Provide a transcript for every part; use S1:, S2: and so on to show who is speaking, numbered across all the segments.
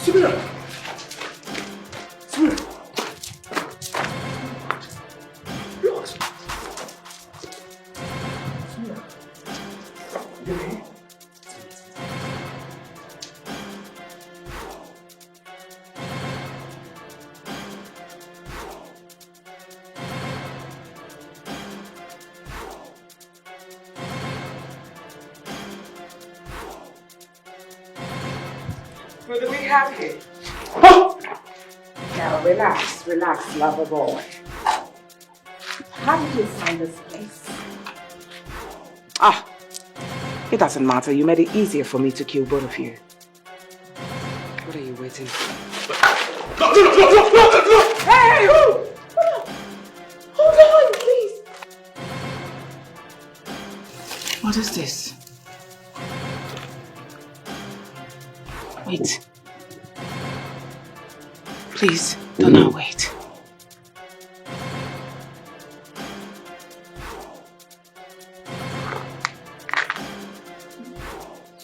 S1: Samira! Samira! What? Samira! Baby?
S2: What do we have here? Now relax, relax, lover boy. How did you find this place? Ah, it doesn't matter. You made it easier for me to kill both of you. What are you waiting for?
S1: No!
S2: Hey! Hold on, please. What is this? Wait. Please, do not wait.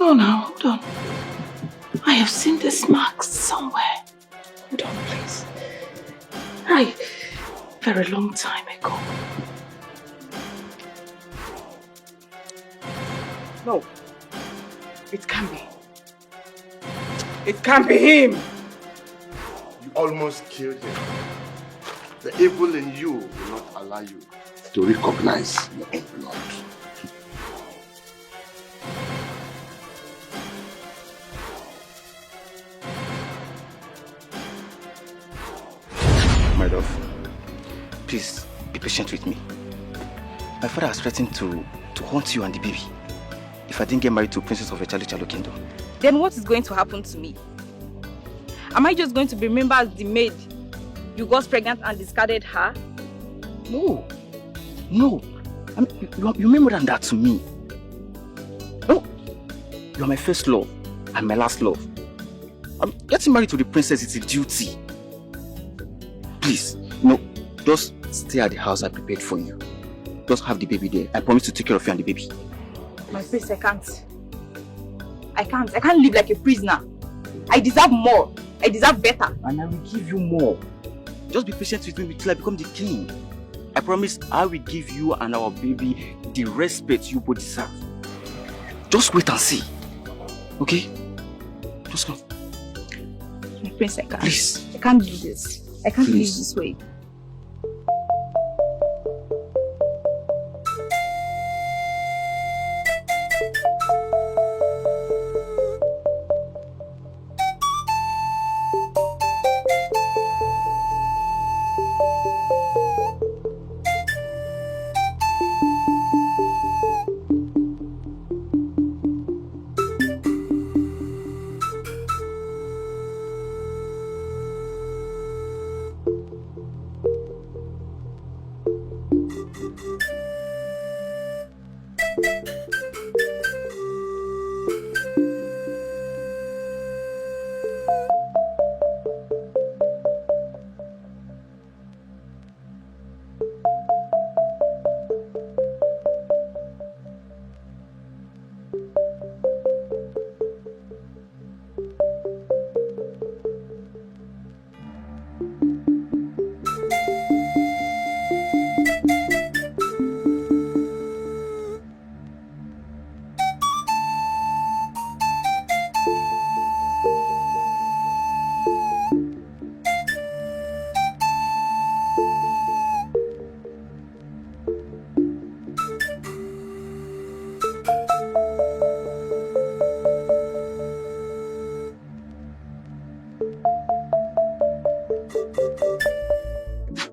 S2: No, now, hold on. I have seen this mark somewhere. Hold on, please. Very long time ago. No. It can't be. It can't be him!
S1: You almost killed him. The evil in you will not allow you to recognize your own blood.
S3: My love, please be patient with me. My father has threatened to haunt you and the baby if I didn't get married to Princess of the Chalo Kingdom.
S4: Then what is going to happen to me? Am I just going to be remembered as the maid? You got pregnant and discarded her?
S3: No. I mean, you mean more than that to me. No. You are my first love and my last love. Getting married to the princess is a duty. Please, no. Just stay at the house I prepared for you. Just have the baby there. I promise to take care of you and the baby.
S4: My prince, I can't. I can't live like a prisoner. I deserve more. I deserve better.
S3: And I will give you more. Just be patient with me until I become the king. I promise I will give you and our baby the respect you both deserve. Just wait and see. Okay? Just come.
S4: My prince, I can't.
S3: Please.
S4: I can't do this. I can't live this way.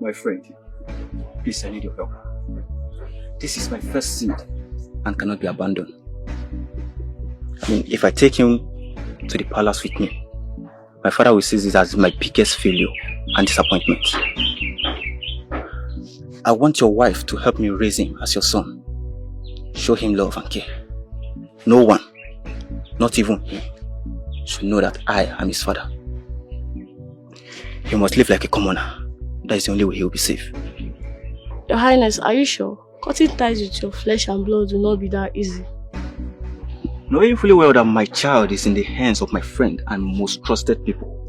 S3: My friend, please, I need your help. This is my first seed and cannot be abandoned. I mean, if I take him to the palace with me, my father will see this as my biggest failure and disappointment. I want your wife to help me raise him as your son. Show him love and care. No one, not even him, should know that I am his father. He must live like a commoner. That is the only way he will be safe.
S5: Your Highness, are you sure? Cutting ties with your flesh and blood will not be that easy.
S3: Knowing fully well that my child is in the hands of my friend and most trusted people,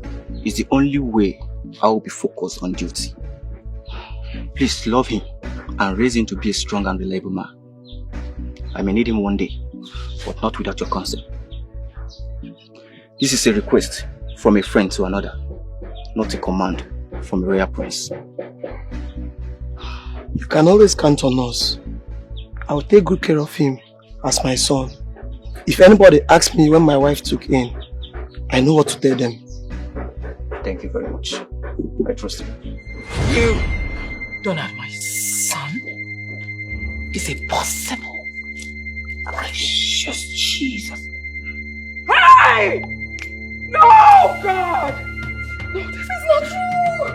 S3: is the only way I will be focused on duty. Please love him and raise him to be a strong and reliable man. I may need him one day, but not without your consent. This is a request from a friend to another, not a command from a royal prince.
S6: You can always count on us. I will take good care of him as my son. If anybody asks me when my wife took in, I know what to tell them.
S3: Thank you very much. I trust you.
S2: You don't have my son? Is it possible? Gracious Jesus. Hey! No, God! No, this is not true!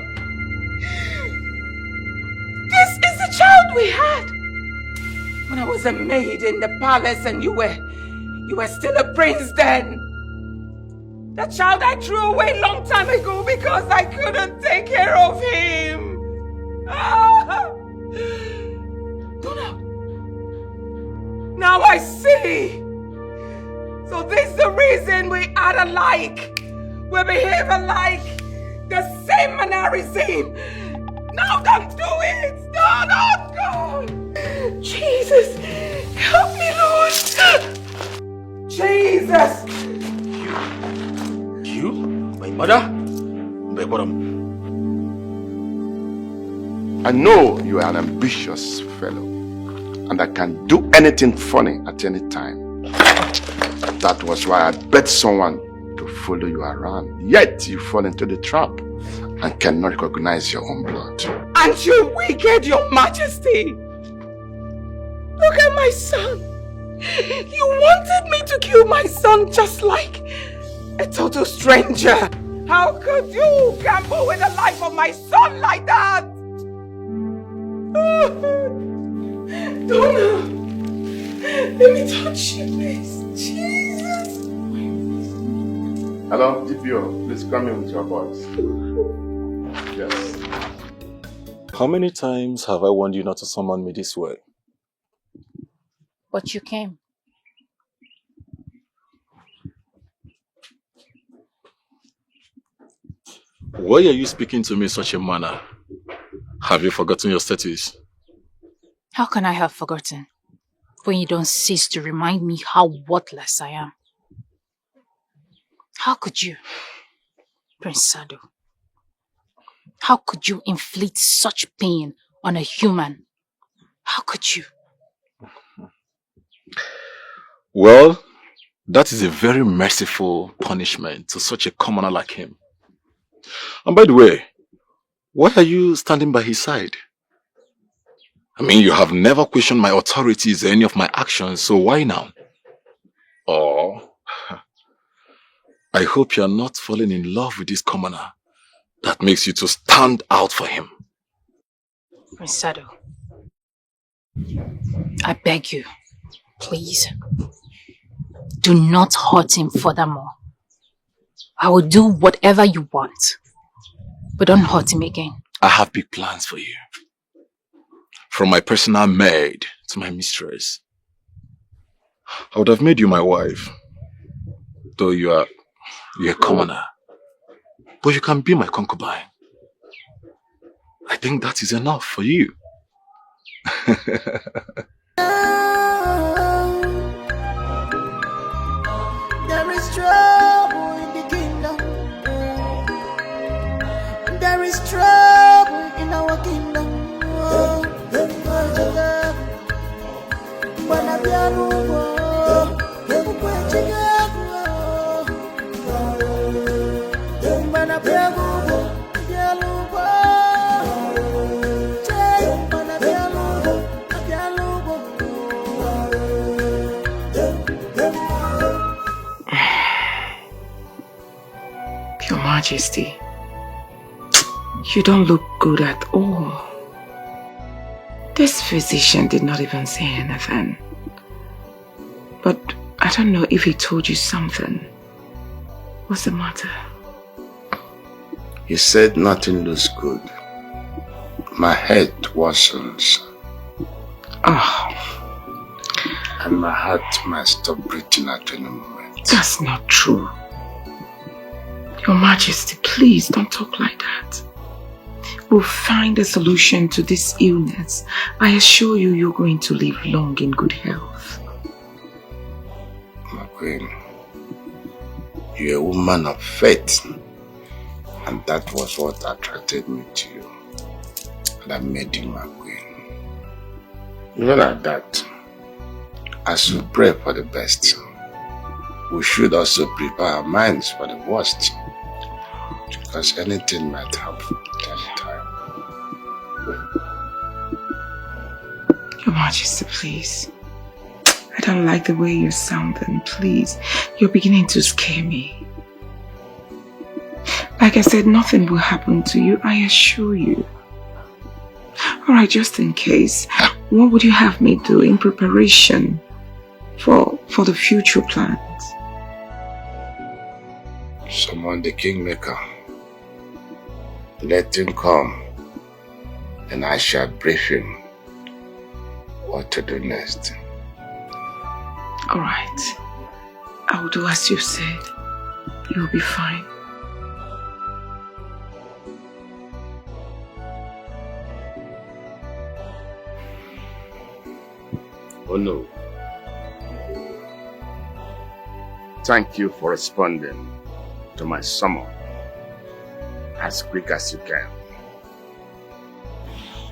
S2: This is the child we had! When I was a maid in the palace and you were still a prince then. The child I threw away long time ago because I couldn't take care of him. Ah! Now I see. So this is the reason we are alike. We behave alike. The same mannerism. Now don't do it. No, not God. Jesus, help me, Lord. Jesus.
S1: You? My mother? My bottom. I know you are an ambitious fellow, and I can do anything funny at any time. That was why I bet someone to follow you around. Yet you fall into the trap and cannot recognize your own blood.
S2: And you wicked, your majesty! Look at my son! You wanted me to kill my son just like a total stranger. How could you gamble with the life of my son like that? Donna! Let me touch you, please. Jesus!
S1: Hello, DPO. Please come in with your boys. Yes.
S7: How many times have I warned you not to summon me this way?
S8: But you came.
S7: Why are you speaking to me in such a manner? Have you forgotten your status?
S8: How can I have forgotten when you don't cease to remind me how worthless I am? How could you, Prince Sado? How could you inflict such pain on a human? How could you?
S7: Well, that is a very merciful punishment to such a commoner like him. And by the way, why are you standing by his side? I mean, you have never questioned my authorities or any of my actions, so why now? Oh, I hope you are not falling in love with this commoner that makes you to stand out for him.
S8: Prince Sado, I beg you, please, do not hurt him furthermore. I will do whatever you want, but don't hurt him again.
S7: I have big plans for you. From my personal maid to my mistress. I would have made you my wife, though you're a commoner. But you can be my concubine. I think that is enough for you.
S9: There is trouble in the kingdom. There is trouble in our kingdom.
S2: Your Majesty, you don't look good at all. This physician did not even say anything. But I don't know if he told you something. What's the matter?
S1: He said nothing looks good. My head worsens. And my heart might stop breathing at any moment.
S2: That's not true. Your Majesty, please don't talk like that. We'll find a solution to this illness. I assure you, you're going to live long in good health.
S1: My queen, you're a woman of faith. And that was what attracted me to you. And I made you my queen. Even at that, as we pray for the best, we should also prepare our minds for the worst. Because anything might happen at any time.
S2: Your Majesty, please. I don't like the way you're sounding, please. You're beginning to scare me. Like I said, nothing will happen to you, I assure you. Alright, just in case, what would you have me do in preparation for the future plans?
S1: Summon the Kingmaker. Let him come, and I shall brief him what to do next.
S2: Alright. I will do as you said. You'll be fine.
S1: Oh no. Thank you for responding to my summon as quick as you can.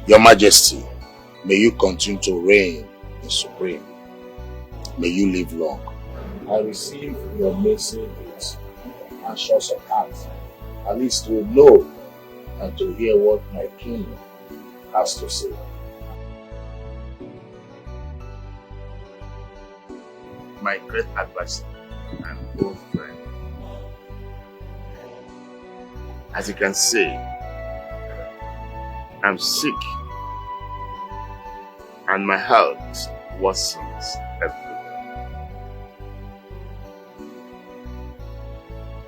S10: Your Majesty, may you continue to reign in supreme. May you live long. I receive your message with anxious of heart, at least to know and to hear what my king has to say.
S1: My great advisor and old friend. As you can see, I'm sick and my health worsens every day.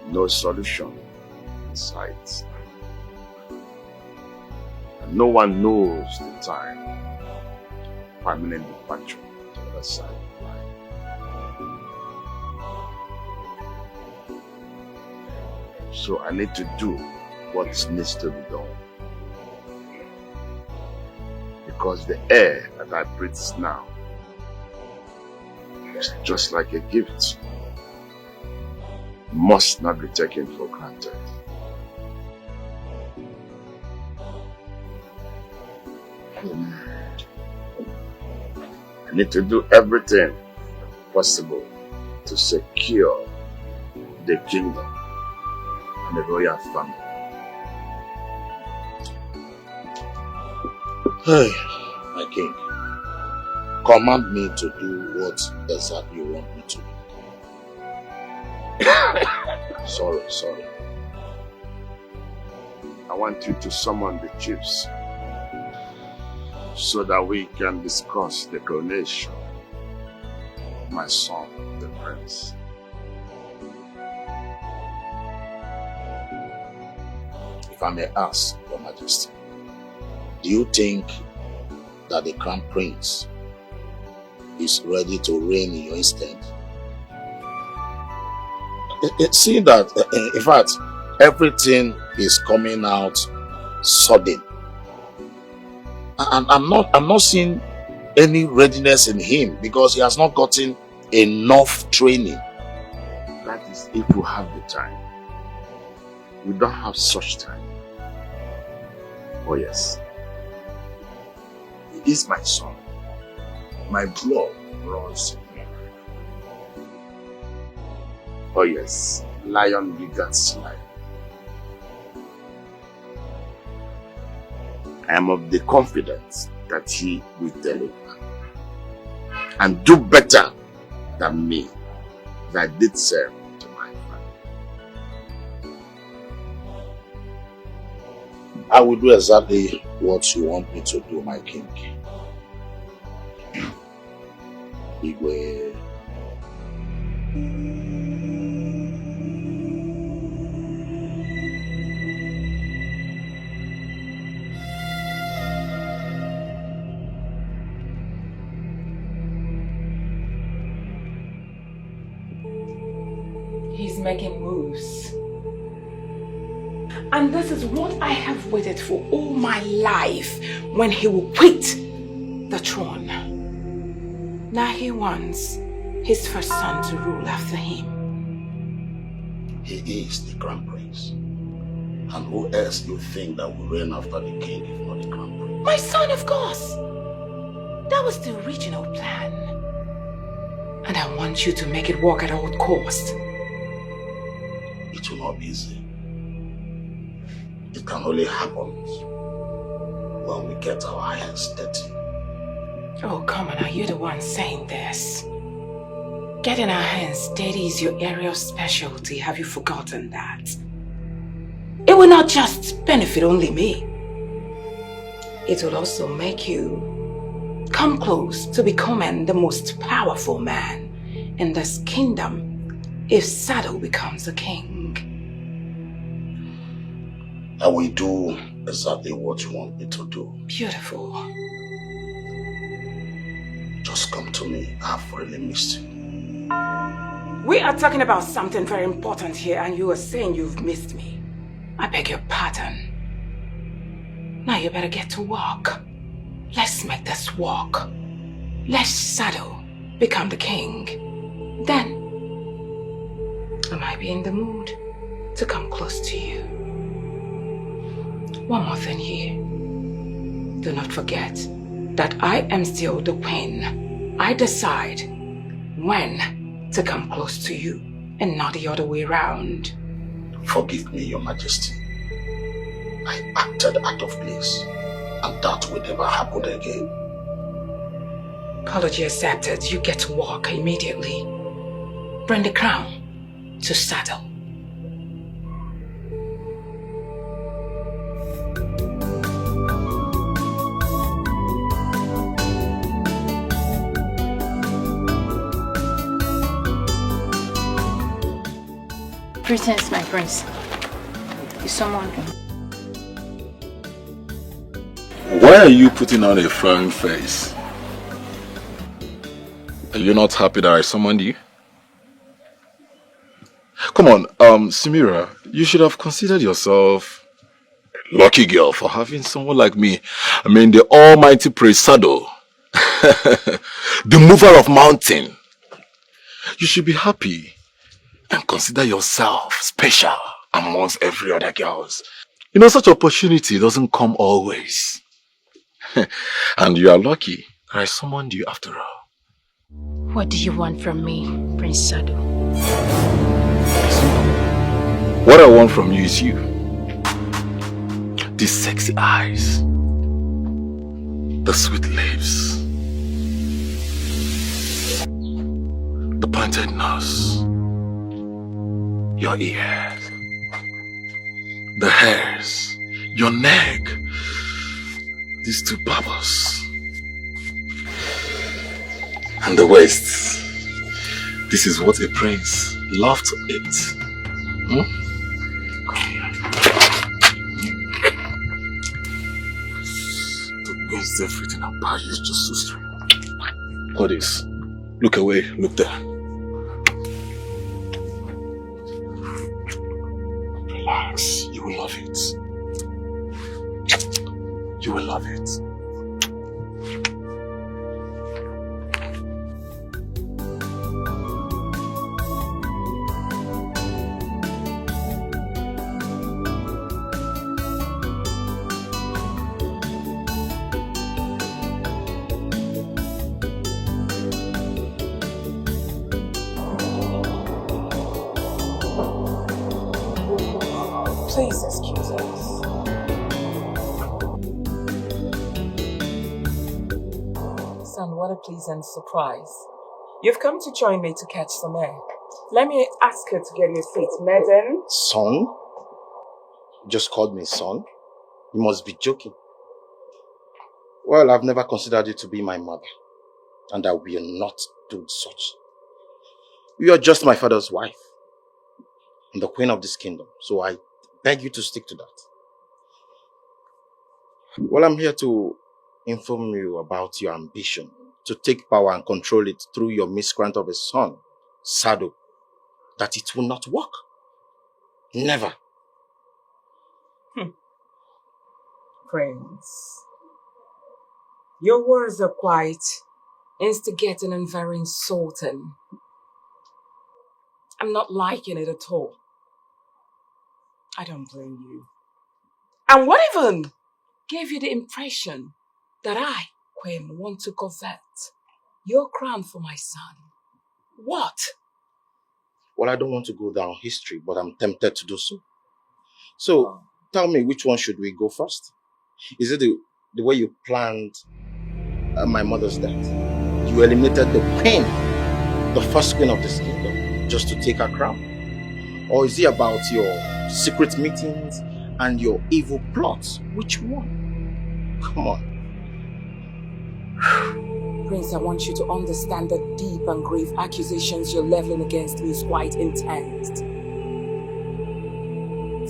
S1: No solution in sight. And no one knows the time permanent departure to the other side of life. So I need to do what needs to be done. Because the air that I breathe now is just like a gift. Must not be taken for granted. I need to do everything possible to secure the kingdom and the royal family.
S10: Hey, my king, command me to do what exactly you want me to do. Sorry.
S1: I want you to summon the chiefs so that we can discuss the coronation of my son, the prince.
S10: If I may ask, Your Majesty, do you think that the Crown Prince is ready to reign in your instead? See that, in fact, everything is coming out sudden. And I'm not seeing any readiness in him because he has not gotten enough training.
S1: That is if we have the time. We don't have such time. Oh yes. He is my son. My blood runs in him. Oh yes. Lion begats lion. I am of the confidence that he will deliver and do better than me that did serve to my family.
S10: I will do exactly what you want me to do, my king. Igwe.
S2: He's making moves. And this is what I have waited for all my life, when he will quit the throne. Now he wants his first son to rule after him.
S10: He is the crown prince. And who else do you think that will reign after the king if not the crown prince?
S2: My son, of course. That was the original plan. And I want you to make it work at all costs.
S10: It will not be easy. It can only happen when we get our hands dirty.
S2: Oh, come on, are you the one saying this? Getting our hands dirty is your area of specialty. Have you forgotten that? It will not just benefit only me. It will also make you come close to becoming the most powerful man in this kingdom if Sado becomes a king.
S10: I will do exactly what you want me to do.
S2: Beautiful.
S10: Just come to me. I've really missed you.
S2: We are talking about something very important here, and you are saying you've missed me. I beg your pardon. Now you better get to work. Let's make this work. Let Sado become the king. Then, I might be in the mood to come close to you. One more thing here. Do not forget that I am still the queen. I decide when to come close to you and not the other way around.
S10: Forgive me, Your Majesty. I acted out of place, and that will never happen again.
S2: Apology accepted. You get to walk immediately. Bring the crown to Sado.
S8: Greetings, my prince. Is someone in?
S7: Why are you putting on a frowning face? Are you not happy that I summoned you? Come on, Samira, you should have considered yourself a lucky girl for having someone like me. I mean, the almighty Prince Sado, the mover of mountain. You should be happy and consider yourself special amongst every other girls. You know, such opportunity doesn't come always. And you are lucky that I summoned you after all.
S8: What do you want from me, Prince Sado?
S7: What I want from you is you. These sexy eyes. The sweet lips. The pointed nose. Your ears. The hairs. Your neck. These two bubbles. And the waist. This is what a prince loves to eat. Come here. To waste everything about you is just so strange. Hold this. Look away. Look there. Relax. You will love it. You will love it.
S2: Please excuse us. Son, what a pleasant surprise. You've come to join me to catch some air. Let me ask her to get you a seat, madam.
S3: Son? You just called me son? You must be joking. Well, I've never considered you to be my mother. And I will not do such. You are just my father's wife. I'm the queen of this kingdom. So I beg you to stick to that. Well, I'm here to inform you about your ambition to take power and control it through your miscreant of a son, Sado, that it will not work. Never.
S2: Prince, your words are quite instigating and very insulting. I'm not liking it at all. I don't blame you. And what even gave you the impression that I, Queen, want to covet your crown for my son? What?
S3: Well, I don't want to go down history, but I'm tempted to do so. So, tell me, which one should we go first? Is it the way you planned my mother's death? You eliminated the queen, the first queen of this kingdom, just to take her crown? Or is it about your secret meetings and your evil plots? Which one? Come on.
S2: Prince, I want you to understand that deep and grave accusations you're leveling against me is quite intense.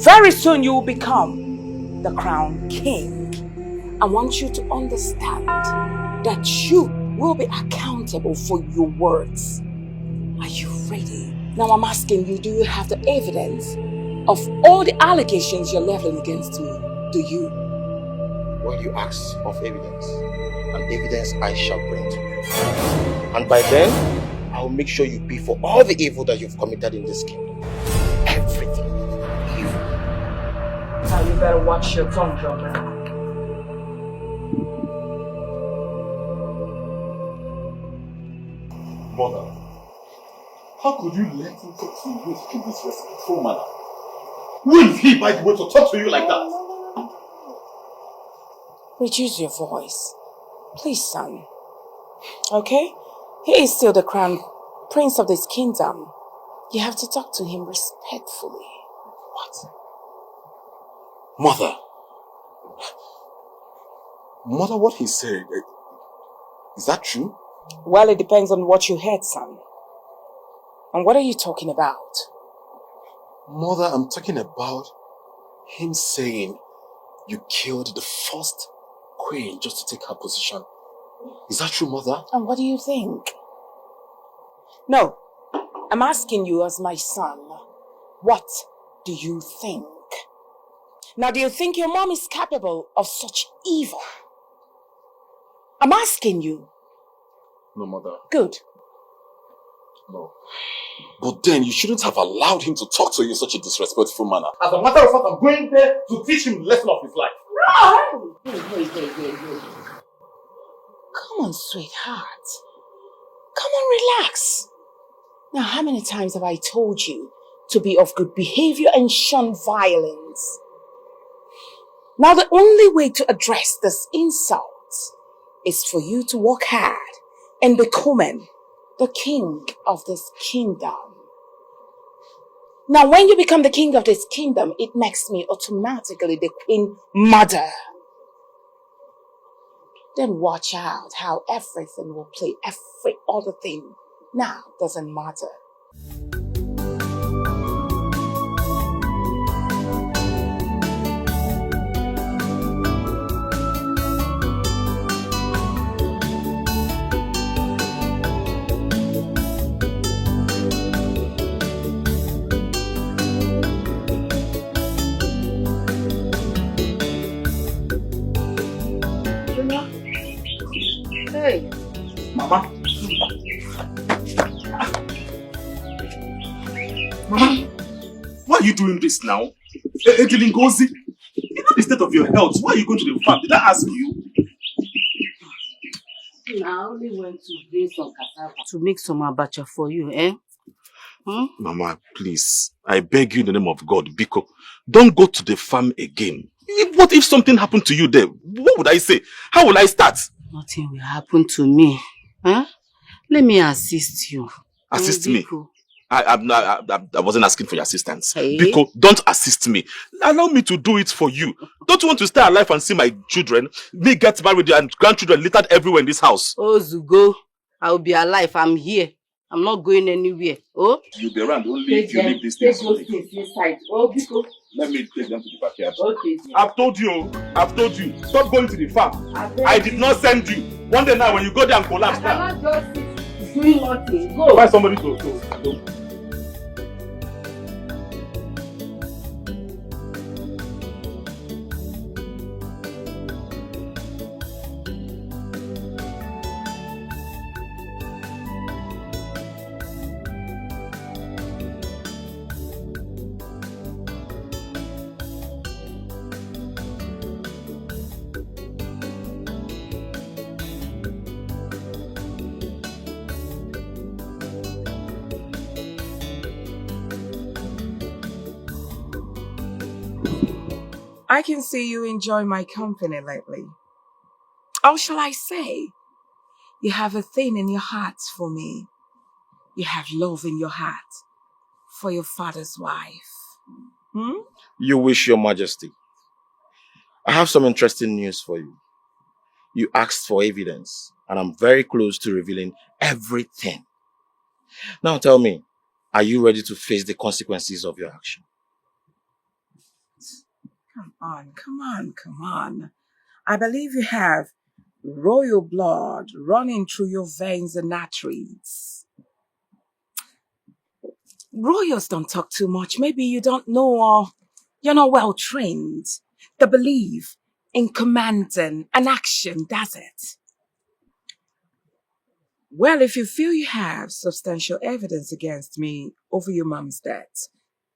S2: Very soon you will become the crown king. I want you to understand that you will be accountable for your words. Are you ready? Now I'm asking you, do you have the evidence of all the allegations you're leveling against me? Do you?
S3: Well, you ask of evidence, and evidence I shall bring to you. And by then, I will make sure you pay for all the evil that you've committed in this kingdom. Everything. Evil.
S2: Now you better watch your tongue, Tonto.
S7: Mother, how could you let him talk to you in such a disrespectful manner? Who is he, by the way, to talk to you like that?
S2: Reduce your voice. Please, son. Okay? He is still the crown prince of this kingdom. You have to talk to him respectfully.
S7: What? Mother. Mother, what he said, is that true?
S2: Well, it depends on what you heard, son. And what are you talking about?
S7: Mother, I'm talking about him saying you killed the first queen just to take her position. Is that true, Mother?
S2: And what do you think? No, I'm asking you as my son, what do you think? Now, do you think your mom is capable of such evil? I'm asking you.
S7: No, Mother.
S2: Good.
S7: No. But then you shouldn't have allowed him to talk to you in such a disrespectful manner. As a matter of fact, I'm going there to teach him the lesson of his life.
S2: No! Wait. Come on, sweetheart. Come on, relax. Now, how many times have I told you to be of good behavior and shun violence? Now, the only way to address this insult is for you to work hard and become the king of this kingdom. Now, when you become the king of this kingdom, it makes me automatically the queen mother. Then watch out how everything will play, every other thing now doesn't matter.
S3: Hey, Mama.
S7: Mama, why are you doing this now? Ngozi, you know the state of your health. Why are you going to the farm? Did I ask you?
S11: I only went to bring some cassava to make some abacha for you, eh?
S7: Mama, please, I beg you in the name of God, Biko, don't go to the farm again. What if something happened to you there? What would I say? How will I start?
S11: Nothing will happen to me. Huh? Let me assist you.
S7: Assist me? I wasn't asking for your assistance.
S11: Hey.
S7: Biko, don't assist me. Allow me to do it for you. Don't you want to stay alive and see my children? Me get married and grandchildren littered everywhere in this house.
S11: Oh, Zugo, I'll be alive. I'm here. I'm not going anywhere. Oh?
S7: You'll be around only if you leave this place.
S11: Take those things inside. Oh, Biko.
S7: Let me take them to the backyard.
S11: Okay.
S7: I've told you. Stop going to the farm. I did not send you. One day now when you go there and collapse now.
S11: I cannot just doing nothing. Go.
S7: Find somebody to.
S2: I can see you enjoy my company lately. Or shall I say, you have a thing in your heart for me. You have love in your heart for your father's wife. Hmm?
S10: You wish, Your Majesty. I have some interesting news for you. You asked for evidence, and I'm very close to revealing everything. Now tell me, are you ready to face the consequences of your action?
S2: Come on. I believe you have royal blood running through your veins and arteries. Royals don't talk too much. Maybe you don't know or you're not well trained. The belief in commanding an action does it. Well, if you feel you have substantial evidence against me over your mom's death,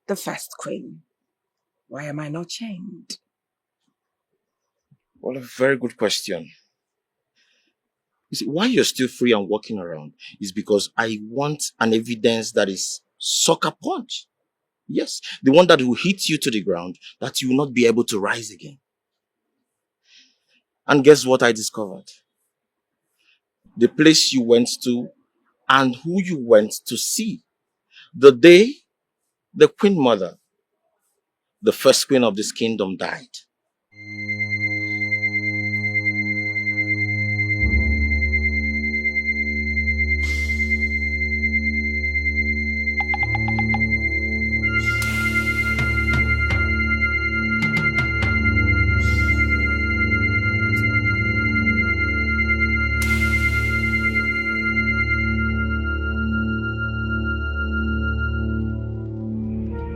S2: the first queen, why am I not chained?
S10: Well, a very good question. You see, why you're still free and walking around is because I want an evidence that is sucker punch. Yes, the one that will hit you to the ground, that you will not be able to rise again. And guess what I discovered? The place you went to and who you went to see. The day the Queen Mother, the first queen of this kingdom, died.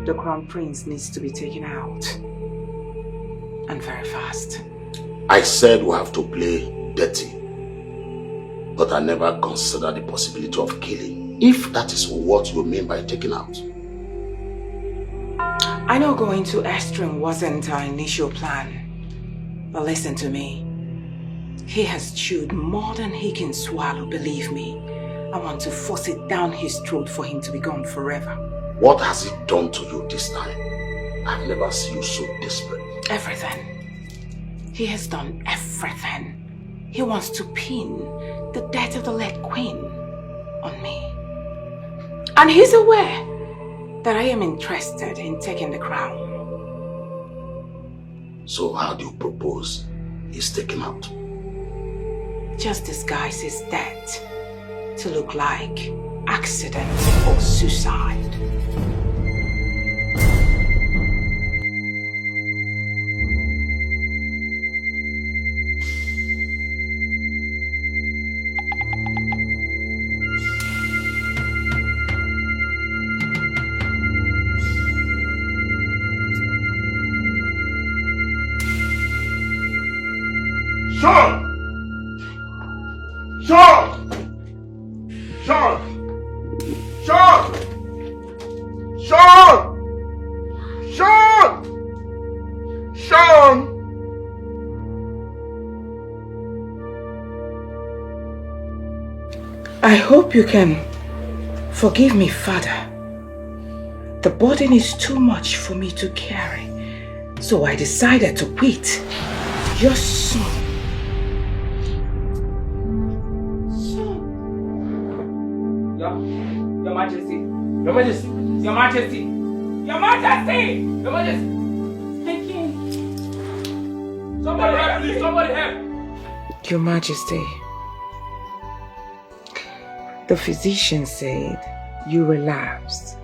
S2: The crown prince needs to be taken out. And very fast.
S10: I said we have to play dirty. But I never considered the possibility of killing. If that is what you mean by taking out.
S2: I know going to Estrin wasn't our initial plan. But listen to me. He has chewed more than he can swallow, believe me. I want to force it down his throat for him to be gone forever.
S10: What has he done to you this time? I've never seen you so desperate.
S2: Everything. He has done everything. He wants to pin the death of the late queen on me. And he's aware that I am interested in taking the crown.
S10: So how do you propose he's taken out?
S2: Just disguise his death to look like accident or suicide. I hope you can forgive me, Father. The burden is too much for me to carry, so I decided to quit. Your son. Your Majesty. Your Majesty. Your Majesty. Your Majesty. Your Majesty. Speaking. Somebody help, please. Somebody help. Your Majesty. The physician said you relapsed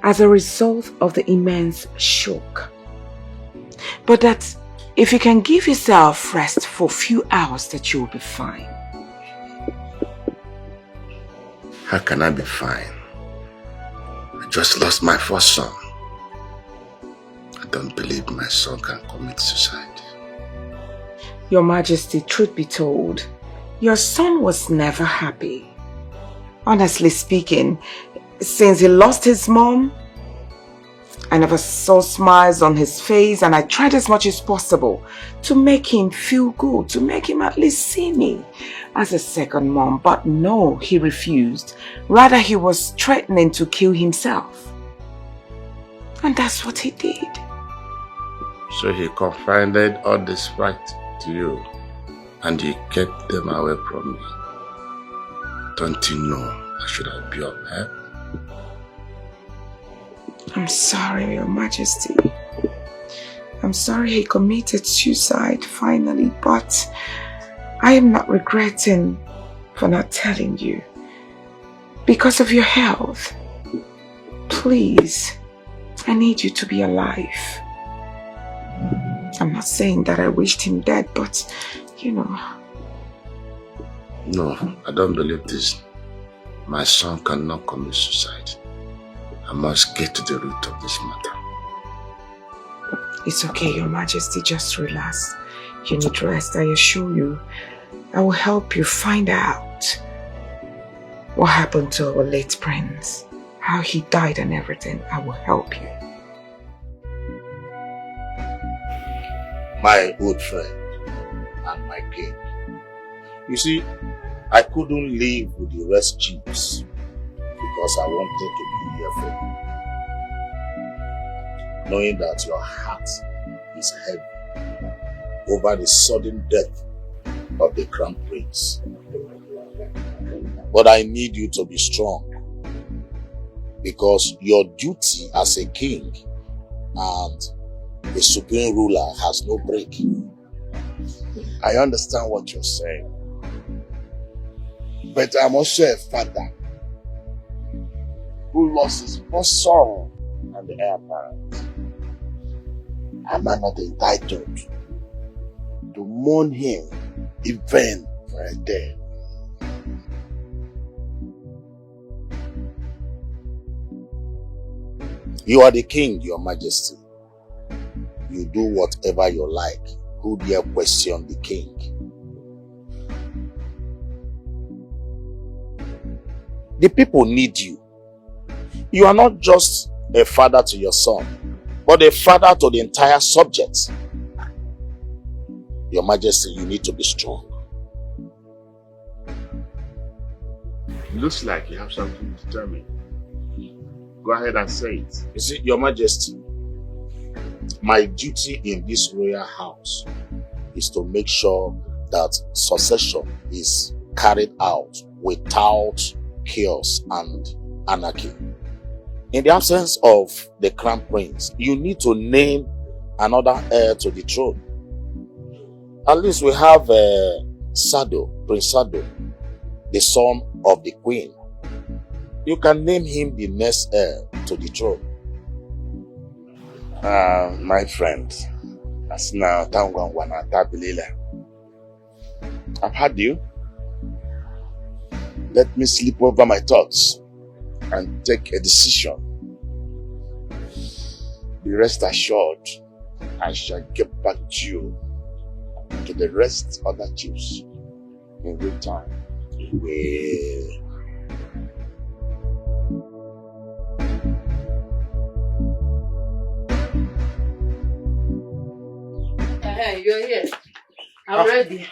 S2: as a result of the immense shock. But that if you can give yourself rest for a few hours, that you'll be fine.
S1: How can I be fine? I just lost my first son. I don't believe my son can commit suicide.
S2: Your Majesty, truth be told, your son was never happy. Honestly speaking, since he lost his mom, I never saw smiles on his face, and I tried as much as possible to make him feel good, to make him at least see me as a second mom. But no, he refused. Rather, he was threatening to kill himself. And that's what he did.
S1: So he confided all this right to you and you kept them away from me. Don't you know I should have been of help?
S2: I'm sorry, Your Majesty. I'm sorry he committed suicide finally, but I am not regretting for not telling you. Because of your health. Please, I need you to be alive. I'm not saying that I wished him dead, but, you know.
S1: No, I don't believe this. My son cannot commit suicide. I must get to the root of this matter.
S2: It's okay, Your Majesty, just relax. You need rest, I assure you. I will help you find out what happened to our late prince, how he died and everything. I will help you.
S10: My old friend and my king. You see, I couldn't live with the rest chiefs because I wanted to be here for you. Knowing that your heart is heavy over the sudden death of the crown prince. But I need you to be strong because your duty as a king and a supreme ruler has no break.
S1: I understand what you're saying. But I'm also a father who lost his first son and the heir apparent. Am I not entitled to mourn him even for a day?
S10: You are the king, Your Majesty. You do whatever you like. Who dare question the king? The people need you. You are not just a father to your son, but a father to the entire subject. Your Majesty, you need to be strong.
S1: Looks like you have something to tell me. Go ahead and say it.
S10: You see, Your Majesty, my duty in this royal house is to make sure that succession is carried out without chaos and anarchy. In the absence of the crown prince, you need to name another heir to the throne. At least we have Sado, Prince Sado, the son of the queen. You can name him the next heir to the throne.
S1: My friend, as now I've had you. Let me sleep over my thoughts and take a decision. Be rest assured, I shall get back to you to the rest of the chiefs in good time.
S11: Hey, you're here. I'm ready.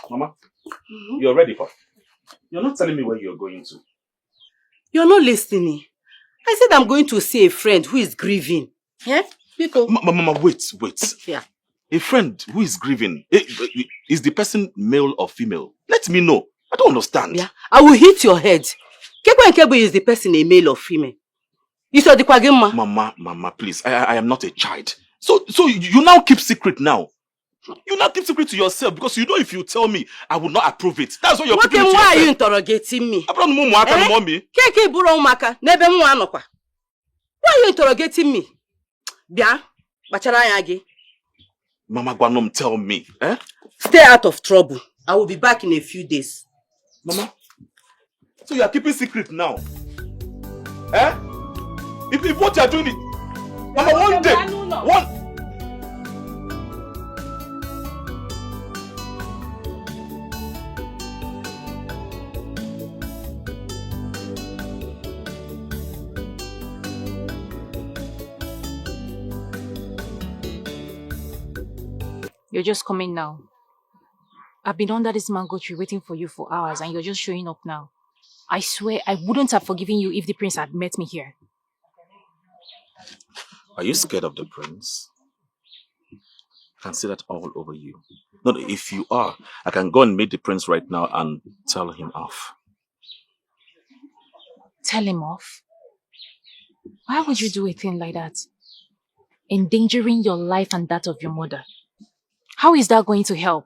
S3: Mama, you're ready for it. You're not telling me where you're going to.
S11: You're not listening. I said I'm going to see a friend who is grieving. Yeah? Because...
S3: Mama, wait.
S11: Yeah.
S3: A friend who is grieving. Is the person male or female? Let me know. I don't understand.
S11: Yeah. I will hit your head. Kebo and Kebo is the person a male or female? You saw the Kwagema?
S3: Mama, please. I am not a child. So you now keep secret now. You now keep secret to yourself because you know if you tell me, I will not approve it. That's what you're keeping to yourself.
S11: Why are you interrogating me?
S3: Why
S11: are you interrogating me?
S3: Mama Gwanom, tell me. Eh?
S11: Stay out of trouble. I will be back in a few days.
S3: Mama, so you are keeping secret now? Eh? If what you are doing it, Mama, one day,
S8: You're just coming now. I've been under this mango tree waiting for you for hours and you're just showing up now. I swear I wouldn't have forgiven you if the prince had met me here.
S3: Are you scared of the prince? I can see that all over you. No, if you are, I can go and meet the prince right now and tell him off.
S8: Tell him off? Why would you do a thing like that? Endangering your life and that of your mother. How is that going to help?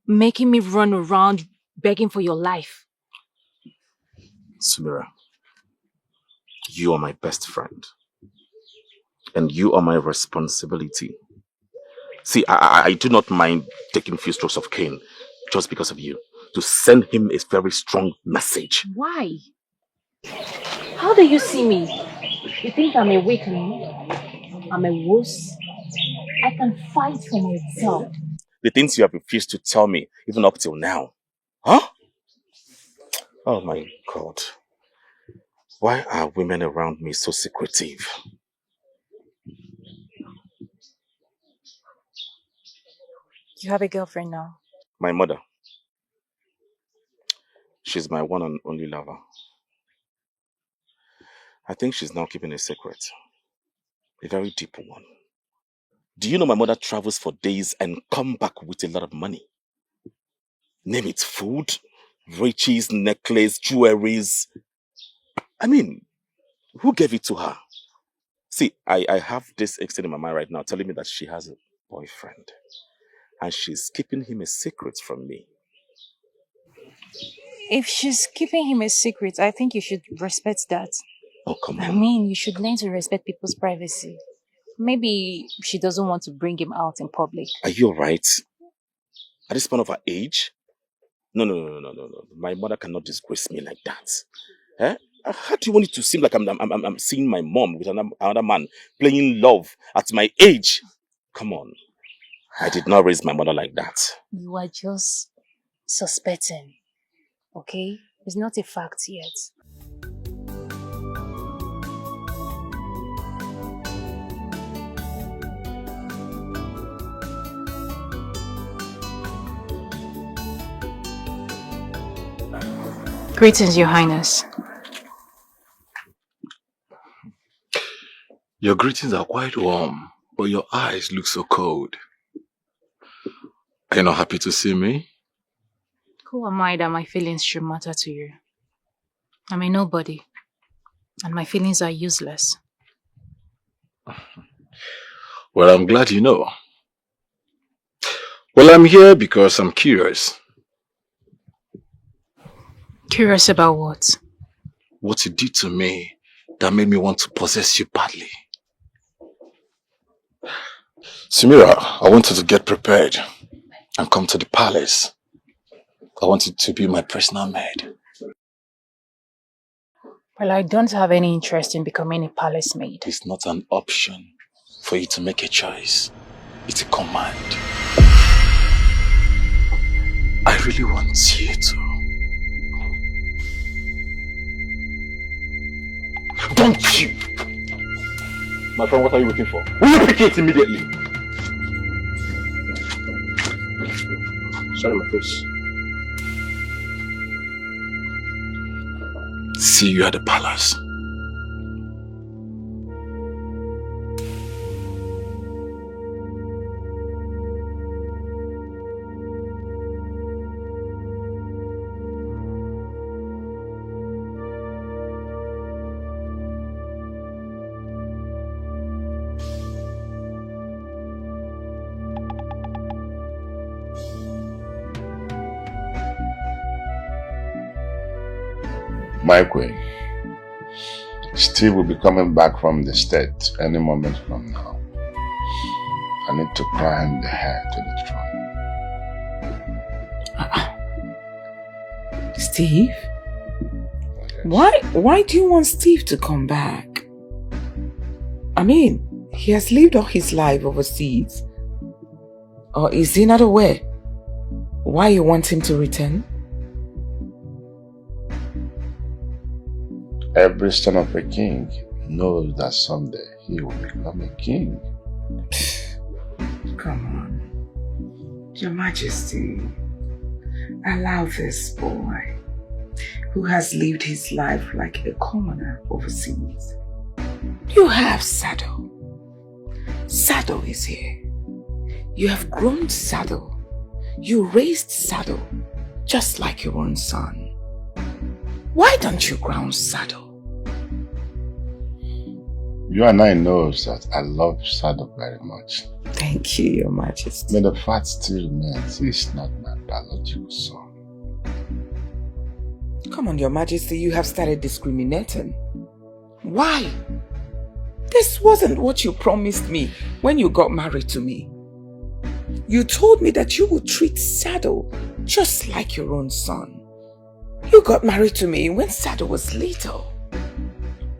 S8: Making me run around begging for your life.
S3: Samira, you are my best friend. And you are my responsibility. See, I do not mind taking a few strokes of cane just because of you. To send him a very strong message.
S8: Why? How do you see me? You think I'm a weakling? I'm a wuss? I can fight for myself.
S3: The things you have refused to tell me, even up till now. Huh? Oh my God. Why are women around me so secretive?
S8: You have a girlfriend now?
S3: My mother. She's my one and only lover. I think she's now keeping a secret. A very deep one. Do you know my mother travels for days and come back with a lot of money? Name it food, riches, necklace, jewelries. I mean, who gave it to her? See, I have this extent in my mind right now telling me that she has a boyfriend. And she's keeping him a secret from me.
S8: If she's keeping him a secret, I think you should respect that.
S3: Oh, come on.
S8: I mean, you should learn to respect people's privacy. Maybe she doesn't want to bring him out in public.
S3: Are you alright? At this point of her age? No. My mother cannot disgrace me like that. Eh? How do you want it to seem like I'm seeing my mom with another man playing love at my age? Come on. I did not raise my mother like that.
S8: You are just suspecting, okay? It's not a fact yet. Greetings, Your Highness.
S7: Your greetings are quite warm, but your eyes look so cold. Are you not happy to see me?
S8: Who am I that my feelings should matter to you? I'm a nobody, and my feelings are useless.
S7: Well, I'm glad you know. Well, I'm here because I'm curious.
S8: Curious about what?
S7: What you did to me that made me want to possess you badly. Samira, I wanted to get prepared and come to the palace. I wanted to be my personal maid.
S8: Well, I don't have any interest in becoming a palace maid.
S7: It's not an option for you to make a choice. It's a command. I really want you to. Don't you! My friend, what are you waiting for? Will you pick it immediately? Sorry, my prince. See you at the palace.
S1: My queen, Steve will be coming back from the state any moment from now. I need to prime the heir to the throne.
S2: Steve? Why do you want Steve to come back? I mean, he has lived all his life overseas. Or is he not aware why you want him to return?
S1: Every son of a king knows that someday he will become a king.
S2: Come on. Your Majesty, allow this boy, who has lived his life like a commoner overseas, You have Sado. Sado is here. You have grown Sado. You raised Sado just like your own son. Why don't you ground Sado?
S1: You and I know that I love Sado very much.
S2: Thank you, Your Majesty.
S1: But the fact still remains, he's not my biological son.
S2: Come on, Your Majesty, you have started discriminating. Why? This wasn't what you promised me when you got married to me. You told me that you would treat Sado just like your own son. You got married to me when Sado was little.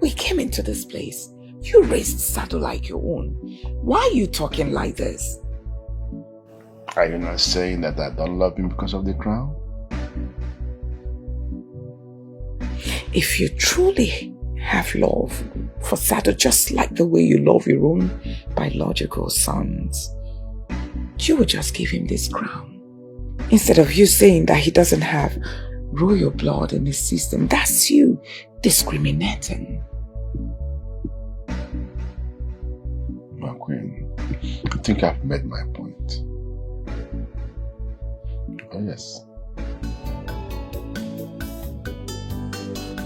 S2: We came into this place. You raised Sado like your own. Why are you talking like this?
S1: Are you not saying that I don't love him because of the crown?
S2: If you truly have love for Sado just like the way you love your own biological sons, you would just give him this crown. Instead of you saying that he doesn't have royal blood in his system, that's you discriminating.
S1: My queen, I think I've made my point. Oh yes.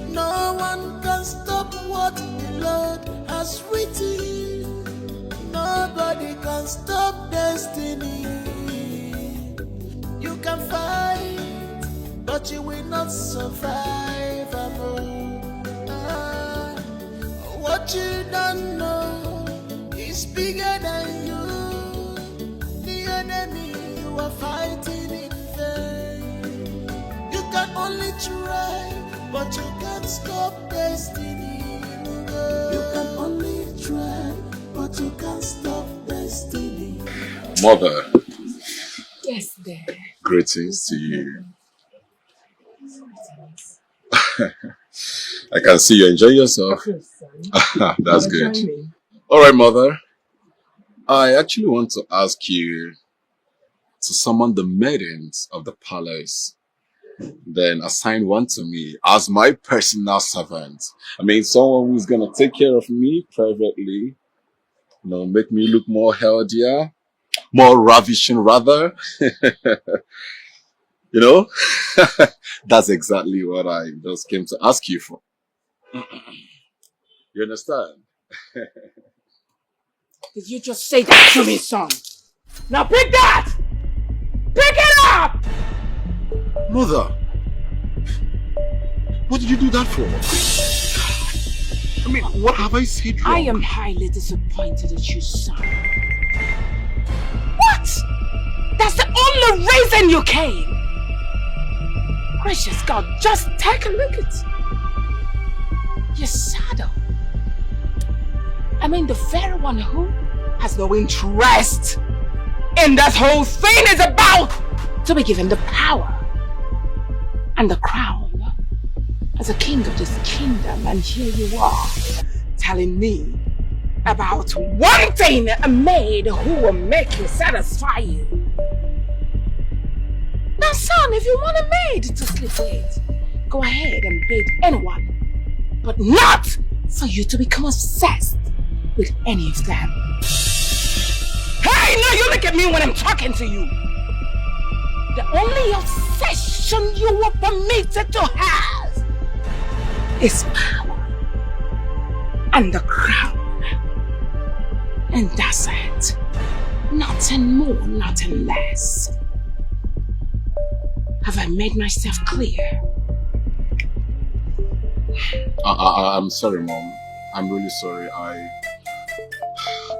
S9: No one can stop what the Lord has written. Nobody can stop destiny. You can fight, but you will not survive. What you don't know is bigger than you. The enemy you are fighting in vain. You can only try, but you can't stop destiny. You can only try, but you can't stop destiny.
S7: Mother.
S4: Yes, dear.
S7: Greetings to you. I can see you enjoy yourself. That's good. Alright, Mother. I actually want to ask you to summon the maidens of the palace. Then assign one to me as my personal servant. I mean, someone who's gonna take care of me privately. Make me look more healthier, more ravishing rather. That's exactly what I just came to ask you for. You understand?
S2: Did you just say that to me, son? Now pick that! Pick it up!
S7: Mother, what did you do that for? I mean, what have I said wrong?
S2: I am highly disappointed at you, son. What? That's the only reason you came? Gracious God, just take a look at your saddle. I mean, the very one who has no interest in that whole thing is about to be given the power and the crown as a king of this kingdom, and here you are telling me about wanting a maid who will make you satisfy you. Now son, if you want a maid to sleep with, go ahead and bid anyone, but not for you to become obsessed with any of them. Hey, now you look at me when I'm talking to you. The only obsession you were permitted to have is power and the crown. And that's it. Nothing more, nothing less. Have I made myself clear?
S7: I'm sorry, Mom. I'm really sorry.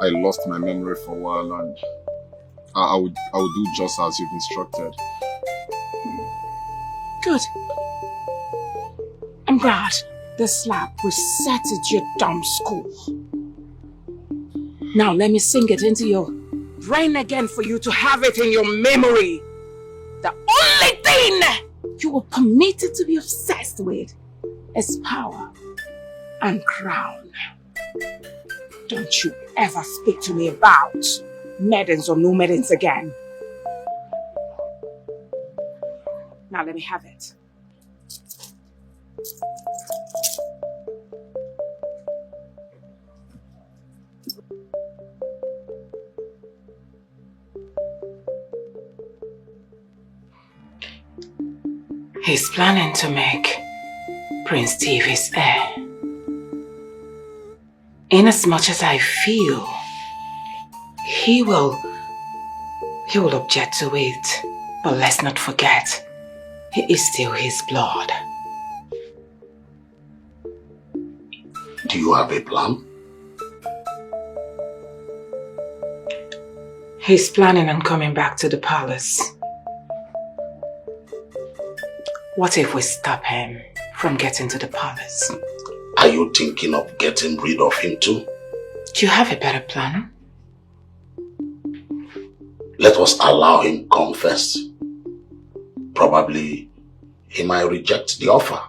S7: I lost my memory for a while, and I would do just as you've instructed.
S2: Good. I'm glad the slap resetted your dumb school. Now let me sing it into your brain again for you to have it in your memory. The only thing you were permitted to be obsessed with is power and crown. Don't you ever speak to me about maidens or no maidens again. Now let me have it. He's planning to make Prince Steve his heir. Inasmuch as I feel he will object to it. But let's not forget, he is still his blood.
S10: Do you have a plan?
S2: He's planning on coming back to the palace. What if we stop him from getting to the palace?
S10: Are you thinking of getting rid of him too?
S2: Do you have a better plan?
S10: Let us allow him come first. Probably he might reject the offer.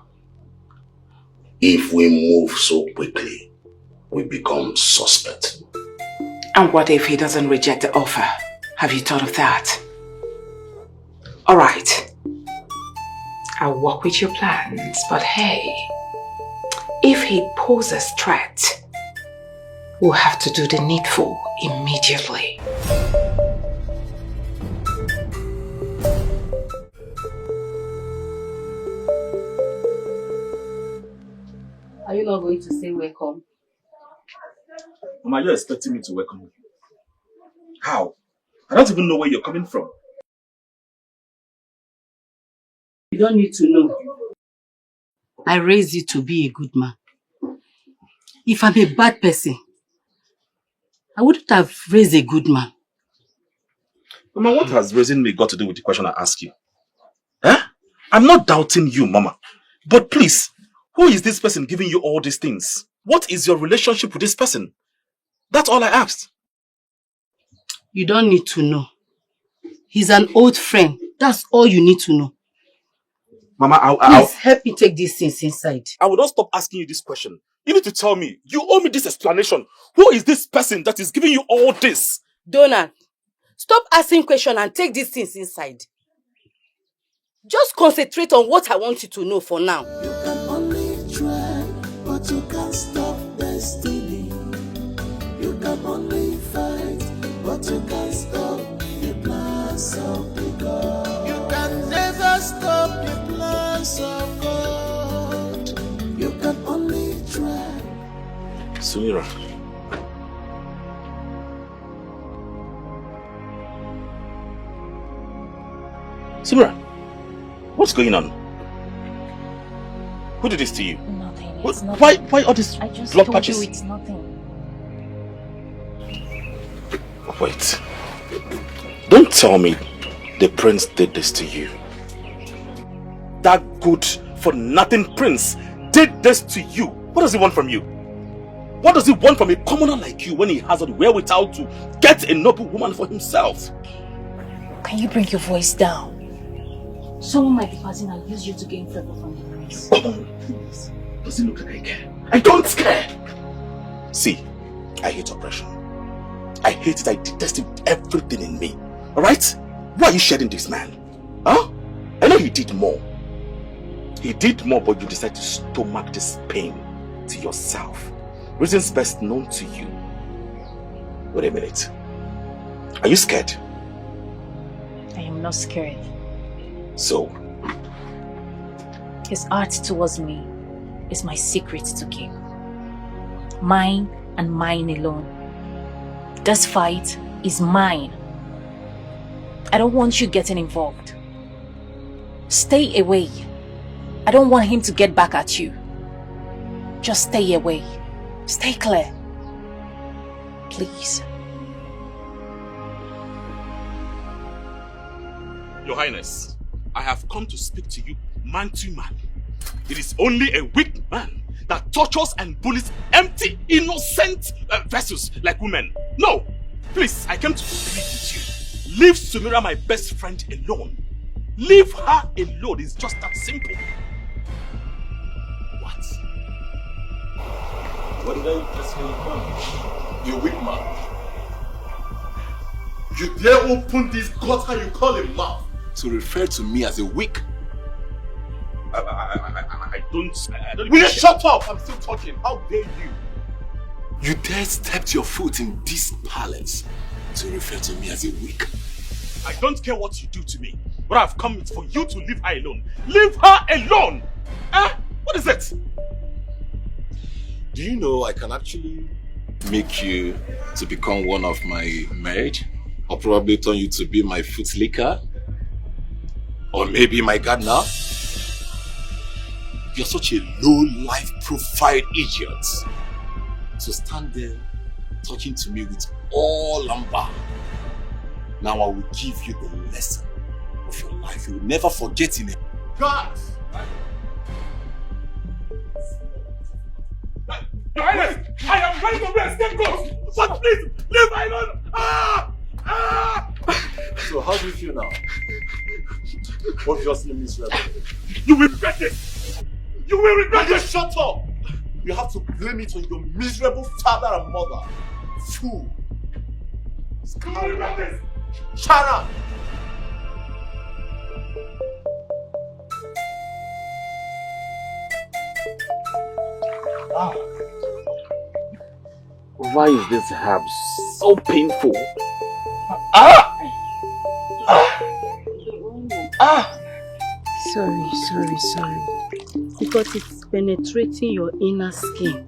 S10: If we move so quickly, we become suspect.
S2: And what if he doesn't reject the offer? Have you thought of that? Alright. I'll work with your plans, but hey, if he poses threat, we'll have to do the needful immediately.
S11: Are you not going to say welcome?
S3: Mama, you're expecting me to welcome you. How? I don't even know where you're coming from.
S11: You don't need to know. I raised you to be a good man. If I'm a bad person, I wouldn't have raised a good man.
S3: Mama, what has raising me got to do with the question I ask you? Huh? I'm not doubting you, Mama. But please, who is this person giving you all these things? What is your relationship with this person? That's all I asked.
S11: You don't need to know. He's an old friend. That's all you need to know.
S3: Mama,
S11: Please help me take these things inside.
S3: I will not stop asking you this question. You need to tell me. You owe me this explanation. Who is this person that is giving you all this?
S11: Donald, stop asking questions and take these things inside. Just concentrate on what I want you to know for now.
S9: You can only try, but you can't stop destiny. You can only fight, but you can't stop the plans of the God. You can never stop the plans of God. You can only try.
S3: Sumira. Sumira, what's going on? Who did this to you?
S8: Nothing.
S3: What,
S8: It's nothing.
S3: why all these
S8: I just
S3: blood
S8: told
S3: patches?
S8: you it's nothing.
S3: Wait. Don't tell me the prince did this to you. That good for nothing prince did this to you. What does he want from you? What does he want from a commoner like you when he has the wherewithal to get a noble woman for himself?
S8: Can you bring your voice down? Someone might be passing and use you to gain favor from the prince.
S3: Come on, please. Does it look like I care? I don't care! See, I hate oppression. I hate it. I detest it with everything in me. Alright? Why are you shedding this man? Huh? I know he did more. He did more, but you decided to stomach this pain to yourself. Reasons best known to you. Wait a minute. Are you scared?
S8: I am not scared.
S3: So?
S8: His heart towards me is my secret to keep. Mine and mine alone. This fight is mine. I don't want you getting involved. Stay away. I don't want him to get back at you. Just stay away. Stay clear. Please.
S3: Your Highness, I have come to speak to you man to man. It is only a weak man that tortures and bullies empty, innocent vessels like women. No! Please, I came to plead with you. Leave Sumira, my best friend, alone. Leave her alone. It's just that simple. What?
S7: What did I just hear you call? You weak man. You dare open this gutter you call a mouth to refer to me as a weak?
S3: I don't...
S7: Will you shut up? I'm still talking. How dare you? You dare step your foot in this palace to refer to me as a weak?
S3: I don't care what you do to me,
S7: What I've come is for you to leave her alone. Leave her alone! Eh? What is it? Do you know I can actually make you to become one of my maid? Or probably turn you to be my foot licker? Or maybe my gardener? You're such a low-life profile idiot. To stand there talking to me with all lumber. Now I will give you the lesson of your life. You will never forget in it. God! Your Highness, I am trying to be a scapegoat, but please, leave me alone! Ah! Ah! So how do you feel now? Obviously miserable. You will regret it! You will regret it! Shut up! You have to blame it on your miserable father and mother. Fool! You will regret this! Shut up!
S3: Ah. Why is this herb so painful? Ah! Ah! Ah!
S11: Sorry. Because it's penetrating your inner skin.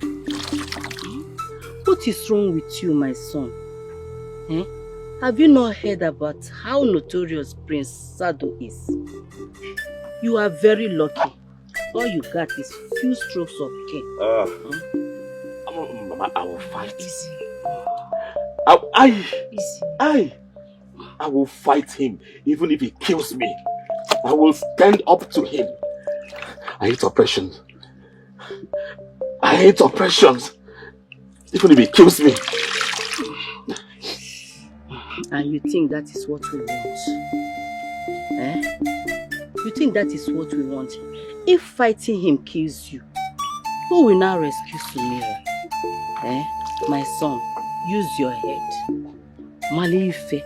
S11: What is wrong with you, my son? Eh? Have you not heard about how notorious Prince Sado is? You are very lucky. All you got is few strokes of cane.
S3: Mama, I will fight.
S11: Easy.
S3: I will fight him, even if he kills me. I will stand up to him. I hate oppression. Even if he kills me.
S11: And you think that is what we want? Eh? You think that is what we want? If fighting him kills you, who will now rescue Sumira? Eh? My son, use your head. Malife.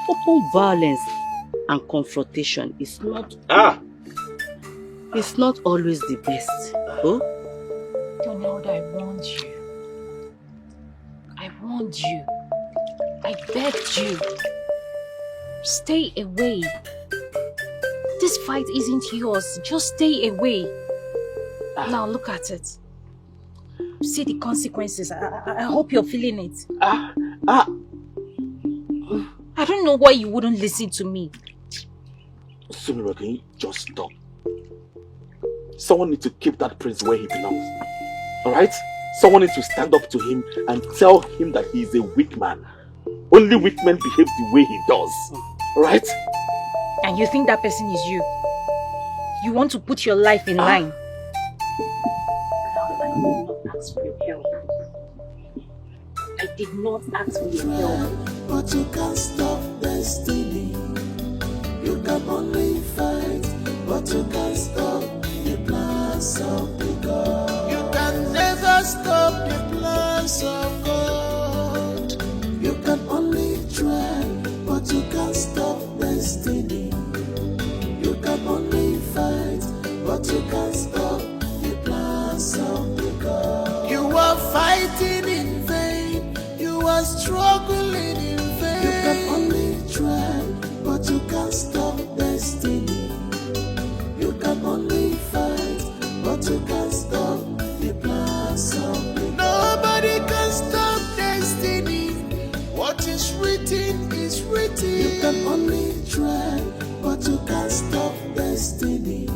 S11: Open violence and confrontation is not it's not always the best. Oh?
S8: Donald, I warned you. I begged you. Stay away. This fight isn't yours. Just stay away. Now look at it. See the consequences. I hope you're feeling it. I don't know why you wouldn't listen to me.
S3: Sumira, can you just stop? Someone needs to keep that prince where he belongs. Alright? Someone needs to stand up to him and tell him that he is a weak man. Only weak men behave the way he does. Alright?
S8: And you think that person is you? You want to put your life in line? I did not ask for your help.
S9: But you can't stop destiny. You can only fight, but you can't stop the plans of the God. You can never stop the plans of God. You can only try, but you can't stop destiny. You can only fight, but you can't stop the plans of the God. You are fighting in vain. You are struggling in vain. You can only try, but you can't stop destiny. You can only fight, but you can't stop the plans of the God. Nobody can stop destiny. What is written is written. You can only try, but you can't stop destiny.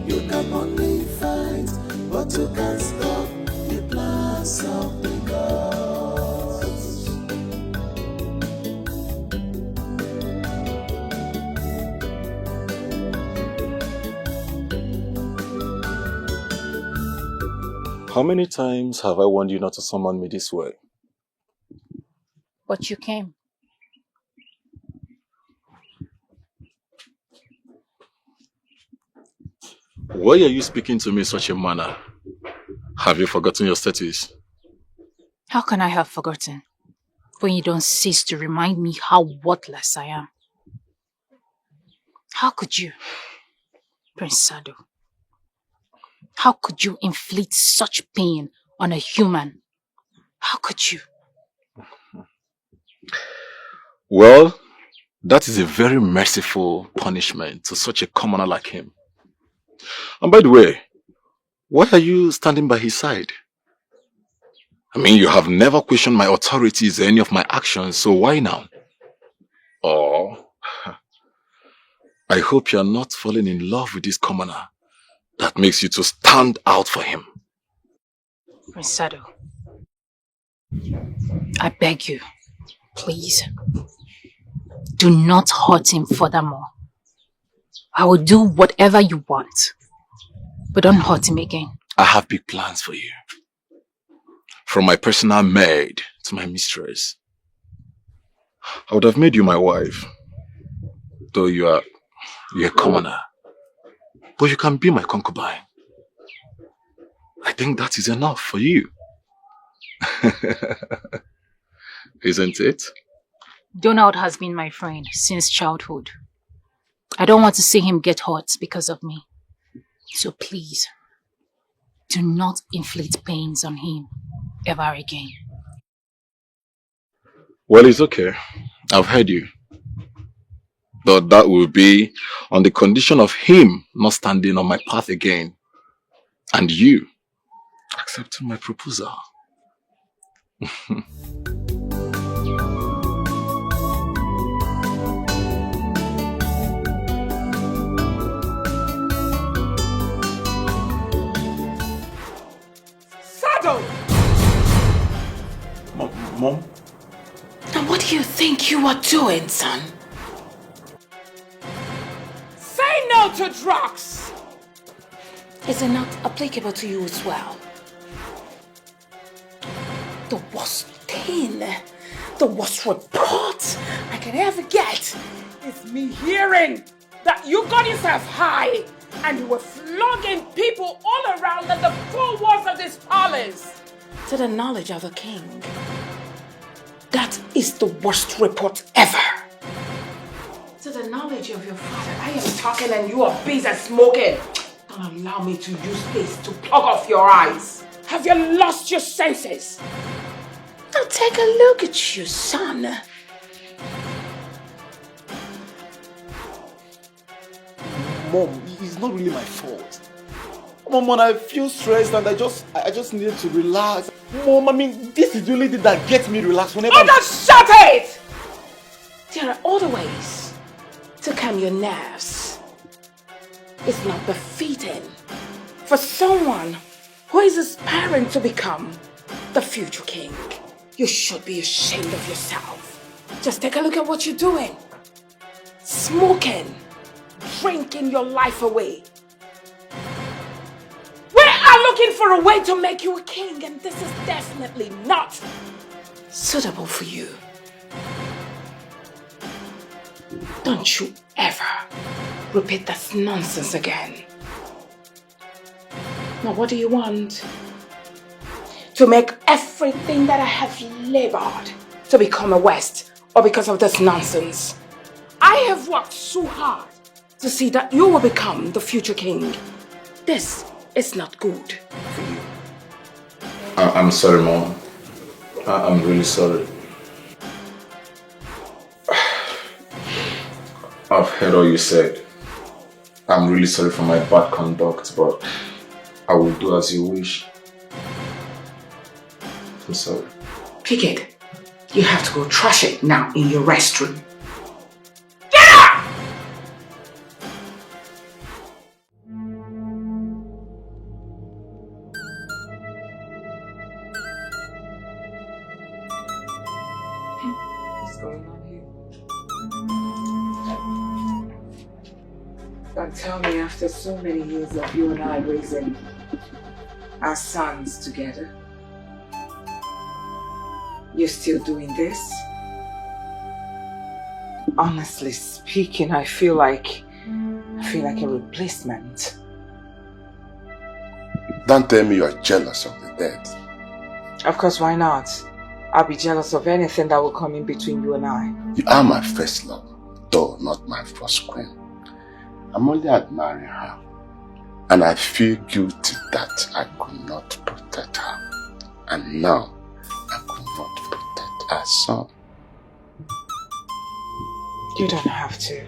S9: You can only fight, but you can't stop the plans of the God.
S7: How many times have I warned you not to summon me this way?
S8: But you came.
S7: Why are you speaking to me in such a manner? Have you forgotten your status?
S8: How can I have forgotten when you don't cease to remind me how worthless I am? How could you, Prince Sado? How could you inflict such pain on a human? How could you?
S7: Well, That is a very merciful punishment to such a commoner like him. And by the way, why are you standing by his side? I mean, you have never questioned my authorities or any of my actions, so why now? Oh, I hope you are not falling in love with this commoner that makes you to stand out for him.
S8: Prince Sado, I beg you, please, do not hurt him furthermore. I will do whatever you want, but don't hurt him again.
S7: I have big plans for you. From my personal maid to my mistress. I would have made you my wife, though you're a commoner. But you can be my concubine. I think that is enough for you. Isn't it?
S8: Donald has been my friend since childhood. I don't want to see him get hurt because of me. So please, do not inflict pains on him ever again.
S7: Well, it's okay. I've heard you. But that will be on the condition of him not standing on my path again. And you accepting my proposal.
S2: Sado!
S7: Mom?
S2: Now what do you think you are doing, son? Say no to drugs! Is it not applicable to you as well? The worst thing, the worst report I can ever get is me hearing that you got yourself high and you were flogging people all around in the four walls of this palace. To the knowledge of a king. That is the worst report ever. To the knowledge of your father, I am talking and you are busy smoking. Don't allow me to use this to plug off your eyes. Have you lost your senses? Now take a look at you, son.
S12: Mom, it's not really my fault. Mom, when I feel stressed and I just needed to relax. Mom, I mean, this is the only thing that gets me relaxed whenever
S2: just shut it! There are other ways to calm your nerves. It's not befitting for someone who is aspiring to become the future king. You should be ashamed of yourself. Just take a look at what you're doing. Smoking, drinking your life away. We are looking for a way to make you a king, and this is definitely not suitable for you. Don't you ever repeat this nonsense again. Now what do you want? To make everything that I have labored to become a West, or because of this nonsense? I have worked so hard to see that you will become the future king. This is not good for you.
S7: I'm sorry, Mom. I'm really sorry. I've heard all you said. I'm really sorry for my bad conduct, but I will do as you wish. I'm sorry.
S2: Pick it. You have to go trash it now in your restroom. What's going on here? Don't tell me after so many years of you and I raising our sons together, you're still doing this? Honestly speaking, I feel like a replacement.
S1: Don't tell me you're jealous of the dead.
S2: Of course, why not? I'll be jealous of anything that will come in between you and I.
S1: You are my first love, though not my first queen. I'm only admiring her. And I feel guilty that I could not protect her. And now, I could not protect her son.
S2: You don't have to.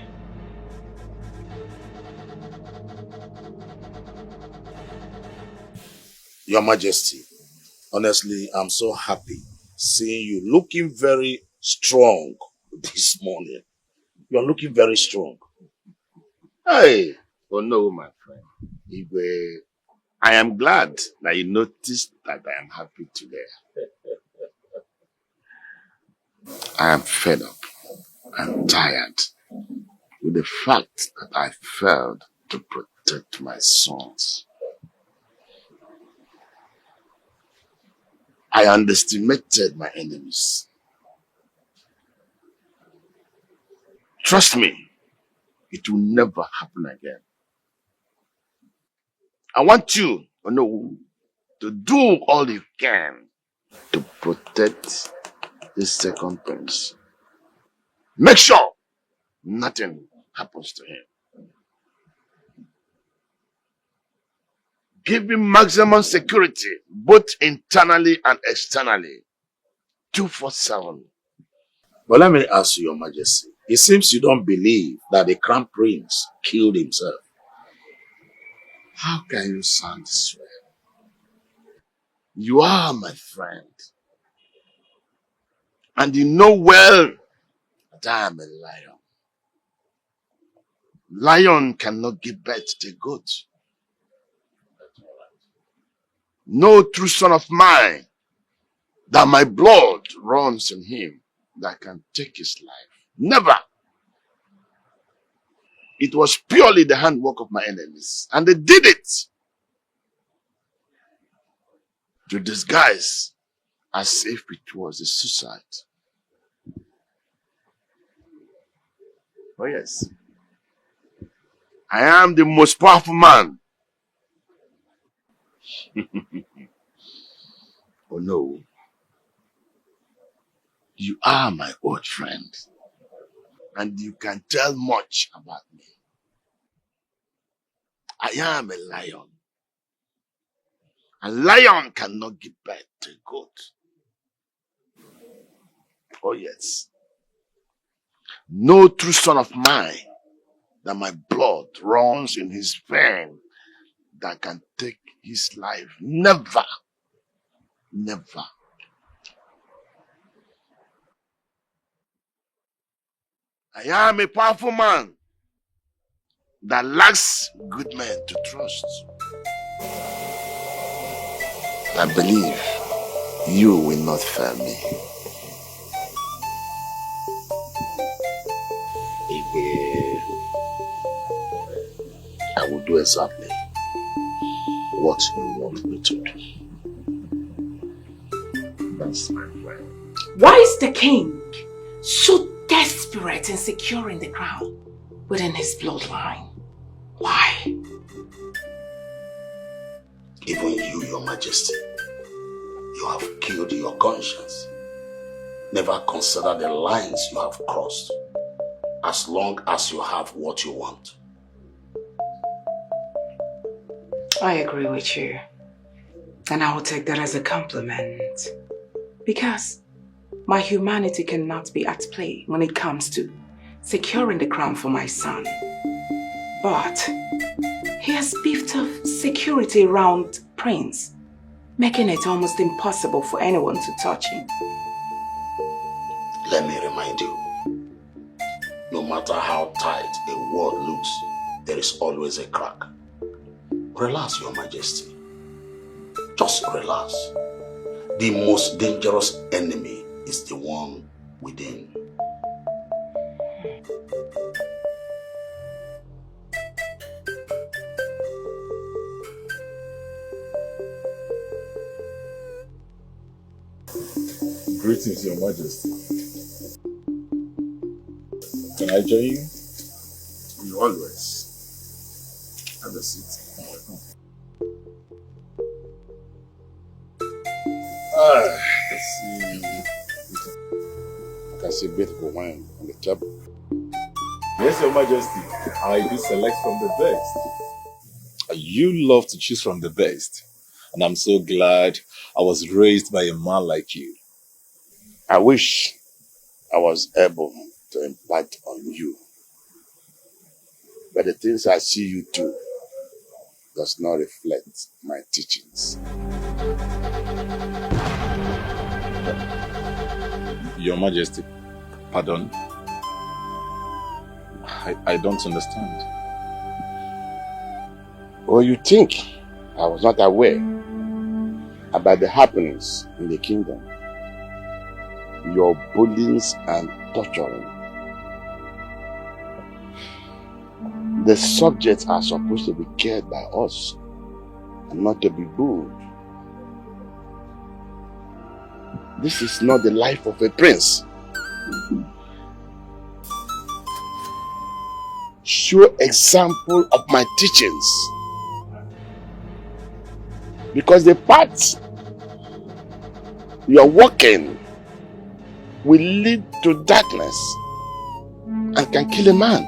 S10: Your Majesty, honestly, I'm so happy seeing you looking very strong this morning. You're looking very strong.
S1: Hey, oh no, my friend. Igwe, I am glad that you noticed that I am happy today. I am fed up and tired with the fact that I failed to protect my sons. I underestimated my enemies. Trust me, it will never happen again. I want you, to do all you can to protect this second prince. Make sure nothing happens to him. Give him maximum security, both internally and externally. 247.
S10: But let me ask you, Your Majesty, it seems you don't believe that the crown prince killed himself.
S1: How can you sound this way? You are my friend. And you know well that I am a lion. Lion cannot give birth to a goat. No true son of mine that my blood runs in him that can take his life. Never. It was purely the handwork of my enemies. And they did it to disguise as if it was a suicide. Oh yes. I am the most powerful man. Oh no. You are my old friend. And you can tell much about me. I am a lion. A lion cannot give birth to a goat. Oh yes. No true son of mine that my blood runs in his vein that can take his life. Never. Never. I am a powerful man that lacks good men to trust. I believe you will not fail me. I will do exactly what you want me to do. That's my plan.
S2: Why is the king so desperate in securing the crown within his bloodline? Why?
S10: Even you, Your Majesty, you have killed your conscience. Never consider the lines you have crossed, as long as you have what you want.
S2: I agree with you. And I will take that as a compliment. Because my humanity cannot be at play when it comes to securing the crown for my son. But he has beefed up security around Prince, making it almost impossible for anyone to touch him.
S10: Let me remind you, no matter how tight a wall looks, there is always a crack. Relax, Your Majesty. Just relax. The most dangerous enemy is the one within.
S7: Greetings, Your Majesty. Can I join you?
S1: You always. Have a seat. I can see beautiful wine on the table.
S7: Yes, Your Majesty. I do select from the best. You love to choose from the best. And I'm so glad I was raised by a man like you.
S1: I wish I was able to impart on you. But the things I see you do does not reflect my teachings.
S7: Your Majesty, pardon? I don't understand.
S1: Or you think I was not aware about the happenings in the kingdom? Your bullyings and torturing. The subjects are supposed to be cared by us and not to be booed. This is not the life of a prince. Show example of my teachings. Because the path you are walking will lead to darkness and can kill a man.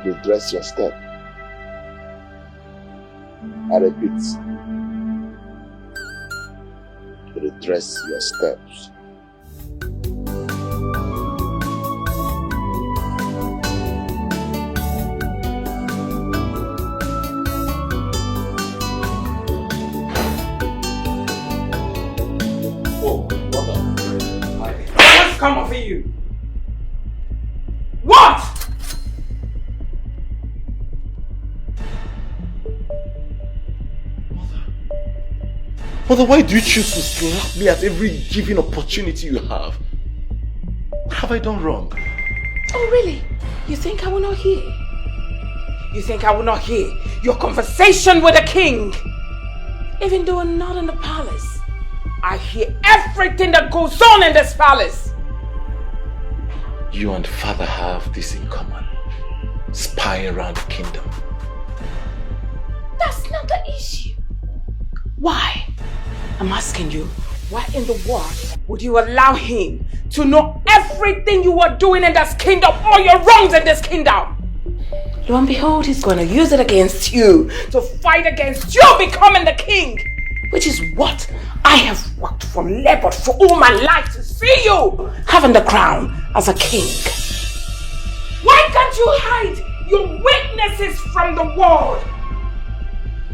S1: Redress your step. I repeat, redress your steps.
S2: What's come over you? What?
S12: Mother, why do you choose to slap me at every given opportunity you have? What have I done wrong?
S2: Oh really? You think I will not hear? You think I will not hear your conversation with the king? Even though I'm not in the palace, I hear everything that goes on in this palace.
S12: You and father have this in common. Spying around the kingdom.
S2: That's not the issue. Why? I'm asking you, why in the world would you allow him to know everything you are doing in this kingdom, all your wrongs in this kingdom? Lo and behold, he's going to use it against you, to fight against you becoming the king, which is what I have worked for, labored for all my life to see you having the crown as a king. Why can't you hide your weaknesses from the world?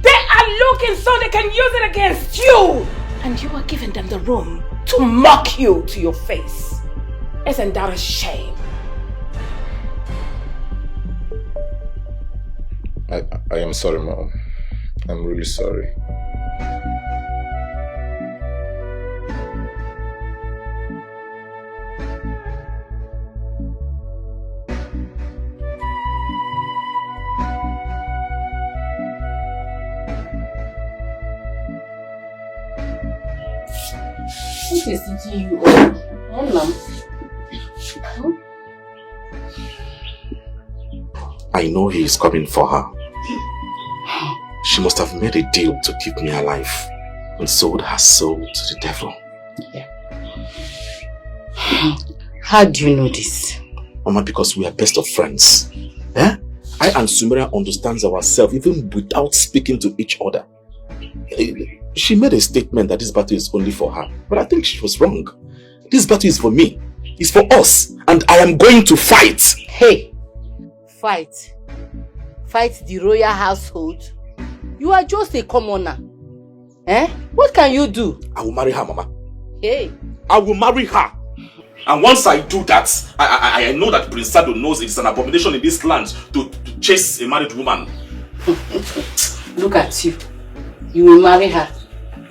S2: They are looking so they can use it against you. And you are giving them the room to mock you to your face. Isn't that a shame?
S7: I am sorry, Mom. I'm really sorry.
S11: What is teaching you all?
S12: I know he is coming for her. She must have made a deal to keep me alive and sold her soul to the devil.
S11: Yeah. How do you know this?
S12: Mama, because we are best of friends. Eh? I and Sumeria understands ourselves even without speaking to each other. She made a statement that this battle is only for her, but I think she was wrong. This battle is for me. It's for us, and I am going to fight.
S11: Hey, fight? Fight the royal household? You are just a commoner. Eh? What can you do?
S12: I will marry her, Mama.
S11: Hey.
S12: I will marry her. And once I do that, I know that Prince Sado knows it's an abomination in this land to chase a married woman.
S11: Look at you. You will marry her.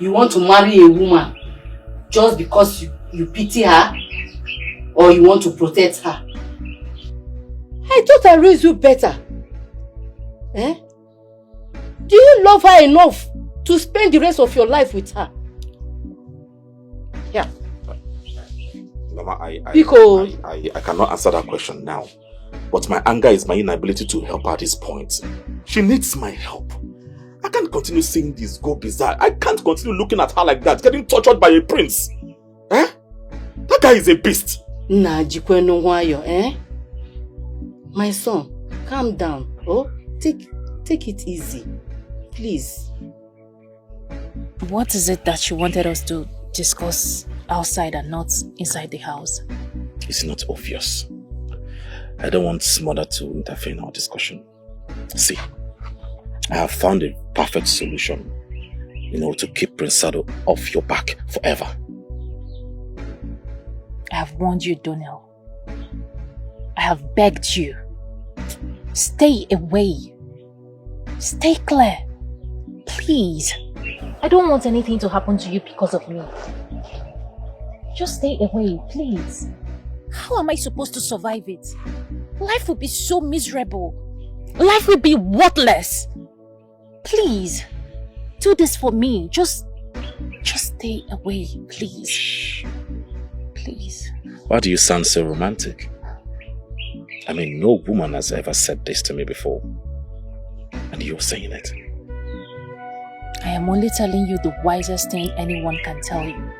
S11: You want to marry a woman just because you pity her? Or you want to protect her? I thought I raised you better. Eh? Do you love her enough to spend the rest of your life with her? Yeah.
S12: Mama, I cannot answer that question now. But my anger is my inability to help her at this point. She needs my help. I can't continue seeing this go bizarre. I can't continue looking at her like that, getting tortured by a prince. Eh? That guy is a beast.
S11: Eh? My son, calm down. Oh, take it easy. Please.
S8: What is it that you wanted us to discuss outside and not inside the house?
S12: It's not obvious. I don't want mother to interfere in our discussion. See, I have found a perfect solution in order to keep Prince Sado off your back forever.
S8: I have warned you, Donnell. I have begged you. Stay away. Stay clear. Please. I don't want anything to happen to you because of me. Just stay away, please. How am I supposed to survive it? Life will be so miserable. Life will be worthless. Please. Do this for me. Just stay away, please.
S12: Shh.
S8: Please.
S12: Why do you sound so romantic? I mean, no woman has ever said this to me before. And you're saying it.
S8: I am only telling you the wisest thing anyone can tell you.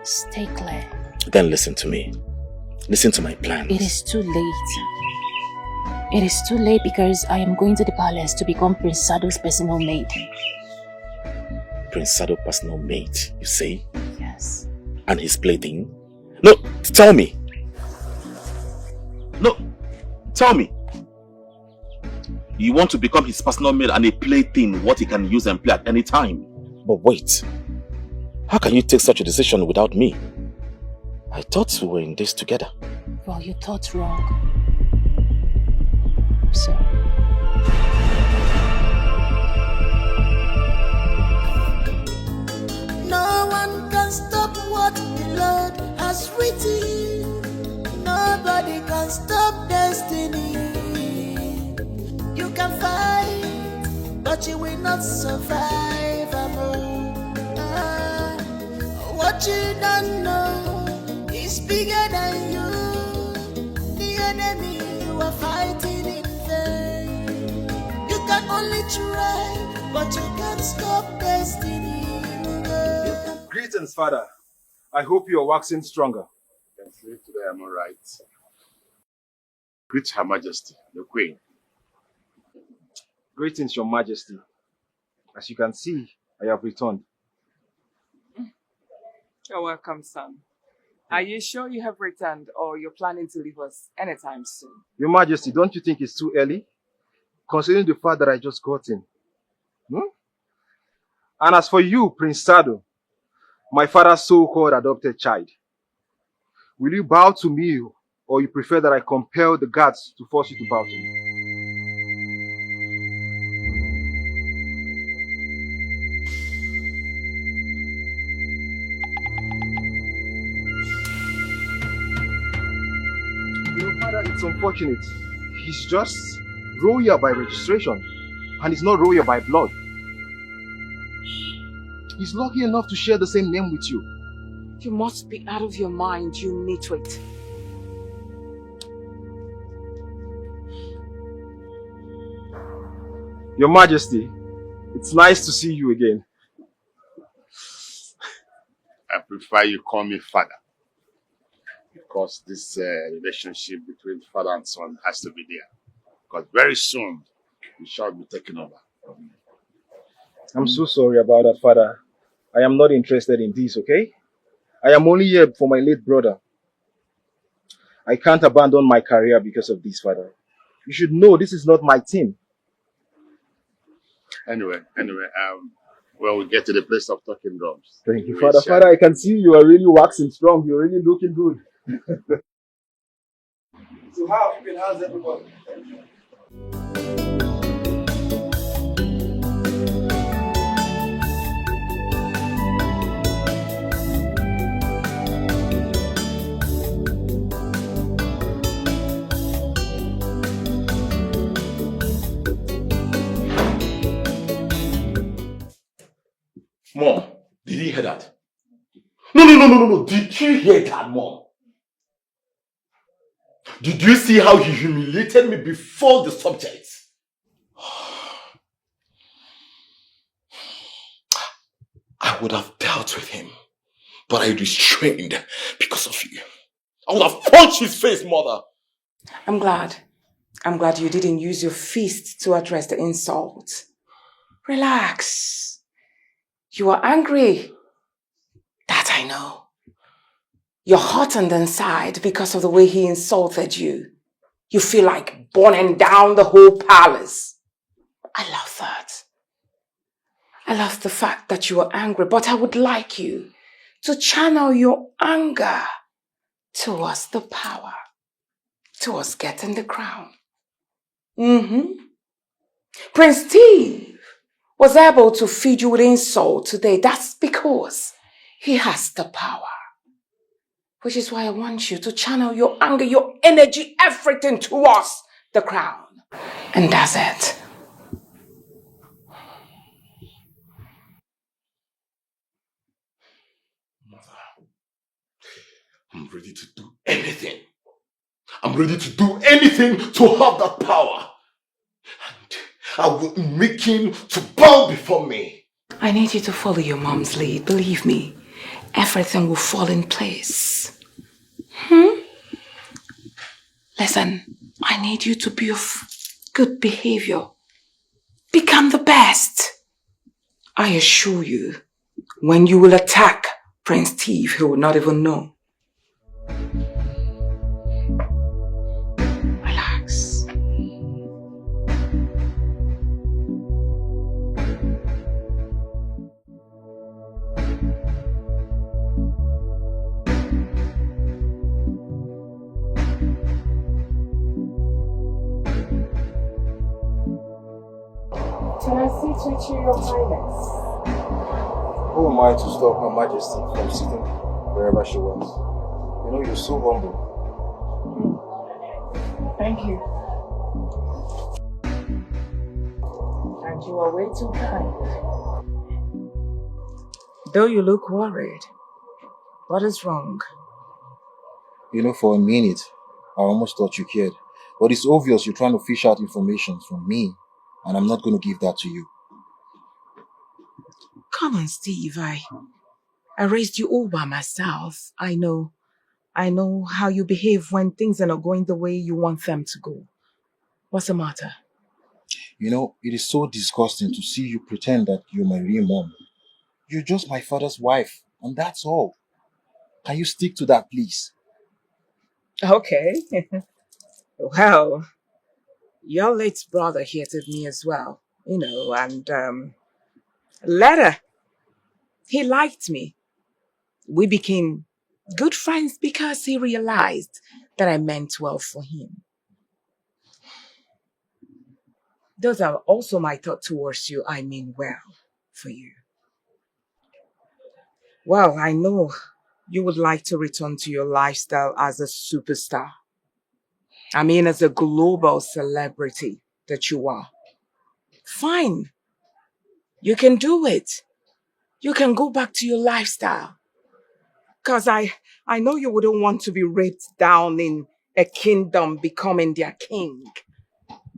S8: Stay clear.
S12: Then listen to me. Listen to my plans.
S8: It is too late. It is too late because I am going to the palace to become Prince Sado's personal maid.
S12: Prince Sado personal maid, you say?
S8: Yes.
S12: And his plaything? No, tell me. No, tell me. You want to become his personal maid and a plaything, what he can use and play at any time. But wait. How can you take such a decision without me? I thought we were in this together.
S8: Well, you thought wrong. I'm sorry.
S9: No one can stop what the Lord has written. Nobody can stop destiny. You can fight, but you will not survive. What you don't know is bigger than you. The enemy you are fighting in vain. You can only try, but you can't stop destiny.
S13: Greetings, Father. I hope you are waxing stronger.
S1: Today I'm all right. Greet Her Majesty, the Queen.
S13: Greetings, Your Majesty. As you can see, I have returned.
S2: You're welcome, son. Are you sure you have returned or you're planning to leave us anytime soon?
S13: Your Majesty, don't you think it's too early? Considering the fact that I just got in. And as for you, Prince Sado, my father's so-called adopted child, will you bow to me or you prefer that I compel the guards to force you to bow to me? Father, it's unfortunate. He's just royal by registration, and he's not royal by blood. He's lucky enough to share the same name with you.
S2: You must be out of your mind, you nitwit.
S13: Your Majesty, it's nice to see you again.
S1: I prefer you call me father. Because this relationship between father and son has to be there. Because very soon, you shall be taken over from me.
S13: I'm so sorry about that, Father. I am not interested in this, okay? I am only here for my late brother. I can't abandon my career because of this, Father. You should know this is not my team.
S1: Anyway, well, we get to the place of talking drums.
S13: Thank you, Father. Father, I can see you are really waxing strong. You're really looking good. So how have you been? How's everybody?
S7: Mom, did you hear that? No. Did you hear that, Mom? Did you see how he humiliated me before the subjects? I would have dealt with him, but I restrained because of you. I would have punched his face, Mother.
S2: I'm glad you didn't use your fist to address the insult. Relax. You are angry. I know. You're hot inside because of the way he insulted you. You feel like burning down the whole palace. I love that. I love the fact that you are angry, but I would like you to channel your anger towards the power, towards getting the crown. Prince Steve was able to feed you with insult today. That's because he has the power. Which is why I want you to channel your anger, your energy, everything towards the crown. And that's it.
S7: I'm ready to do anything. I'm ready to do anything to have that power. And I will make him to bow before me.
S2: I need you to follow your mom's lead. Believe me, everything will fall in place. Listen, I need you to be of good behavior. Become the best. I assure you, when you will attack Prince Steve, he will not even know. Relax.
S14: Can I sit with your highness?
S13: Who am I to stop Her Majesty from sitting wherever she wants? You know, you're so humble.
S2: Thank you. And you are way too kind. Though you look worried, what is wrong?
S13: You know, for a minute, I almost thought you cared. But it's obvious you're trying to fish out information from me, and I'm not going to give that to you.
S2: Come on, Steve. I raised you all by myself. I know how you behave when things are not going the way you want them to go. What's the matter?
S13: You know, it is so disgusting to see you pretend that you're my real mom. You're just my father's wife, and that's all. Can you stick to that, please?
S2: Okay. Well, your late brother hated me as well, and later, he liked me. We became good friends because he realized that I meant well for him. Those are also my thoughts towards you. I mean well for you. Well, I know you would like to return to your lifestyle as a superstar. I mean, as a global celebrity that you are. Fine. You can do it. You can go back to your lifestyle. Because I know you wouldn't want to be raped down in a kingdom becoming their king.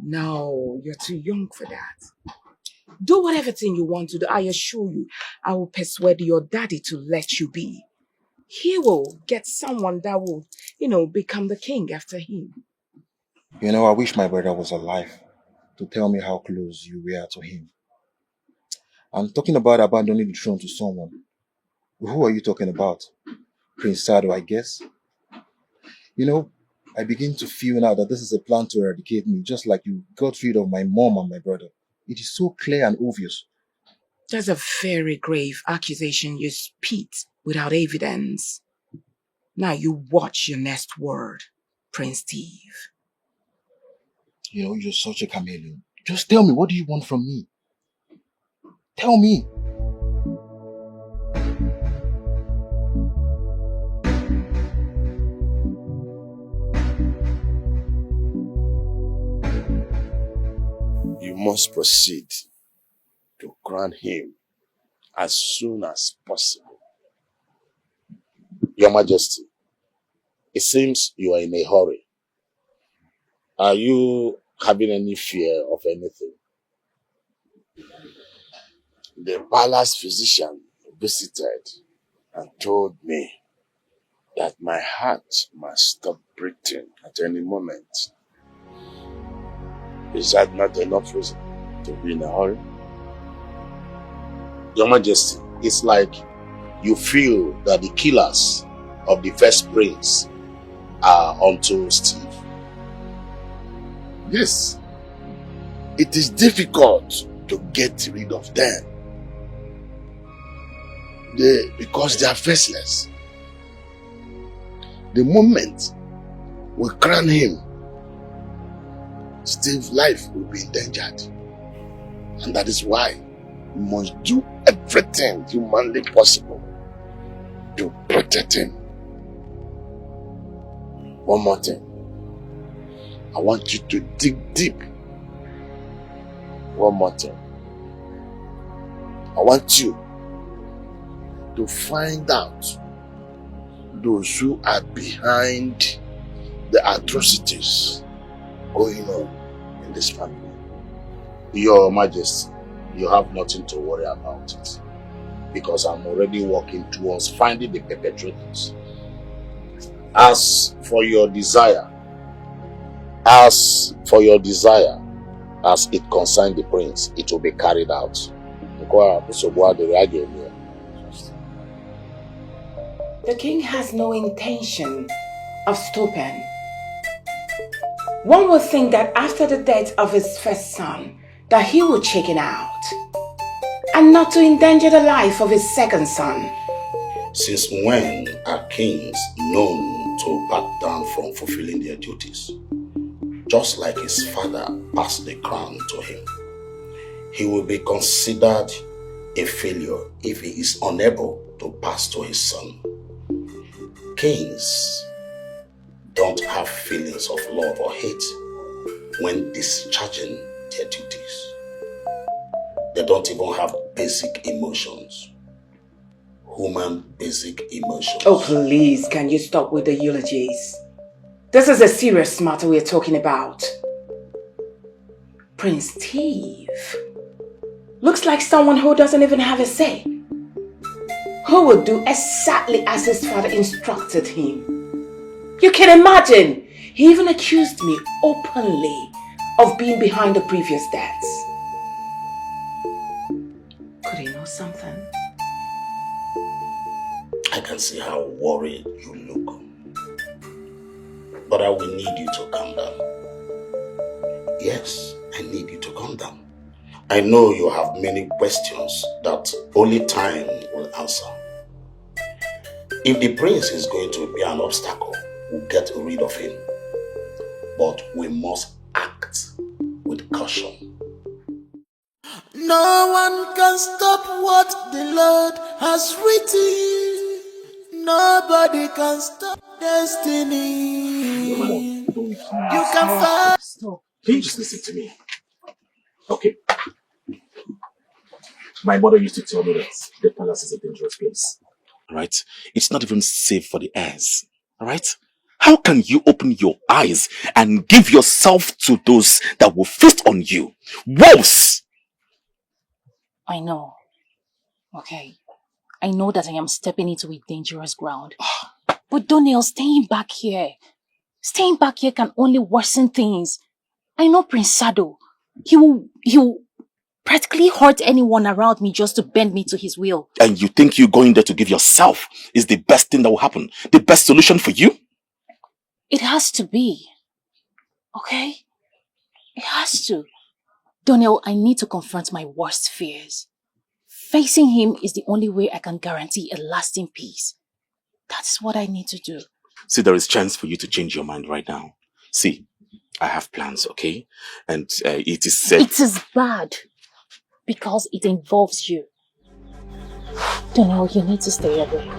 S2: No, you're too young for that. Do whatever thing you want to do. I assure you, I will persuade your daddy to let you be. He will get someone that will, become the king after him.
S13: You know, I wish my brother was alive to tell me how close you were to him. I'm talking about abandoning the throne to someone. Who are you talking about? Prince Sado, I guess? You know, I begin to feel now that this is a plan to eradicate me, just like you got rid of my mom and my brother. It is so clear and obvious.
S2: That's a very grave accusation you spit without evidence. Now you watch your next word, Prince Steve.
S13: You know, you're such a chameleon. Just tell me, what do you want from me? Tell me.
S10: You must proceed to crown him as soon as possible. Your Majesty, it seems you are in a hurry. Are you having any fear of anything? The palace physician visited and told me that my heart must stop beating at any moment. Is that not enough reason to be in a hurry? Your Majesty, it's like you feel that the killers of the first prince are onto Steve? Yes. It is difficult to get rid of them. Because they are faceless. The moment we crown him, Steve's life will be endangered. And that is why we must do everything humanly possible to protect him. One more thing. I want you to dig deep. One more thing. I want you to find out those who are behind the atrocities going on in this family. Your Majesty, you have nothing to worry about it, because I'm already working towards finding the perpetrators. As for your desire, as it concerns the prince, it will be carried out.
S2: The king has no intention of stopping. One would think that after the death of his first son, that he would chicken out, and not to endanger the life of his second son.
S10: Since when are kings known to back down from fulfilling their duties? Just like his father passed the crown to him, he will be considered a failure if he is unable to pass to his son. Kings don't have feelings of love or hate when discharging their duties. They don't even have basic emotions. Human basic emotions.
S2: Oh, please, can you stop with the eulogies? This is a serious matter we're talking about. Prince Steve looks like someone who doesn't even have a say. Who would do exactly as his father instructed him. You can imagine, he even accused me openly of being behind the previous deaths. Could he know something?
S10: I can see how worried you look. But I will need you to calm down. Yes, I need you to calm down. I know you have many questions that only time will answer. If the prince is going to be an obstacle, we'll get rid of him. But we must act with caution.
S9: No one can stop what the Lord has written. Nobody can stop destiny. You can find.
S12: Stop. Can you just listen to me? Okay. My mother used to tell me that the palace is a dangerous place. Right? It's not even safe for the heirs. Alright? How can you open your eyes and give yourself to those that will feast on you? Wolves!
S8: I know. Okay. I know that I am stepping into a dangerous ground. But Donnell, staying back here can only worsen things. I know Prince Sado. He will practically hurt anyone around me just to bend me to his will.
S12: And you think you going there to give yourself is the best thing that will happen? The best solution for you?
S8: It has to be. Okay? It has to. Donnell, I need to confront my worst fears. Facing him is the only way I can guarantee a lasting peace. That's what I need to do.
S12: See, there is chance for you to change your mind right now. See, I have plans, okay? And it is said...
S8: It is bad. Because it involves you. Donnell, you need to stay away.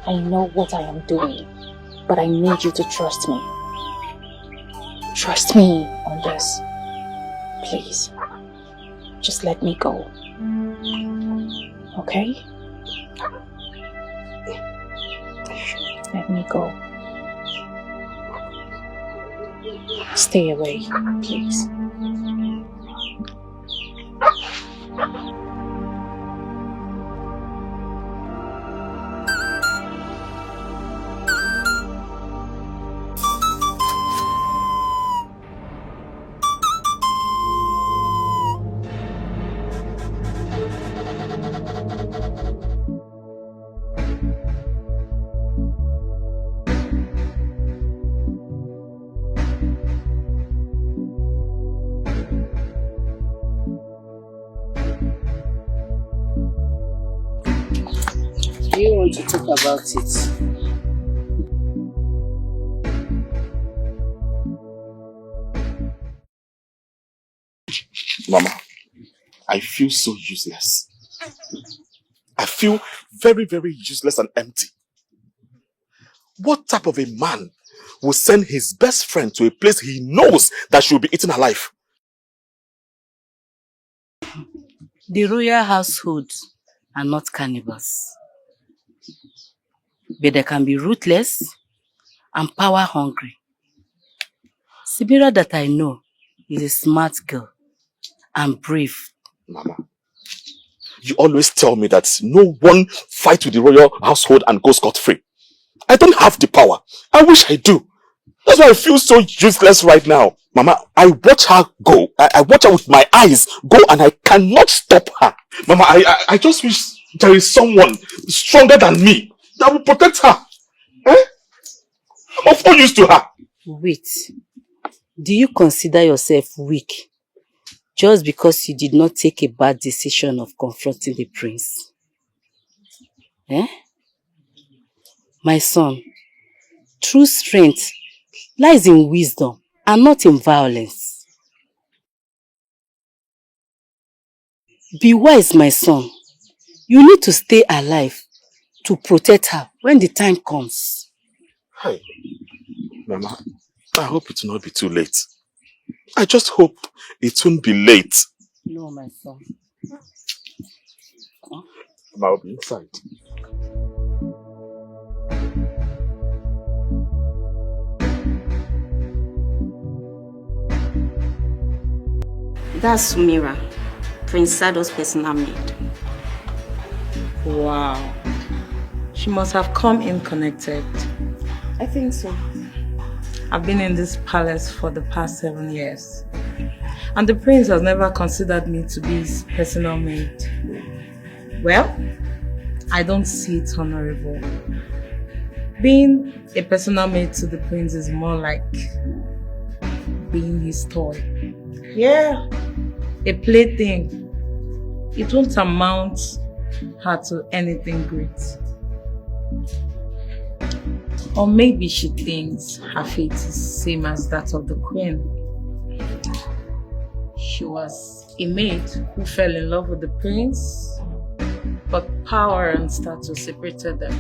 S8: I know what I am doing, but I need you to trust me. Trust me on this. Please. Just let me go. Okay? Let me go. Stay away, please.
S11: do you want to talk about it?
S12: Mama, I feel so useless. I feel very, very useless and empty. What type of a man will send his best friend to a place he knows that she will be eaten alive?
S11: The royal household are not cannibals. But they can be ruthless and power hungry. Sibira that I know is a smart girl and brave.
S12: Mama, you always tell me that no one fights with the royal household and goes scot-free. I don't have the power. I wish I do. That's why I feel so useless right now. Mama, I watch her go. I watch her with my eyes go and I cannot stop her. Mama, I just wish there is someone stronger than me that will protect her. Eh? I'm of no use to her.
S11: Wait. Do you consider yourself weak just because you did not take a bad decision of confronting the prince? Eh? My son, true strength lies in wisdom and not in violence. Be wise, my son. You need to stay alive to protect her when the time comes.
S12: Hi. Mama, I hope it will not be too late. I just hope it won't be late.
S11: No, my son.
S12: Mama, I'll be inside.
S15: That's Sumira, Prince Sado's personal maid.
S2: Wow. She must have come in connected.
S15: I think so.
S2: I've been in this palace for the past 7 years. And the prince has never considered me to be his personal maid. Well, I don't see it honorable. Being a personal maid to the prince is more like being his toy. Yeah, a plaything. It won't amount her to anything great. Or maybe she thinks her fate is same as that of the queen. She was a maid who fell in love with the prince, but power and status separated them.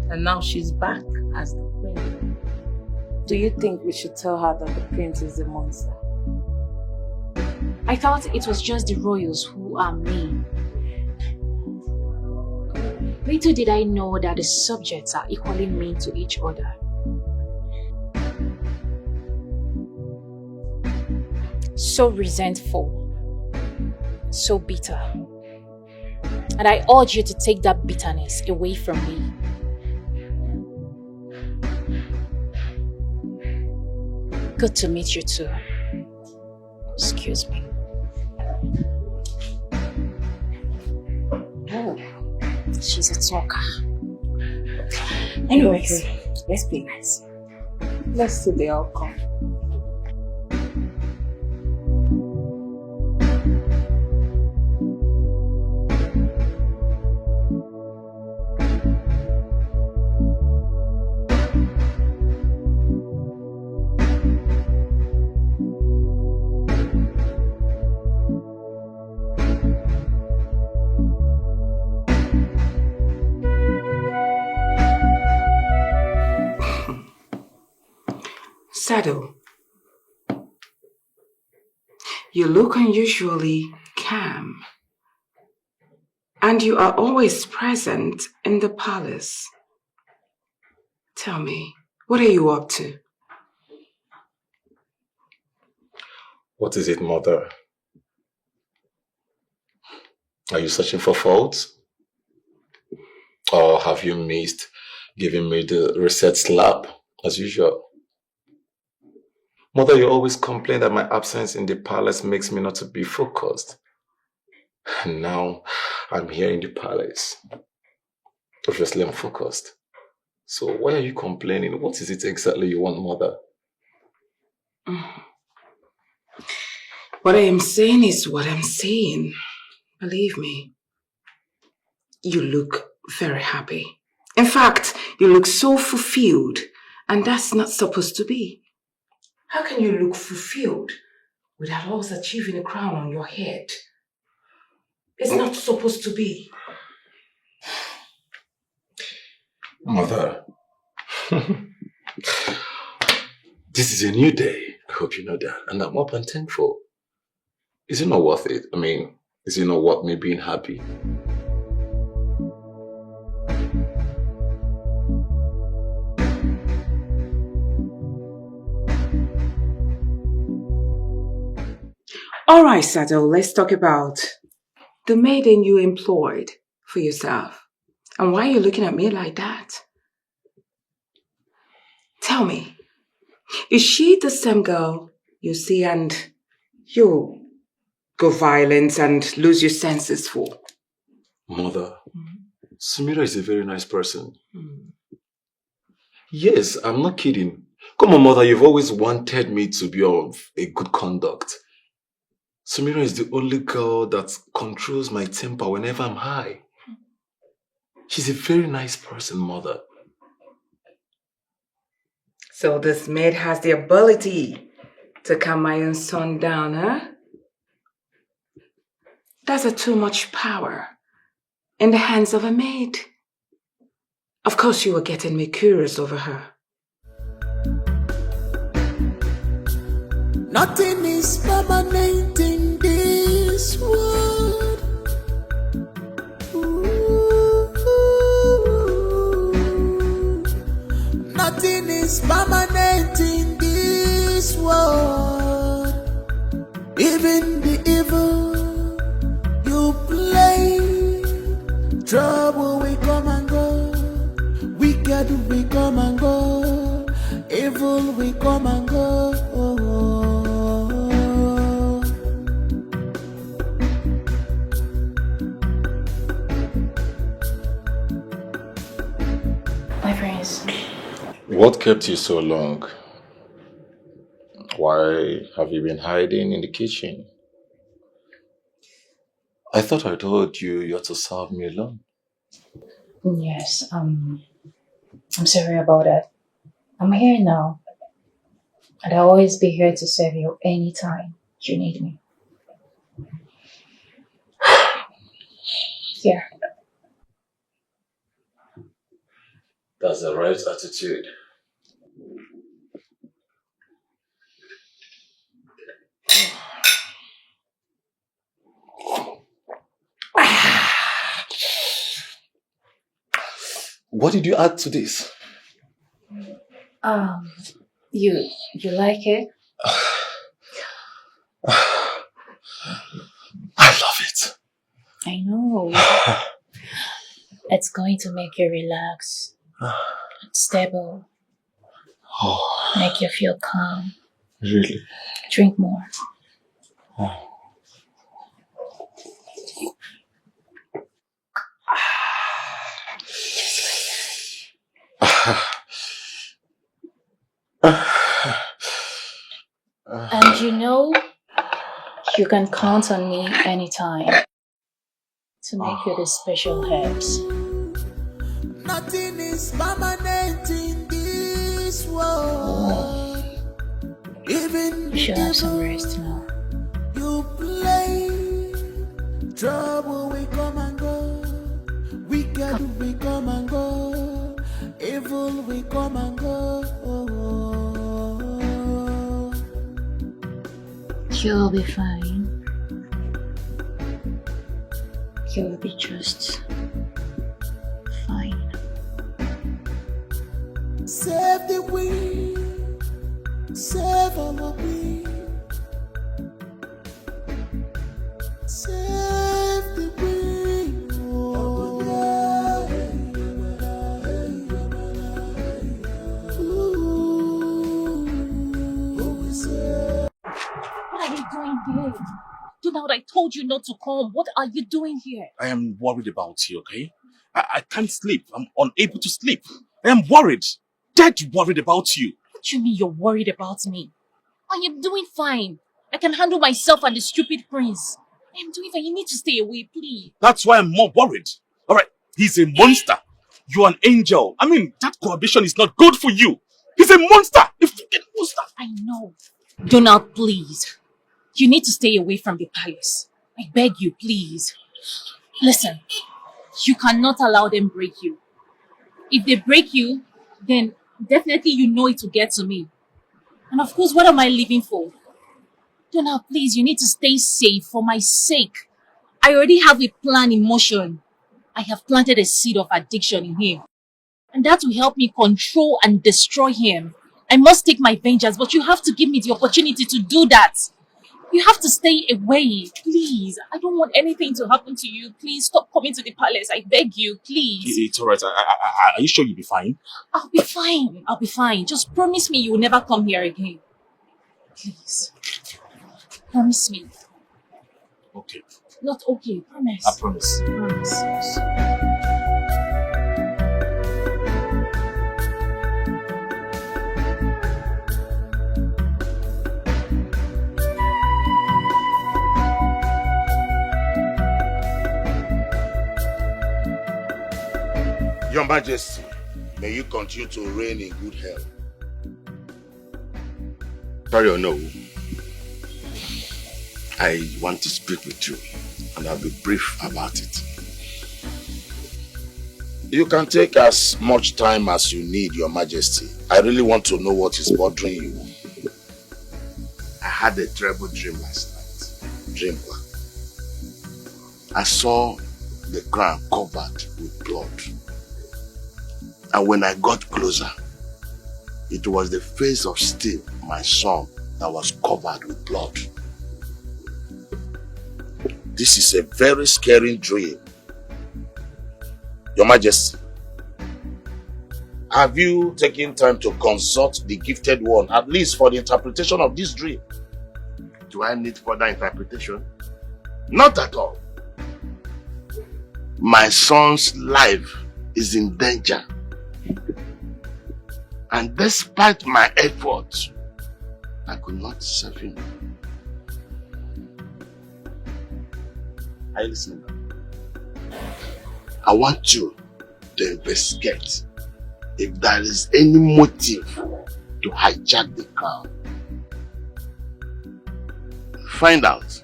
S2: And now she's back as the queen. Do you think we should tell her that the prince is a monster?
S8: I thought it was just the royals who are mean. Little did I know that the subjects are equally mean to each other. So resentful, so bitter. And I urge you to take that bitterness away from me. Good to meet you too. Excuse me. Oh, she's a talker. Anyways,
S2: okay.
S8: Let's be nice.
S2: Let's see the outcome.
S16: Sado, you look unusually calm, and you are always present in the palace. Tell me, what are you up to?
S7: What is it, mother? Are you searching for faults? Or have you missed giving me the reset slap, as usual? Mother, you always complain that my absence in the palace makes me not to be focused. And now I'm here in the palace. Obviously, I'm focused. So why are you complaining? What is it exactly you want, mother?
S16: What I am saying is what I'm saying. Believe me. You look very happy. In fact, you look so fulfilled, and that's not supposed to be. How can you look fulfilled without also achieving a crown on your head? It's not supposed to be.
S7: Mother, this is a new day. I hope you know that. And I'm up and thankful. Is it not worth it? I mean, is it not worth me being happy?
S16: All right, Sado, let's talk about the maiden you employed for yourself. And why are you looking at me like that? Tell me, is she the same girl you see and you go violent and lose your senses for?
S7: Mother, Sumira is a very nice person. Yes, I'm not kidding. Come on, Mother, you've always wanted me to be of a good conduct. Sumira is the only girl that controls my temper whenever I'm high. She's a very nice person, Mother.
S16: So this maid has the ability to calm my own son down, huh? That's too much power in the hands of a maid. Of course you were getting me curious over her.
S9: Nothing is permanent in this world. Nothing is permanent in this world. Even the evil you play, trouble will come and go. Wicked will come and go. Evil will come and go.
S8: My friends.
S7: What kept you so long? Why have you been hiding in the kitchen? I thought I told you you're to serve me alone.
S8: Yes, I'm sorry about that. I'm here now. And I'll always be here to serve you anytime you need me. Here.
S7: That's the right attitude. What did you add to this?
S8: You like it?
S7: I love it.
S8: I know. It's going to make you relax, stable, make you feel calm.
S7: Really?
S8: Drink more. And you know, you can count on me anytime to make you the special herbs.
S9: Nothing is permanent in this world. Even
S8: you should have some rest now.
S9: You play, trouble will come and go. Wicked will come and go. Evil will come and go.
S8: You'll be fine. You'll be just fine.
S9: Save the wind, save our wind. Save the wind, oh yeah.
S8: What are you doing here? Do now that I told you not to come. What are you doing here?
S12: I am worried about you, okay? I can't sleep. I'm unable to sleep. I am worried. Dead worried about you.
S8: What do you mean you're worried about me? I am doing fine. I can handle myself and the stupid prince. I am doing fine. You need to stay away, please.
S12: That's why I'm more worried. All right, He's a monster. You're an angel. I mean, that cohabitation is not good for you. He's a monster. A fucking monster.
S8: I know. Donald, please. You need to stay away from the palace. I beg you, please. Listen, you cannot allow them break you. If they break you, then definitely you know it will get to me. And of course, what am I living for? Donald, please, you need to stay safe for my sake. I already have a plan in motion. I have planted a seed of addiction in him. And that will help me control and destroy him. I must take my vengeance, but you have to give me the opportunity to do that. You have to stay away, please. I don't want anything to happen to you. Please stop coming to the palace. I beg you, please.
S12: It's alright. Are you sure you'll be fine?
S8: I'll be fine. I'll be fine. Just promise me you will never come here again. Please. Promise me.
S12: Okay.
S8: Not okay. Promise.
S12: I promise.
S8: Promise.
S10: Your Majesty, may you continue to reign in good health. Sorry or no, I want to speak with you, and I'll be brief about it. You can take as much time as you need, Your Majesty. I really want to know what is bothering you. I had a terrible dream last night. Dream one. I saw the ground covered with blood. And when I got closer, it was the face of Steve, my son, that was covered with blood. This is a very scary dream. Your Majesty, have you taken time to consult the gifted one, at least for the interpretation of this dream? Do I need further interpretation? Not at all. My son's life is in danger. And despite my efforts, I could not save him. Are you listening? I want you to investigate if there is any motive to hijack the crown. Find out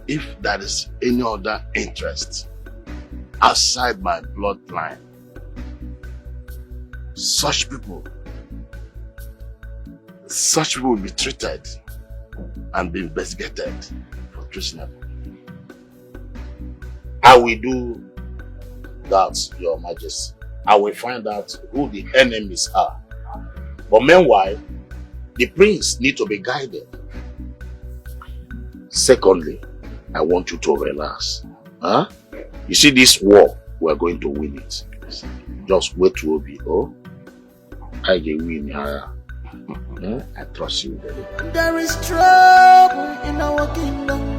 S10: if there is any other interest outside my bloodline. Such people will be treated and be investigated for treasonable. I will do that, Your Majesty. I will find out who the enemies are. But meanwhile, the prince needs to be guided. Secondly, I want you to relax. Huh? You see this war, we're going to win it. Just wait to be. Oh, I can win. I trust you.
S9: There is trouble in our kingdom.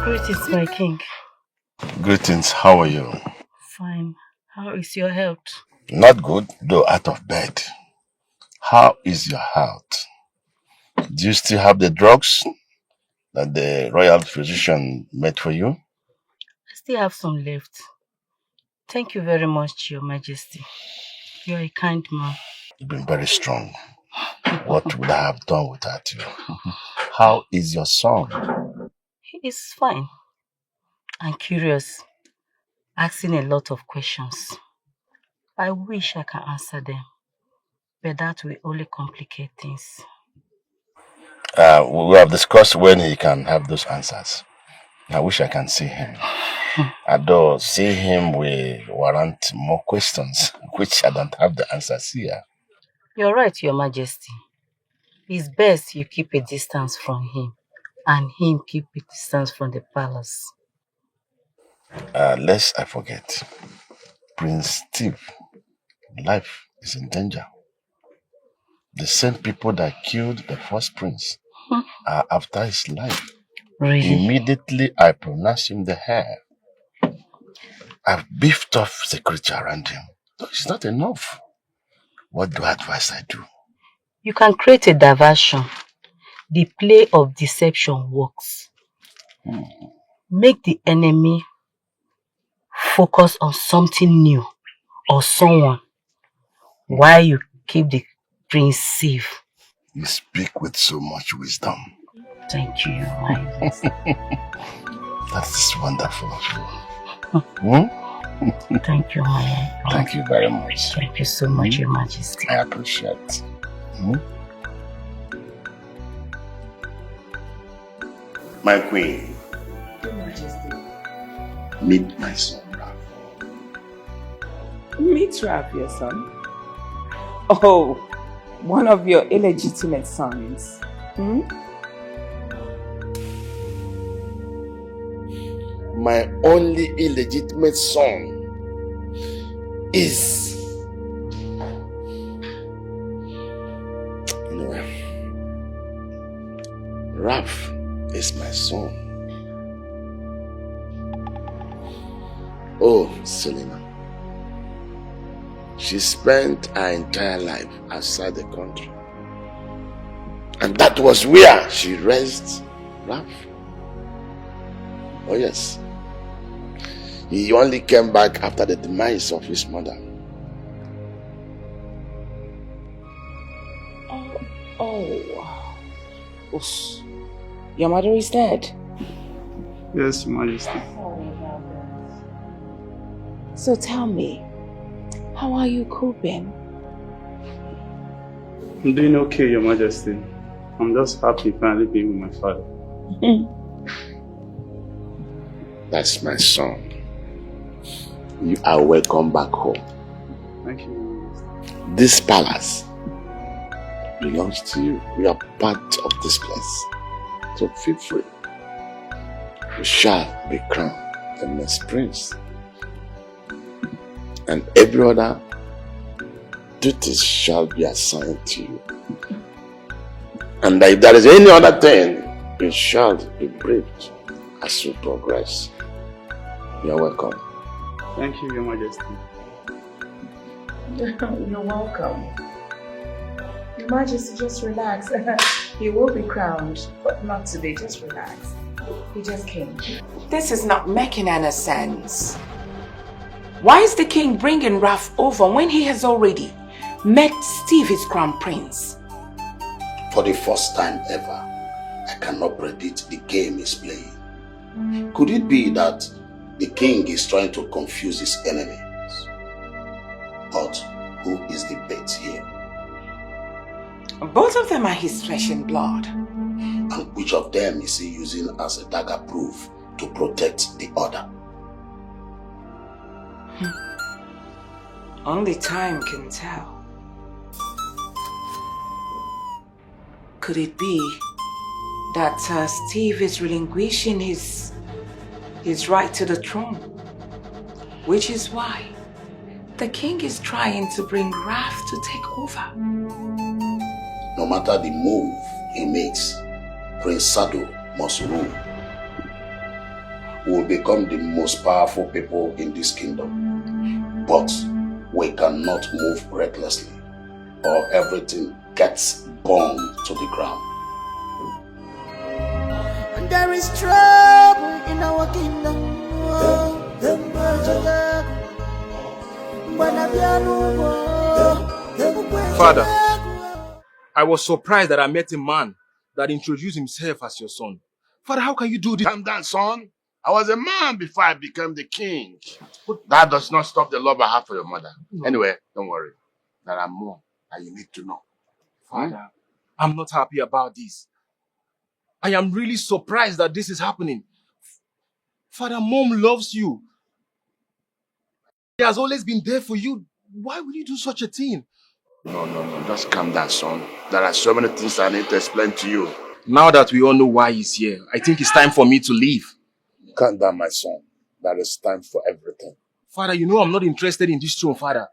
S11: Greetings, my king.
S10: Greetings, how are you?
S11: Fine. How is your health?
S10: Not good, though out of bed. How is your health? Do you still have the drugs that the royal physician made for you?
S11: I still have some left. Thank you very much, Your Majesty. You're a kind man.
S10: You've been very strong. What would I have done without you? How is your son?
S11: He is fine. I'm curious, asking a lot of questions. I wish I can answer them, but that will only complicate things.
S10: We have discussed when he can have those answers. I wish I can see him. Although see him will warrant more questions, which I don't have the answers here.
S11: You're right, Your Majesty. It's best you keep a distance from him, and him keep a distance from the palace.
S1: Lest I forget, Prince Steve, life is in danger. The same people that killed the first prince are after his life.
S11: Really?
S1: Immediately, I pronounce him the heir. I've beefed up security around him. Though it's not enough. What do I advise I do?
S11: You can create a diversion. The play of deception works. Make the enemy focus on something new or someone while you keep the prince safe.
S1: You speak with so much wisdom.
S11: Thank you, my
S1: That is wonderful.
S11: Thank you, my
S1: Thank you very much.
S11: Thank you so much, Your Majesty.
S1: I appreciate it. My queen.
S2: Your Majesty.
S1: Meet my son, Ralph.
S2: Meet Ralph, your son? Oh, one of your illegitimate sons.
S1: My only illegitimate son is... Ralph is my son. Oh, Selena. She spent her entire life outside the country. And that was where she raised Ralph. Oh yes. He only came back after the demise of his mother.
S2: Oof. Your mother is dead?
S17: Yes, Your Majesty.
S2: So tell me, how are you coping?
S17: I'm doing okay, Your Majesty. I'm just happy finally being with my father.
S1: That's my son. You are welcome back home.
S17: Thank you, Your Majesty.
S1: This palace belongs to you. We are part of this place. So feel free. You shall be crowned the next prince. And every other duties shall be assigned to you. And if there is any other thing, you shall be briefed as you progress. You are welcome.
S17: Thank you, Your Majesty.
S2: You're welcome. Your Majesty, just relax. He will be crowned, but not today. Just relax. He just came. This is not making any sense. Why is the king bringing Ralph over when he has already met Steve, his crown prince?
S10: For the first time ever, I cannot predict the game he's playing. Could it be that the king is trying to confuse his enemies? But who is the bait here?
S2: Both of them are his flesh and blood.
S10: And which of them is he using as a dagger proof to protect the other?
S2: Only time can tell. Could it be that Steve is relinquishing his right to the throne? Which is why the king is trying to bring Ralph to take over.
S10: No matter the move he makes, Prince Sado must rule. We will become the most powerful people in this kingdom. But we cannot move recklessly, or everything gets burned to the ground.
S9: And there is trouble in our kingdom.
S3: Father, I was surprised that I met a man that introduced himself as your son. Father, how can you do this?
S1: Calm down, son. I was a man before I became the king. But that does not stop the love I have for your mother. Anyway, don't worry. There are more that you need to know.
S3: Father, I'm not happy about this. I am really surprised that this is happening. Father, Mom loves you. He has always been there for you. Why would you do such a thing?
S1: No. Just calm down, son. There are so many things I need to explain to you.
S3: Now that we all know why he's here, I think it's time for me to leave.
S10: Calm down, my son. there is time for everything.
S3: Father, you know I'm not interested in this throne, Father.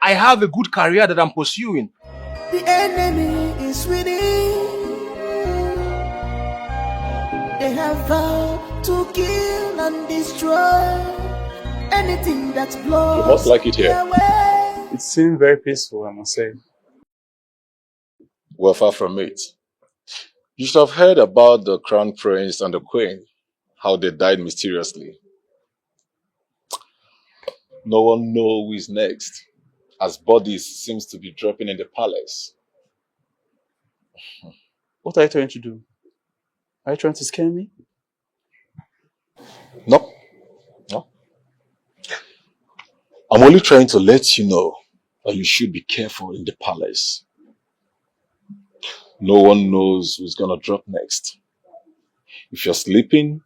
S3: I have a good career that I'm pursuing.
S9: The enemy is winning. They have vowed to kill and destroy anything that blows.
S7: You must like it here.
S17: It seemed very peaceful, I must say.
S7: Well, far from it. You should have heard about the crown prince and the queen, how they died mysteriously. No one knows who is next, as bodies seems to be dropping in the palace.
S17: What are you trying to do? Are you trying to scare me?
S7: No. No. I'm only trying to let you know that you should be careful in the palace. No one knows who's gonna drop next. If you're sleeping,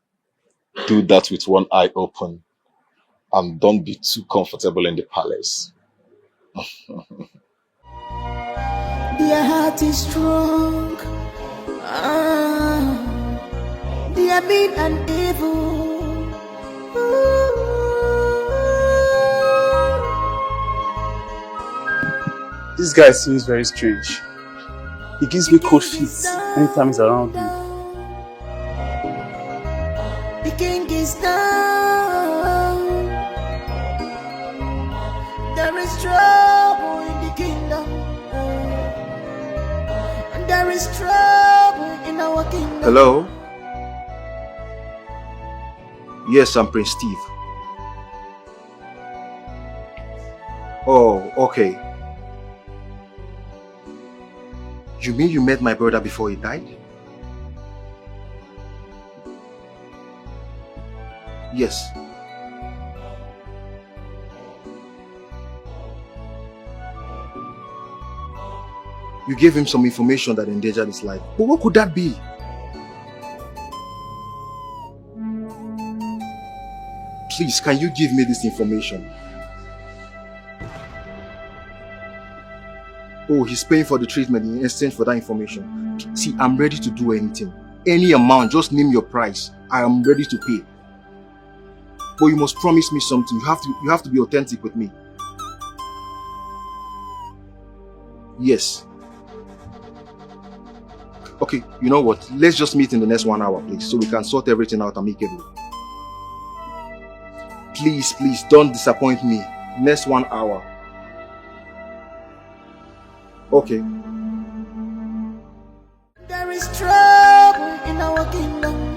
S7: do that with one eye open and don't be too comfortable in the palace.
S9: Their heart is strong. They are mean and evil.
S17: This guy seems very strange. He gives me cold feet anytime he's around me.
S9: The king is down. There is trouble in the kingdom. And there is trouble in our kingdom.
S3: Hello? Yes, I'm Prince Steve. Oh, okay. You mean you met my brother before he died? Yes. You gave him some information that endangered his life. But what could that be? Please, can you give me this information? Oh, he's paying for the treatment in exchange for that information. See, I'm ready to do anything. Any amount, just name your price. I am ready to pay. But you must promise me something. You have to be authentic with me. Yes. Okay, you know what? Let's just meet in the next 1 hour, please, so we can sort everything out amicably. Please, please, don't disappoint me. Next 1 hour. Okay.
S9: There is trouble in our kingdom.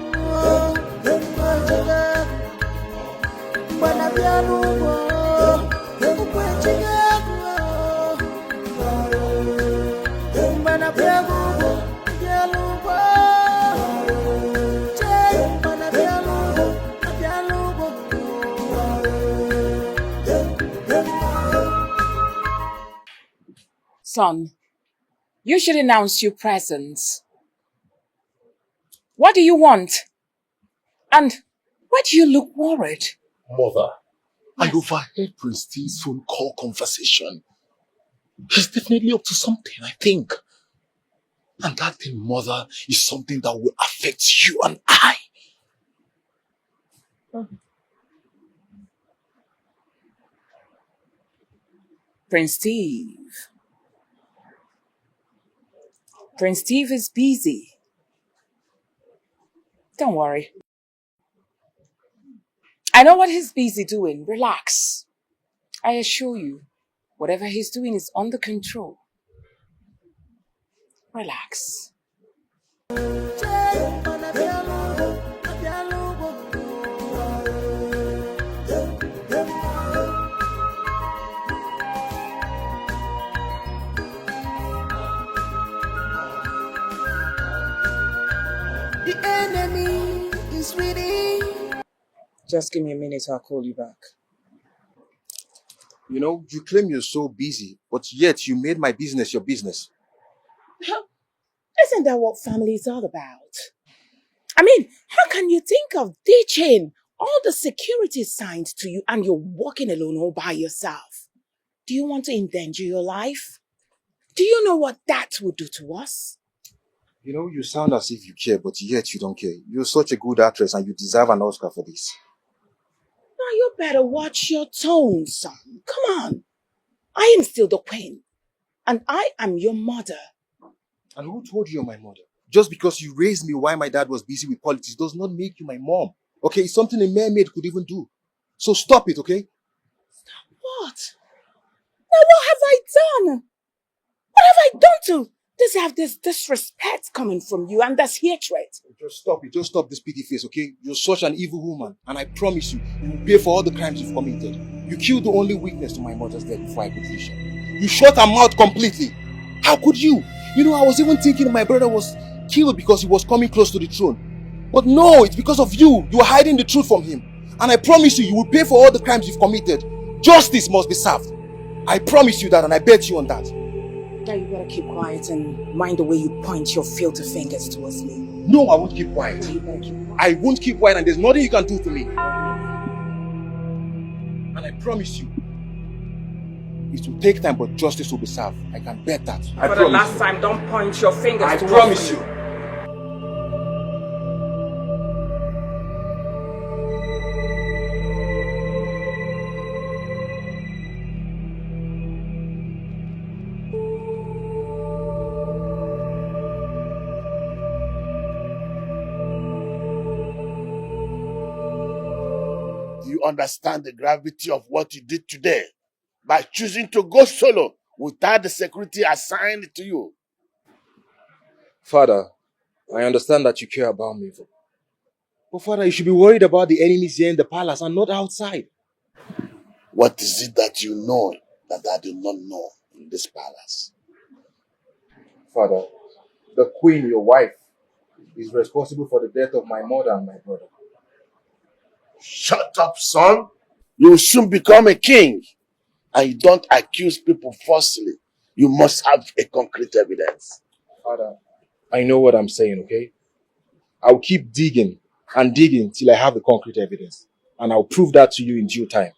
S2: Son, you should announce your presence. What do you want? And why do you look worried?
S7: Mother, I overheard Prince T's phone call conversation. He's definitely up to something, I think. And that thing, Mother, is something that will affect you and I.
S2: Prince Steve. Prince Steve is busy. Don't worry. I know what he's busy doing. Relax. I assure you, whatever he's doing is under control. Relax.
S9: The enemy is winning.
S2: Just give me a minute, I'll call you back.
S3: You know, you claim you're so busy, but yet you made my business your business.
S2: Isn't that what family is all about? I mean, how can you think of ditching all the security signs to you and you're walking alone all by yourself? Do you want to endanger your life? Do you know what that would do to us?
S3: You know, you sound as if you care, but yet you don't care. You're such a good actress and you deserve an Oscar for this.
S2: better watch your tone, son. Come on. I am still the queen. And I am your mother.
S13: And who told you you're my mother? Just because you raised me while my dad was busy with politics does not make you my mom. Okay, it's something a mermaid could even do. So stop it, okay?
S2: What? Now what have I done? What have I done to deserve this disrespect coming from you and this hatred?
S13: Just stop it. Just stop this pity face, okay? You're such an evil woman. And I promise you, you will pay for all the crimes you've committed. You killed the only witness to my mother's death before I could reach her. You shut her mouth completely. How could you? You know, I was even thinking my brother was killed because he was coming close to the throne. But no, it's because of you. You are hiding the truth from him. And I promise you, you will pay for all the crimes you've committed. Justice must be served. I promise you that, and I bet you on that.
S2: Now you better keep quiet and mind the way you point your filthy fingers towards me.
S13: No, I won't keep quiet.
S2: You better keep quiet.
S13: I won't keep quiet, and there's nothing you can do to me. And I promise you, it will take time, but justice will be served. I can bet that.
S2: For the last time, don't point your fingers towards me.
S13: I promise you.
S10: Do you understand the gravity of what you did today by choosing to go solo without the security assigned to you?
S13: Father, I understand that you care about me. But Father, you should be worried about the enemies here in the palace and not outside.
S10: What is it that you know that I do not know in this palace?
S13: Father, the queen, your wife, is responsible for the death of my mother and my brother.
S10: Shut up, son. You will soon become a king. And you don't accuse people falsely. You must have a concrete evidence.
S13: Father, I know what I'm saying, okay? I'll keep digging and digging till I have the concrete evidence. And I'll prove that to you in due time.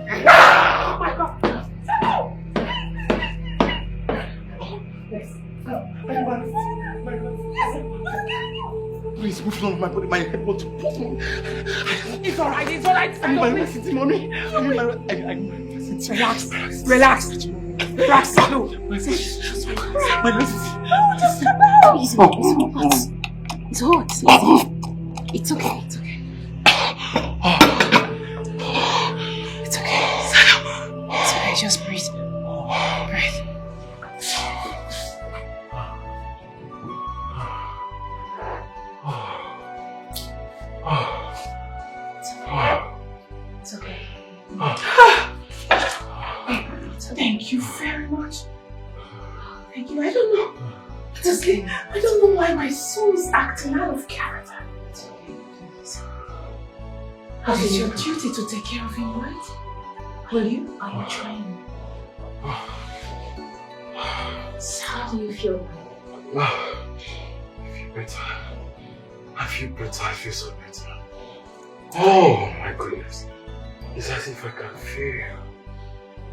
S2: Oh my God!
S17: Please move on my body, my head wants to pop.
S2: It's alright, it's alright.
S17: My mommy.
S2: Relax. No.
S8: It's hot. It's okay. It's okay, just breathe. Breathe. It's okay.
S2: Thank you very much. Thank you. I don't know. Honestly, I don't know why my soul is acting out of character. But it's your duty to take care of him, right? Will you?
S8: Are you trying? So how do you feel?
S7: I feel better. I feel so better. Oh my goodness. It's as if I can feel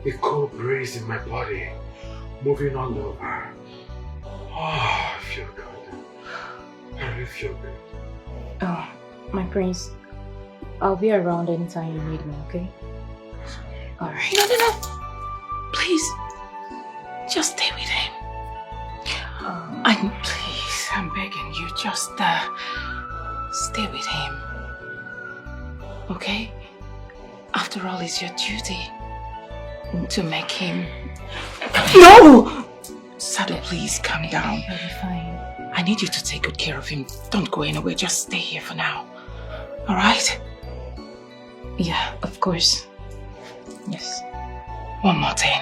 S7: a cold breeze in my body moving all over. Oh, I feel good. I really feel good.
S8: Oh, my prince. I'll be around anytime you need me, okay? Alright.
S2: No. Please. Just stay with him. And please, I'm begging you, just stay with him. Okay? After all, it's your duty to make him... No! Sado, please calm down.
S8: I'll be fine.
S2: I need you to take good care of him. Don't go anywhere, just stay here for now. Alright?
S8: Yeah, of course. Yes.
S2: One more thing.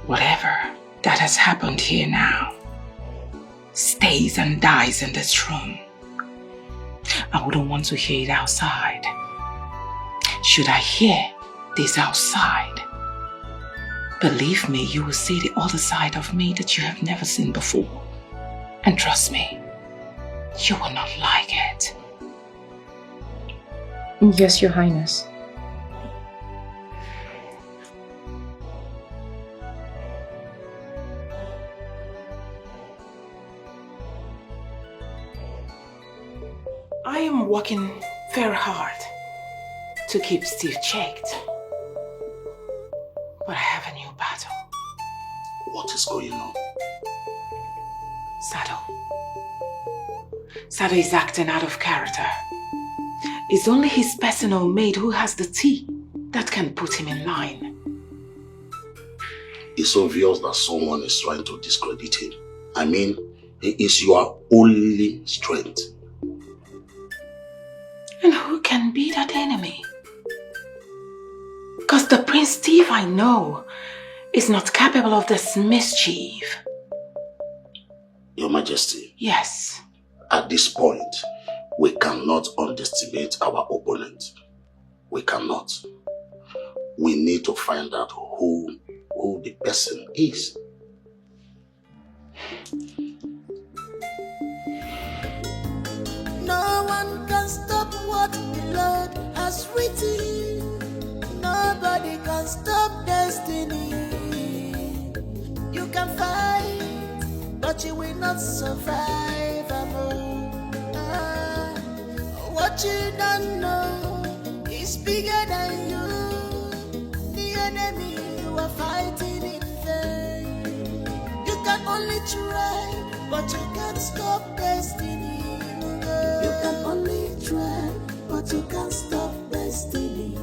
S2: Whatever that has happened here now stays and dies in this room. I wouldn't want to hear it outside. Should I hear this outside, believe me, you will see the other side of me that you have never seen before. And trust me, you will not like it.
S8: Yes, Your
S16: working very hard to keep Steve checked. But I have a new battle.
S10: What is going on?
S16: Sado is acting out of character. It's only his personal maid who has the tea that can put him in line.
S10: It's obvious that someone is trying to discredit him. I mean, he is your only strength.
S16: And who can be that enemy? Because the Prince Steve I know is not capable of this mischief.
S10: Your Majesty.
S16: Yes.
S10: At this point, we cannot underestimate our opponent. We cannot. We need to find out who the person is.
S9: No one can stop what the Lord has written. Nobody can stop destiny. You can fight, but you will not survive. What you don't know is bigger than you. The enemy you are fighting in vain. You can only try, but you can't stop destiny. You can only try, but you can't stop destiny.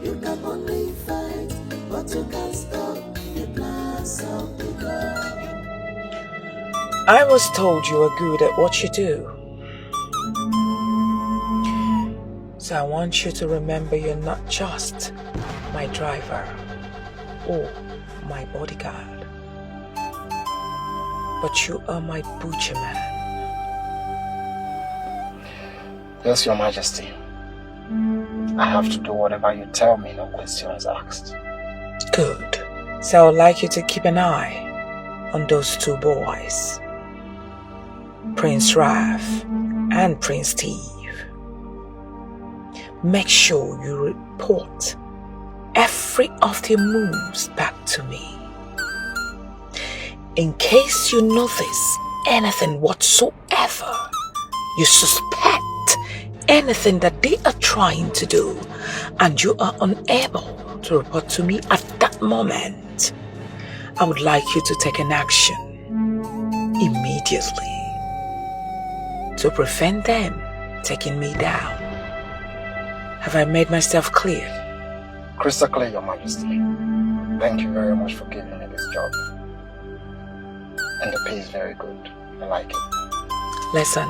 S9: You can only fight, but you can't stop the plans of the God.
S2: I was told you were good at what you do. So I want you to remember you're not just my driver or my bodyguard, but you are my butcher man.
S6: Yes, Your Majesty. I have to do whatever you tell me, no questions asked.
S2: Good. So I would like you to keep an eye on those two boys, Prince Raf and Prince Steve. Make sure you report every of their moves back to me. In case you notice anything whatsoever, you suspect anything that they are trying to do, and you are unable to report to me at that moment, I would like you to take an action immediately to prevent them taking me down. Have I made myself clear?
S6: Crystal clear, Your Majesty. Thank you very much for giving me this job. And the pay is very good. I like it.
S2: Listen,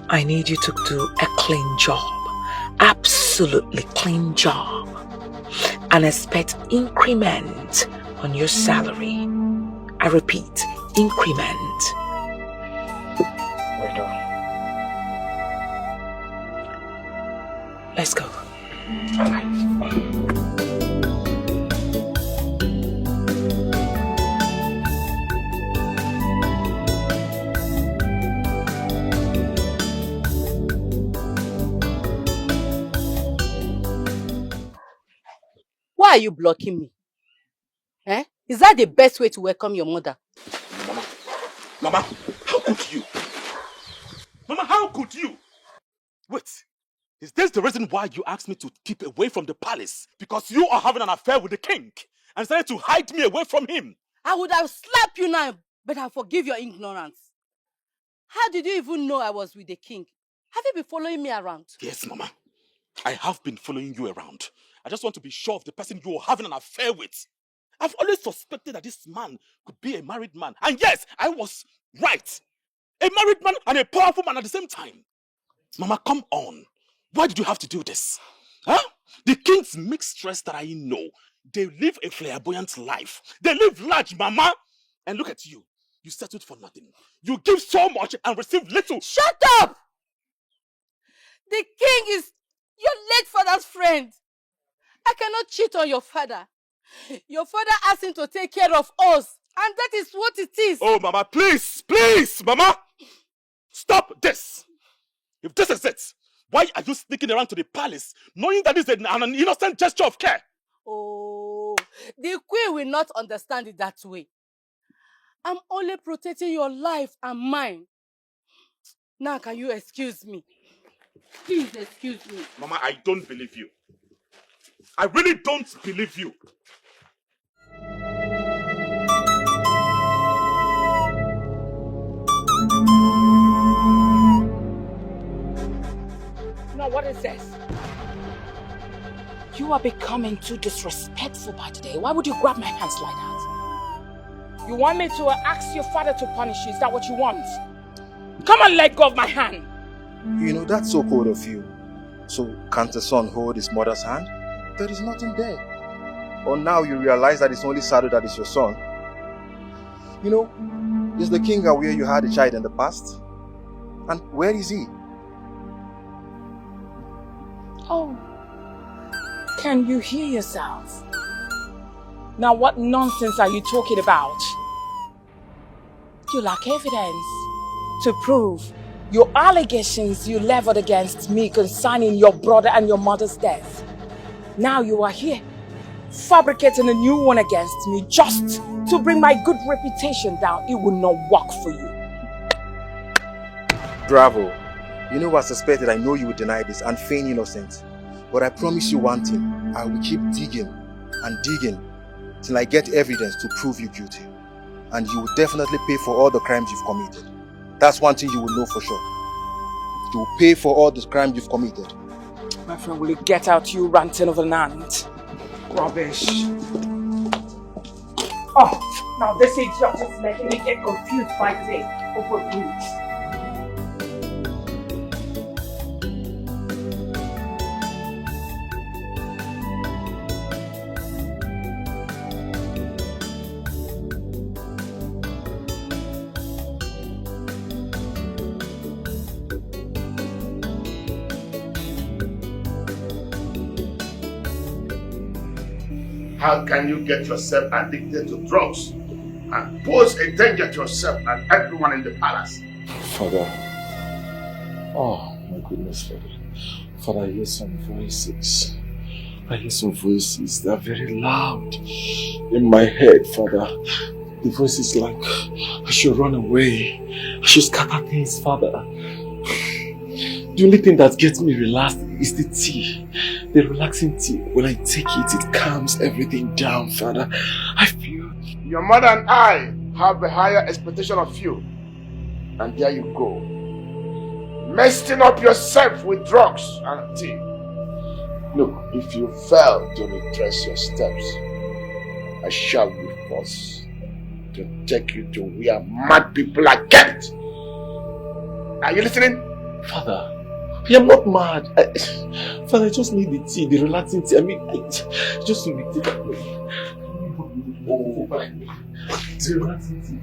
S2: I need you to do a clean job. Absolutely clean job. And expect increment on your salary. I repeat, increment.
S6: We do.
S2: Let's go.
S11: Why are you blocking me? Eh? Is that the best way to welcome your mother?
S12: Mama, how could you? Mama, how could you? Wait, is this the reason why you asked me to keep away from the palace? Because you are having an affair with the king and decided to hide me away from him?
S11: I would have slapped you now, but I forgive your ignorance. How did you even know I was with the king? Have you been following me around?
S12: Yes, Mama. I have been following you around. I just want to be sure of the person you are having an affair with. I've always suspected that this man could be a married man. And yes, I was right. A married man and a powerful man at the same time. Mama, come on. Why did you have to do this? Huh? The king's mistress that I know, they live a flamboyant life. They live large, Mama. And look at you. You settled for nothing. You give so much and receive little.
S11: Shut up! The king is your late father's friend. I cannot cheat on your father. Your father asked him to take care of us, and that is what it is.
S12: Oh, Mama, please, please, Mama. Stop this. If this is it, why are you sneaking around to the palace, knowing that this is an innocent gesture of care?
S11: Oh, the queen will not understand it that way. I'm only protecting your life and mine. Now, can you excuse me? Please excuse me.
S12: Mama, I don't believe you. I really don't believe you.
S2: Now what is this? You are becoming too disrespectful by today. Why would you grab my hands like that? You want me to ask your father to punish you? Is that what you want? Come on, let go of my hand.
S13: You know, that's so cold of you. So can't a son hold his mother's hand? There is nothing there. Or now you realize that it's only Sado that is your son. You know, is the king aware you had a child in the past? And where is he?
S2: Oh, can you hear yourself? Now what nonsense are you talking about? You lack evidence to prove your allegations you leveled against me concerning your brother and your mother's death. Now you are here, fabricating a new one against me just to bring my good reputation down. It will not work for you.
S13: Bravo. You know what I suspected? I know you would deny this and feign innocence. But I promise you one thing. I will keep digging and digging till I get evidence to prove you guilty. And you will definitely pay for all the crimes you've committed. That's one thing you will know for sure. You will pay for all the crimes you've committed.
S2: My friend, will you get out, you ranting over an ant? Rubbish. Oh, now this idiot is making me get confused by today. Over you.
S1: How can you get yourself addicted to drugs and pose a danger to yourself and everyone in the palace?
S7: Father. Oh, my goodness, Father. Father, I hear some voices. I hear some voices that are very loud in my head, Father. The voices like, I should run away. I should scatter things, Father. The only thing that gets me relaxed is the tea. The relaxing tea. When I take it, it calms everything down, Father. I feel...
S1: Your mother and I have a higher expectation of you. And there you go. Messing up yourself with drugs and tea. Look, if you fail to retrace your steps, I shall be forced to take you to where mad people are kept. Are you listening?
S7: Father, I am not mad. Father, I just need the tea, the relaxing tea. I mean, just to be taken away. Oh my God. The relaxing tea,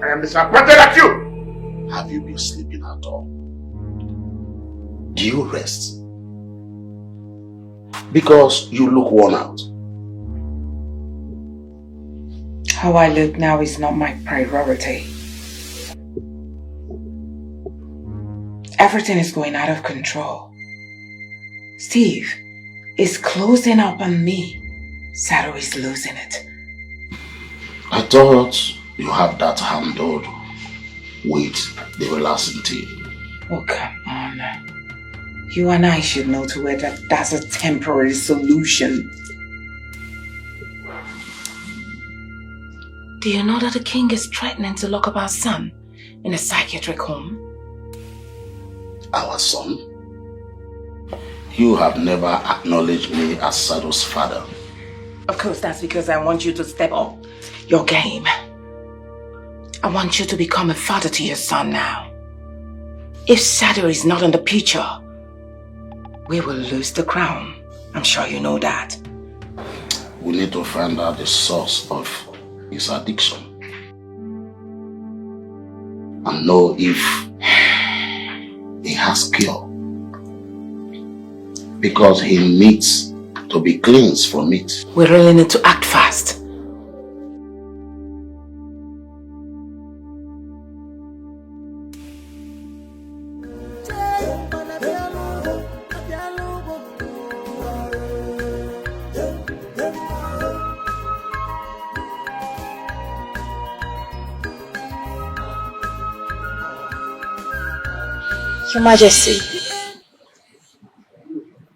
S1: I am disappointed at you. Have you been sleeping at all? Do you rest? Because you look worn out.
S2: How I look now is not my priority. Everything is going out of control. Steve is closing up on me. Sado is losing it.
S1: I thought you had that handled with the relaxing tea.
S2: Oh, come on. You and I should know to it that that's a temporary solution. Do you know that the king is threatening to lock up our son in a psychiatric home?
S1: Our son? You have never acknowledged me as Sado's father.
S2: Of course, that's because I want you to step up your game. I want you to become a father to your son now. If Sado is not in the picture, we will lose the crown. I'm sure you know that.
S1: We need to find out the source of his addiction and know if he has cure, because he needs to be cleansed from it.
S2: We really need to act fast.
S8: Your Majesty.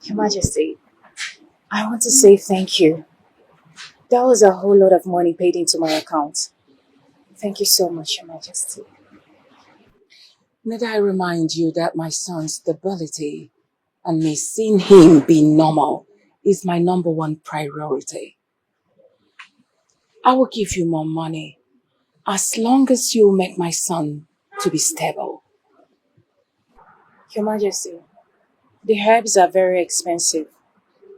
S8: Your Majesty, I want to say thank you. That was a whole lot of money paid into my account. Thank you so much, Your Majesty.
S2: Need I remind you that my son's stability and me seeing him be normal is my #1 priority. I will give you more money as long as you make my son to be stable.
S8: Your Majesty, the herbs are very expensive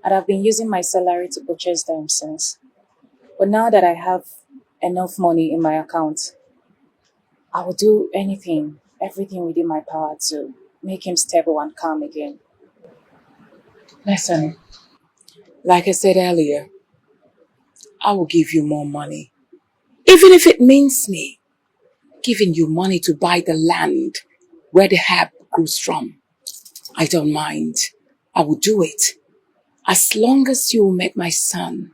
S8: and I've been using my salary to purchase them since. But now that I have enough money in my account, I will do anything, everything within my power to make him stable and calm again.
S2: Listen, like I said earlier, I will give you more money. Even if it means me giving you money to buy the land where the herb grows from. I don't mind. I will do it. As long as you make my son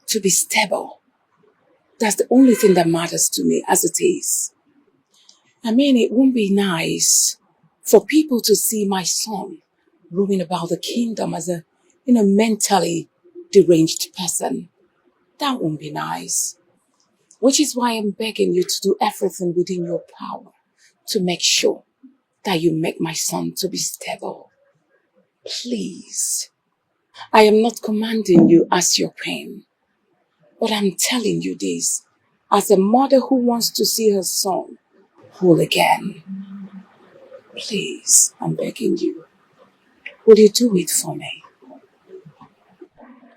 S2: to be stable. That's the only thing that matters to me as it is. I mean, it won't be nice for people to see my son roaming about the kingdom as a, mentally deranged person. That won't be nice. Which is why I'm begging you to do everything within your power to make sure that you make my son to be stable. Please. I am not commanding you as your pain, but I'm telling you this as a mother who wants to see her son whole again. Please, I'm begging you. Will you do it for me?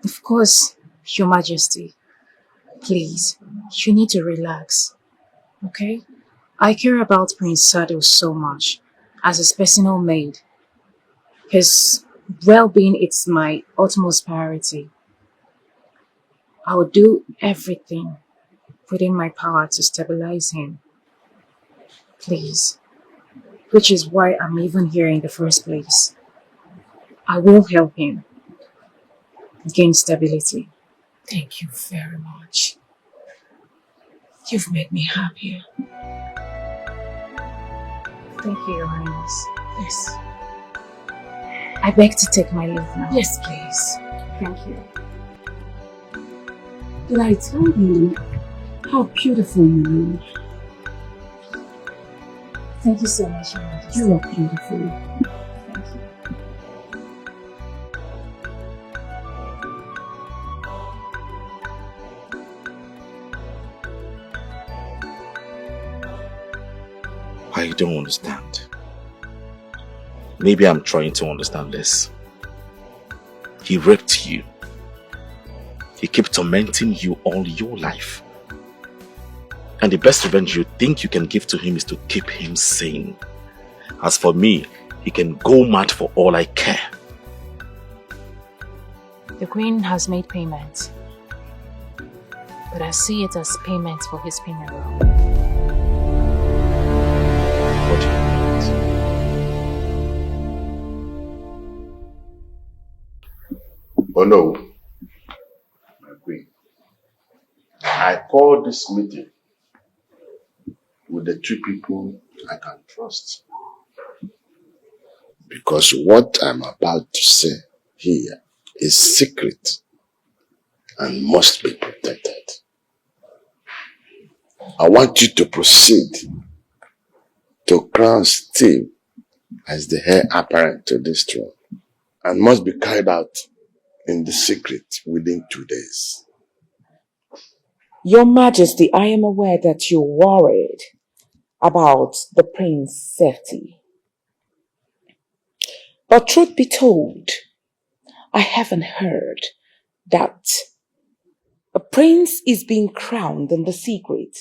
S8: Of course, Your Majesty. Please, you need to relax, okay? I care about Prince Sado so much as his personal maid. His well-being is my utmost priority. I will do everything within my power to stabilize him. Please. Which is why I'm even here in the first place. I will help him gain stability.
S2: Thank you very much. You've made me happier.
S8: Thank you, Your Highness.
S2: Yes.
S8: I beg to take my leave now.
S2: Yes, please.
S8: Thank you.
S2: Did I tell you how beautiful you look?
S8: Thank you so much, Your Majesty.
S2: You are beautiful.
S8: Thank you.
S12: I don't understand. Maybe I'm trying to understand this. He raped you. He kept tormenting you all your life. And the best revenge you think you can give to him is to keep him sane. As for me, he can go mad for all I care.
S8: The Queen has made payment, but I see it as payment for his funeral.
S12: What do you mean?
S1: Oh no, my queen. I called this meeting with the 2 people I can trust. Because what I'm about to say here is secret and must be protected. I want you to proceed to crown Steve as the heir apparent to this throne and must be carried out in the secret within 2 days.
S2: Your Majesty, I am aware that you're worried about the prince's safety. But truth be told, I haven't heard that a prince is being crowned in the secret.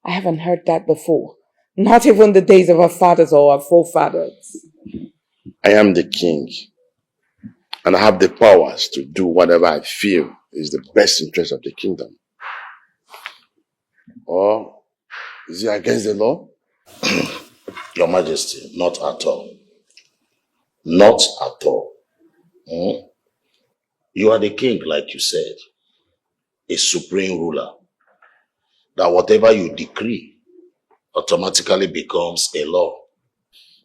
S2: I haven't heard that before. Not even the days of our fathers or our forefathers.
S1: I am the king, and I have the powers to do whatever I feel is the best interest of the kingdom. Or is it against the law?
S10: Your Majesty, not at all. Not at all. You are the king, like you said, a supreme ruler. That whatever you decree automatically becomes a law.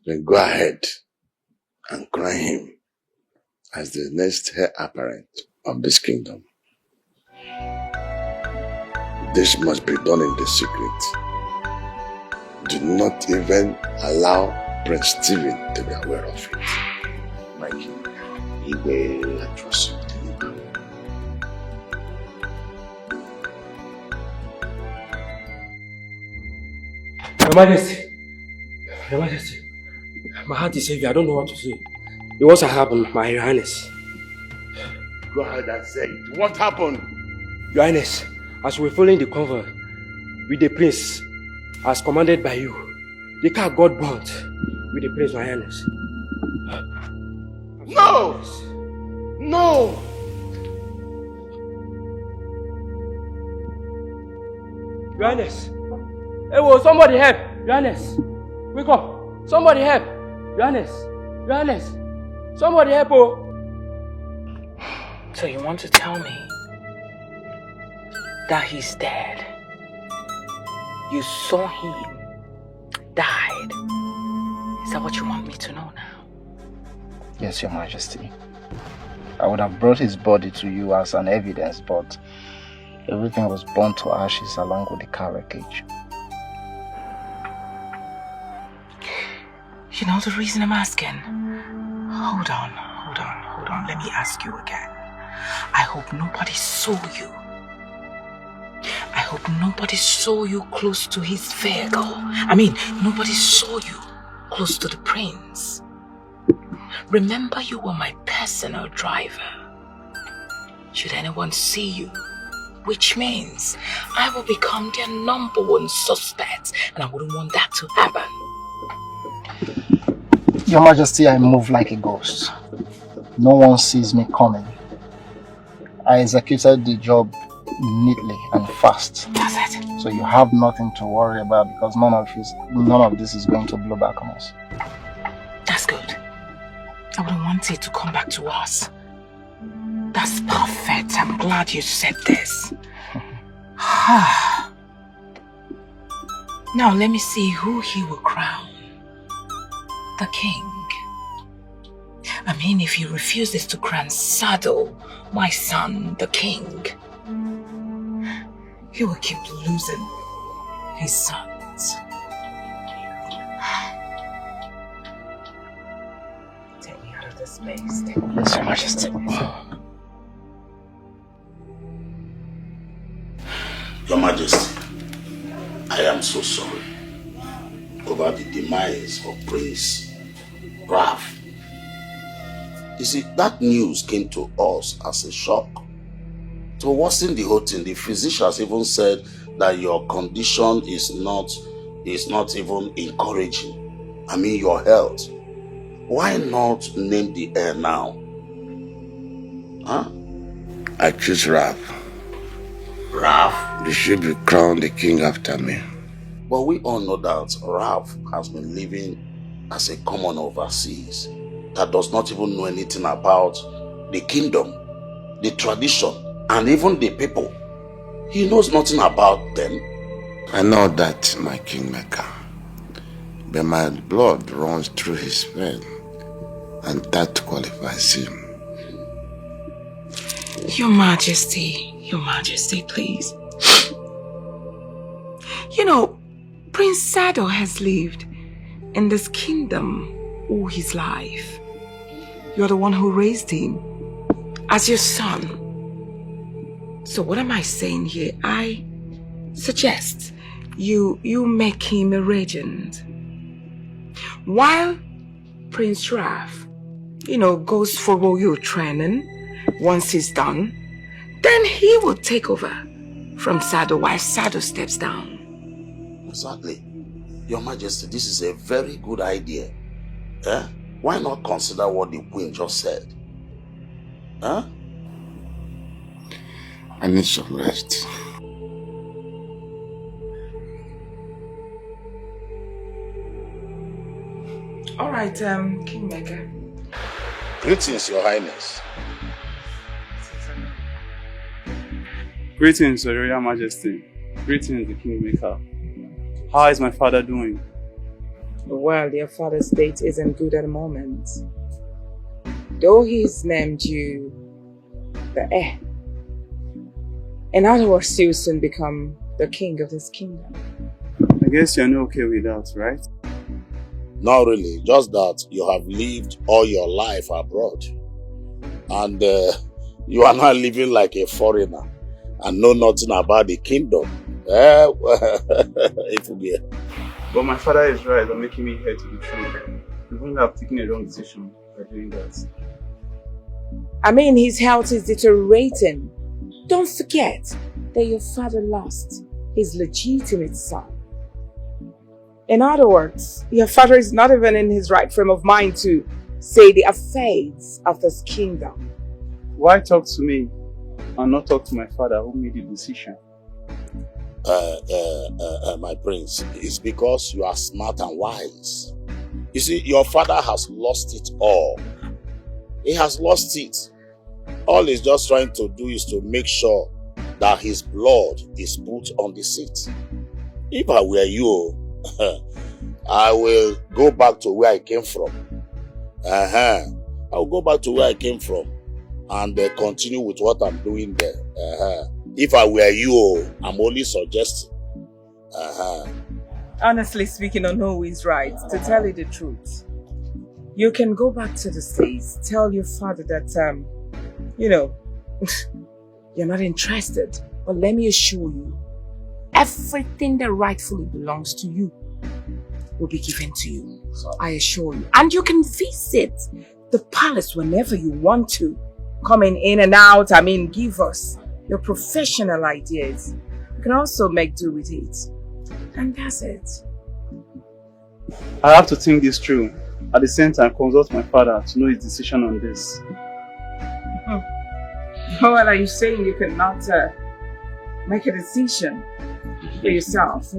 S1: then go ahead and crown him as the next heir apparent of this kingdom. This must be done in the secret. Do not even allow Prince Stephen to be aware of it. My king, he will trust you.
S18: Your Majesty, my heart is heavy. I don't know what to say. It was happened, my Your Highness.
S1: Go ahead and say it. What happened?
S18: Your Highness, as we were following the convoy with the prince, as commanded by you, the car got burnt with the prince, my Highness.
S1: No! No!
S18: Your Highness! Hey, whoa, somebody help! Your Highness! Wake up! Somebody help! Your Highness! Your Highness! Somebody help! Oh!
S2: So you want to tell me that he's dead? You saw him died. Is that what you want me to know now?
S3: Yes, Your Majesty. I would have brought his body to you as an evidence, but everything was burnt to ashes along with the car wreckage.
S2: You know the reason I'm asking? Hold on. Let me ask you again. I hope nobody saw you. I hope nobody saw you close to his vehicle. I mean, nobody saw you close to the prince. Remember, you were my personal driver. Should anyone see you, which means I will become their #1 suspect, and I wouldn't want that to happen.
S3: Your Majesty, I move like a ghost. No one sees me coming. I executed the job neatly and fast.
S2: That's it.
S3: So you have nothing to worry about because none of this is going to blow back on us.
S2: That's good. I wouldn't want it to come back to us. That's perfect. I'm glad you said this. Now let me see who he will crown. The king. I mean, if he refuses to crown Sado, my son, the king, he will keep losing his sons. Take me out of this place. Take me
S3: Yes, Your Majesty.
S10: Your Majesty, I am so sorry over the demise of Prince Raf. You see, that news came to us as a shock. To worsen the whole thing, the physicians even said that your condition is not even encouraging. I mean, your health. Why not name the heir now? Huh?
S1: I choose Raf.
S10: Raf?
S1: You should be crowned the king after me.
S10: But we all know that Raf has been living as a common overseas that does not even know anything about the kingdom, the tradition, and even the people. He knows nothing about them.
S1: I know that, my kingmaker. But my blood runs through his veins, and that qualifies him.
S2: Your Majesty, please. You know, Prince Sado has lived in this kingdom all his life. You're the one who raised him as your son. So what am I saying here? I suggest you make him a regent. While Prince Raf, goes for royal training, once he's done, then he will take over from Sado while Sado steps down.
S10: Exactly. Your Majesty, this is a very good idea. Eh? Why not consider what the Queen just said? Huh?
S1: I need some rest.
S2: All right, Kingmaker.
S10: Greetings, Your Highness.
S17: Greetings, Your Royal Majesty. Greetings, the Kingmaker. How is my father doing?
S2: Well, your father's state isn't good at the moment. Though he's named you the heir. In other words, you'll soon become the king of this kingdom.
S17: I guess you're not okay with that, right?
S10: Not really, just that you have lived all your life abroad. And you are now living like a foreigner and know nothing about the kingdom. It will be.
S17: But my father is right on making me heir to the throne. Even though I've taken a wrong decision by doing that.
S2: I mean, his health is deteriorating. Don't forget that your father lost his legitimate son. In other words, your father is not even in his right frame of mind to say the affairs of this kingdom.
S17: Why talk to me and not talk to my father who made the decision?
S10: My prince, it's because you are smart and wise. You see, your father has lost it all. He has lost it. All he's just trying to do is to make sure that his blood is put on the seat. If I were you, I will go back to where I came from. I will go back to where I came from and continue with what I'm doing there. If I were you, I'm only suggesting.
S2: Honestly speaking, Ono is right. To tell you the truth, you can go back to the States, tell your father that, you're not interested. But let me assure you, everything that rightfully belongs to you will be given to you. I assure you. And you can visit the palace whenever you want to. Coming in and out, give us your professional ideas. You can also make do with it. And that's it.
S17: I have to think this through. At the same time, consult my father to know his decision on this.
S2: Well, are you saying you cannot make a decision for yourself,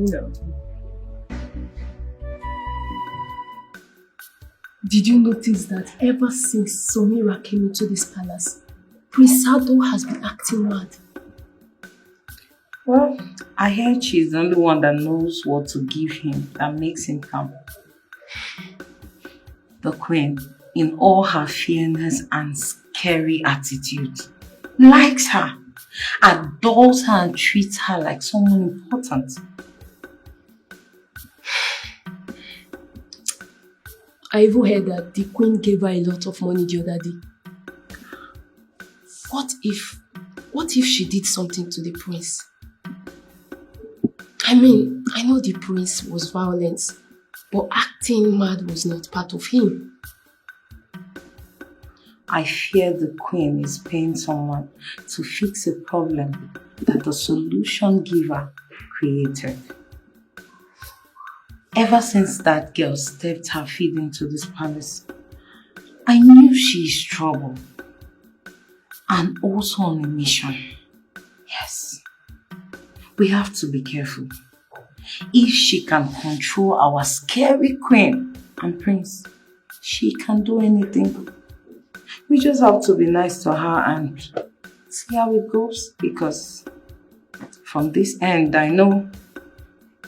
S5: Did you notice that ever since Somira came into this palace, Prince Ado has been acting mad?
S15: Well, I heard she's the only one that knows what to give him that makes him calm. The queen, in all her fairness and scary attitude, likes her, adores her and treats her like someone important.
S5: I even heard that the queen gave her a lot of money the other day. What if she did something to the prince? I know the prince was violent, but acting mad was not part of him.
S15: I fear the queen is paying someone to fix a problem that the solution giver created. Ever since that girl stepped her feet into this palace, I knew she is trouble. And also on a mission. Yes. We have to be careful. If she can control our scary queen and prince, she can do anything. We just have to be nice to her and see how it goes, because from this end, I know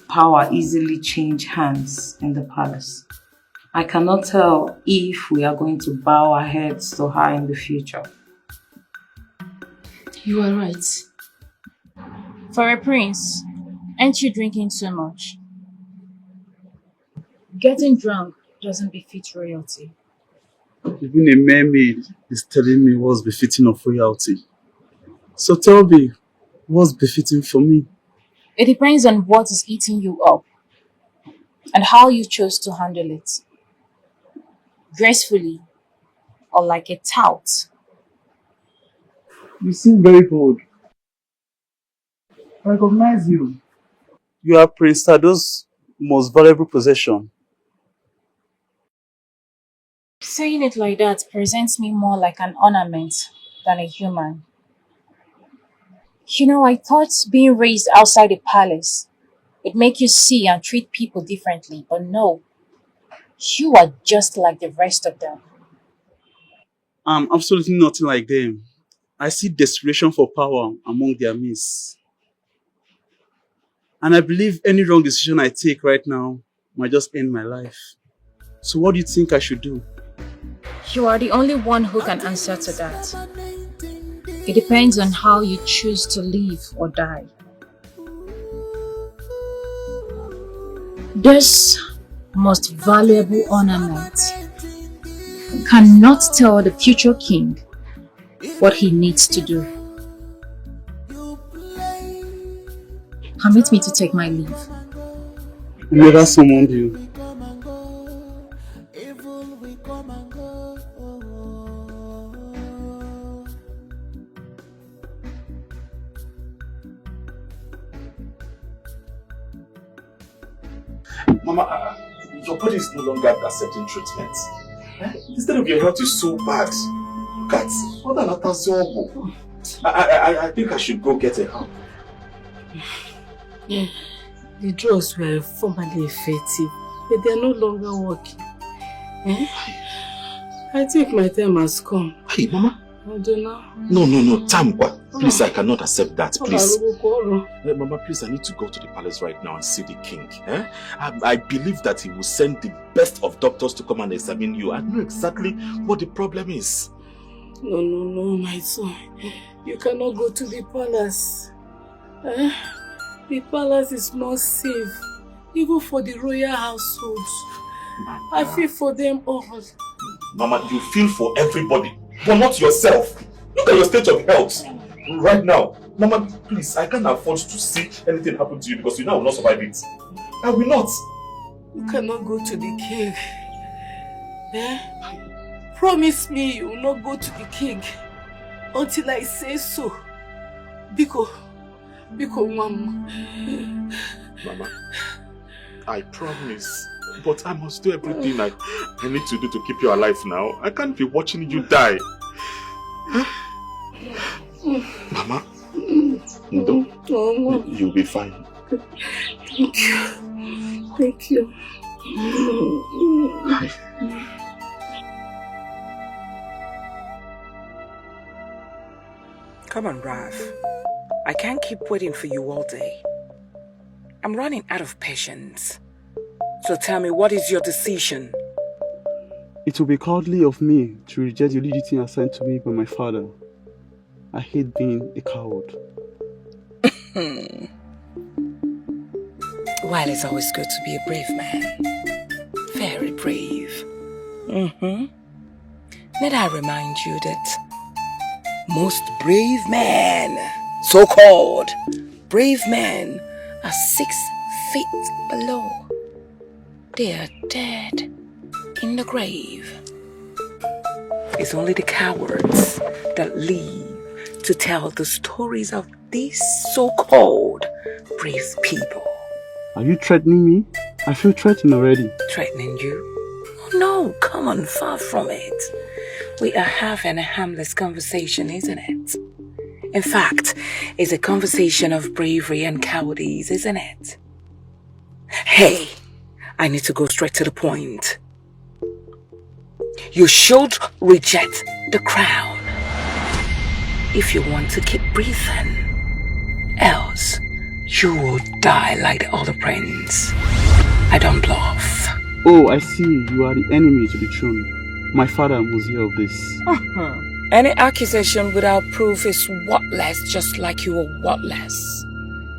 S15: power easily change hands in the palace. I cannot tell if we are going to bow our heads to her in the future.
S5: You are right.
S8: For a prince, aren't you drinking too much?
S4: Getting drunk doesn't befit royalty.
S17: Even a mermaid is telling me what's befitting of royalty. So tell me, what's befitting for me?
S8: It depends on what is eating you up and how you chose to handle it. Gracefully or like a tout.
S17: You seem very bold. I recognize you. You are Prince Tado's most valuable possession.
S8: Saying it like that presents me more like an ornament than a human. I thought being raised outside a palace would make you see and treat people differently, but no. You are just like the rest of them.
S17: I'm absolutely nothing like them. I see desperation for power among their midst. And I believe any wrong decision I take right now might just end my life. So what do you think I should do?
S8: You are the only one who can answer to that. It depends on how you choose to live or die. This most valuable ornament cannot tell the future king what he needs to do. Permit me to take my leave.
S17: You never summoned you.
S12: Mama, your body is no longer accepting treatment. Instead of your health is so bad. Look at I think I should go get a help.
S11: The drugs were formerly effective, but they are no longer working. I think my time has come.
S12: Hey, Mama.
S11: I don't know.
S12: No, Tamkwa. Please, I cannot accept that, please. Mama, please, I need to go to the palace right now and see the king. I believe that he will send the best of doctors to come and examine you. I know exactly what the problem is.
S11: No, my son. You cannot go to the palace. The palace is not safe, even for the royal households. I feel for them all.
S12: Mama, you feel for everybody, but not yourself. Look at your state of health right now. Mama, please, I can't afford to see anything happen to you because you know I will not survive it. I will not.
S11: You cannot go to the king. Promise me you will not go to the king until I say so. Biko, Mama.
S12: Mama, I promise. But I must do everything I need to do to keep you alive now. I can't be watching you die. Mama, no, you'll be fine.
S11: Thank you.
S2: Come on, Ralph. I can't keep waiting for you all day. I'm running out of patience. So tell me, what is your decision?
S17: It will be cowardly of me to reject the duty assigned to me by my father. I hate being a coward.
S2: While it's always good to be a brave man. Very brave. Let I remind you that most brave men, so-called brave men, are 6 feet below. They are dead in the grave. It's only the cowards that live to tell the stories of these so-called brave people.
S17: Are you threatening me? I feel threatened already.
S2: Threatening you? Oh, no, come on, far from it. We are having a harmless conversation, isn't it? In fact, it's a conversation of bravery and cowardice, isn't it? Hey, I need to go straight to the point. You should reject the crown if you want to keep breathing. Else, you will die like the other prince. I don't bluff.
S17: Oh, I see. You are the enemy to the throne. My father must hear of this.
S2: Any accusation without proof is worthless, just like you are worthless.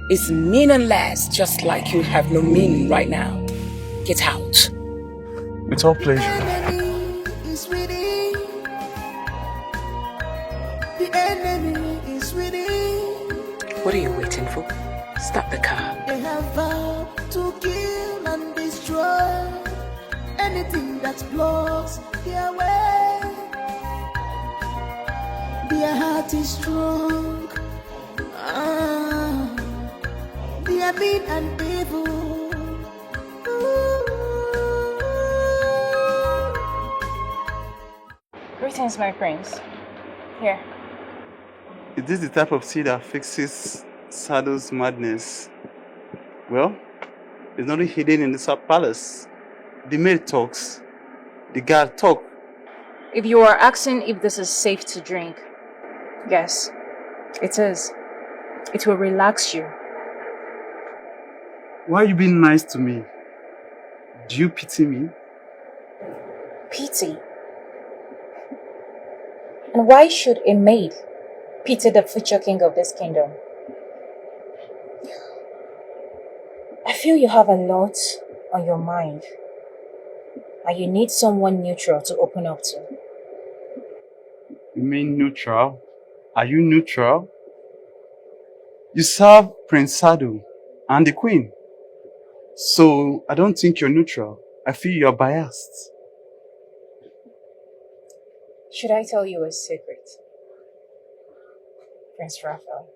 S2: It's meaningless, just like you have no meaning right now. Get out.
S17: With all pleasure.
S9: The enemy is winning.
S2: What are you waiting for? Stop the car.
S9: They have vowed to kill and destroy anything that blocks their way. Their heart is strong. They are mean and evil.
S8: Greetings, my prince. Here.
S17: Is this the type of tea that fixes Sado's madness? Well, there's nothing hidden in this palace. The maid talks. The guard talk.
S8: If you are asking if this is safe to drink, yes, it is. It will relax you.
S17: Why are you being nice to me? Do you pity me?
S8: Pity? And why should a maid pity the future king of this kingdom? I feel you have a lot on your mind, and you need someone neutral to open up to.
S17: You mean neutral? Are you neutral? You serve Prince Sadu and the Queen. So I don't think you're neutral. I feel you're biased.
S8: Should I tell you a secret, Prince Raphael?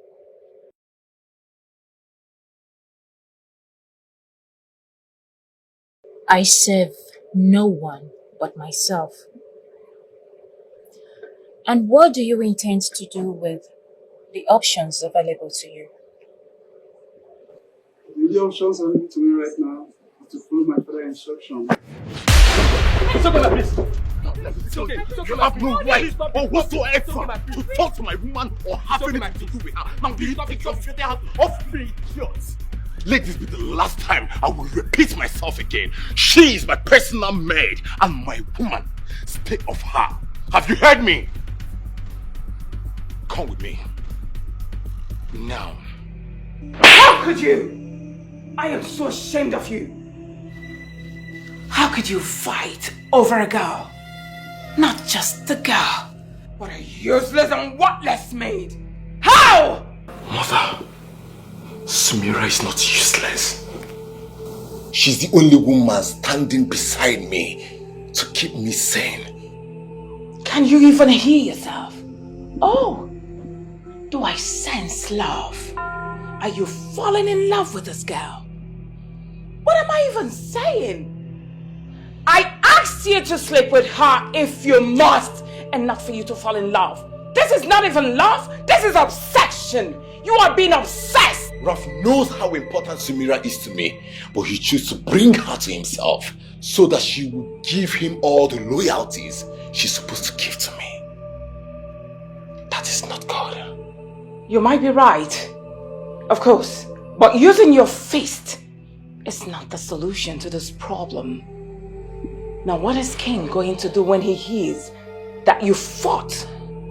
S8: I serve no one but myself. And what do you intend to do with the options available to you?
S17: The only options available to me right now is to follow my father's instruction.
S7: It's okay, please. It's okay. You have no right or whatsoever to talk to my woman or have anything to do with her. Now, do you take your filthy hands off me, idiots? Let this be the last time I will repeat myself again. She is my personal maid and my woman. Stay off her. Have you heard me? Come with me. Now.
S2: How could you? I am so ashamed of you. How could you fight over a girl? Not just the girl, but a useless and worthless maid. How?
S7: Mother, Samira is not useless.
S10: She's the only woman standing beside me to keep me sane.
S2: Can you even hear yourself? Oh, do I sense love? Are you falling in love with this girl? What am I even saying? I asked you to sleep with her if you must, and not for you to fall in love. This is not even love, this is obsession. You are being obsessed.
S10: Ralph knows how important Samira is to me, but he chose to bring her to himself so that she would give him all the loyalties she's supposed to give to me. That is not God.
S2: You might be right, of course, but using your fist is not the solution to this problem. Now, what is King going to do when he hears that you fought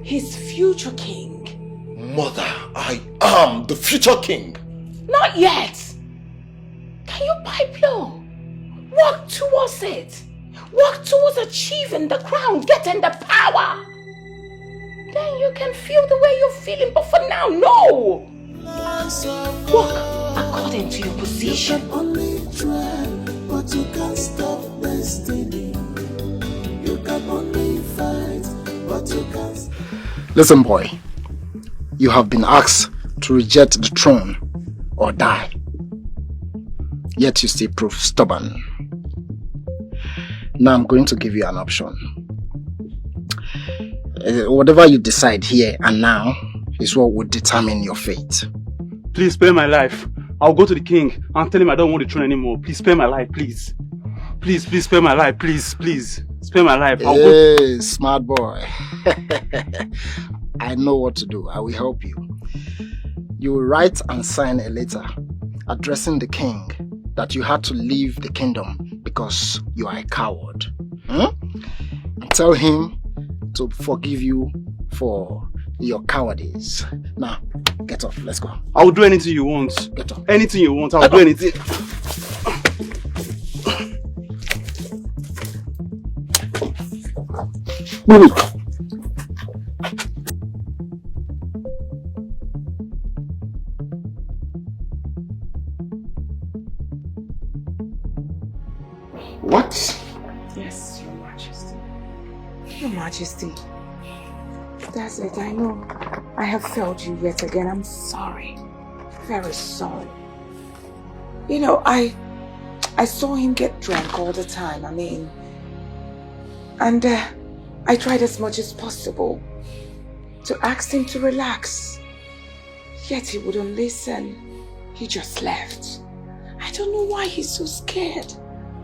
S2: his future king?
S10: Mother, I am the future king.
S2: Not yet. Can you pipe low? Work towards it. Work towards achieving the crown, getting the power. Then you can feel the way you're feeling, but for now, no. Work according to your position.
S9: But you can't stop destiny. You can only fight, but you can't.
S3: Listen, boy. You have been asked to reject the throne or die. Yet you still prove stubborn. Now I'm going to give you an option. Whatever you decide here and now is what will determine your fate.
S17: Please spare my life. I'll go to the king and tell him I don't want the throne anymore. Please spare my life, please. Please spare my life, please. Spare my life. I'll go.
S3: Smart boy. I know what to do. I will help you. You will write and sign a letter addressing the king that you had to leave the kingdom because you are a coward. And tell him to forgive you for your cowardice. Now, get up. Let's go.
S17: I'll do anything you want.
S3: Get up.
S17: Anything you want, I'll do anything.
S3: Move.
S10: What?
S2: Yes, Your Majesty. Your Majesty. That's it, I know. I have failed you yet again. I'm sorry. Very sorry. You know, I saw him get drunk all the time. And I tried as much as possible to ask him to relax. Yet he wouldn't listen. He just left. I don't know why he's so scared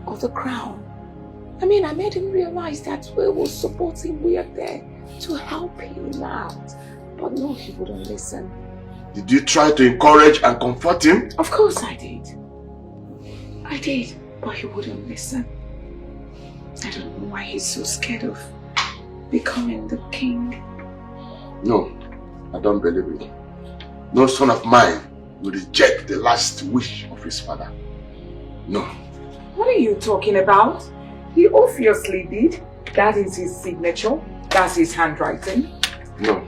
S2: of the crown. I made him realize that we will support him. We are there to help him out. But no, he wouldn't listen.
S1: Did you try to encourage and comfort him?
S2: Of course I did. I did.
S16: But he wouldn't listen. I don't know why he's so scared of becoming the king.
S1: No, I don't believe it. No son of mine will reject the last wish of his father. No.
S2: What are you talking about? He obviously did. That is his signature. That's his handwriting.
S1: No,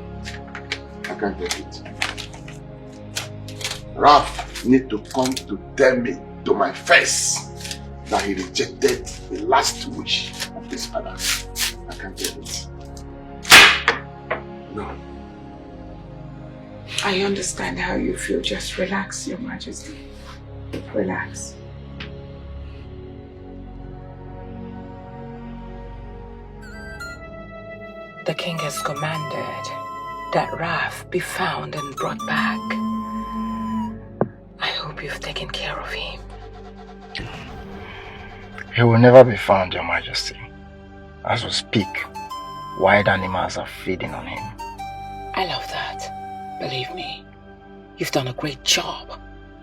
S1: I can't get it. Ralph need to come to tell me to my face that he rejected the last wish of his father. I can't get it. No.
S16: I understand how you feel. Just relax, Your Majesty. Relax. The king has commanded that Ralph be found and brought back. I hope you've taken care of him.
S3: He will never be found, Your Majesty. As we speak, wild animals are feeding on him.
S16: I love that. Believe me, you've done a great job.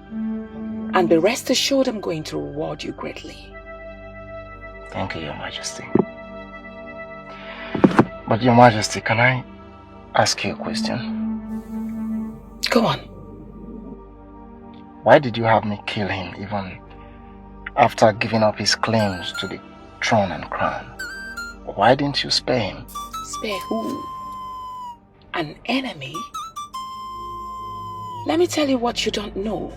S16: And be rest assured I'm going to reward you greatly.
S3: Thank you, Your Majesty. But Your Majesty, can I ask you a question?
S16: Go on.
S3: Why did you have me kill him even after giving up his claims to the throne and crown? Why didn't you spare him?
S16: Spare who? An enemy? Let me tell you what you don't know.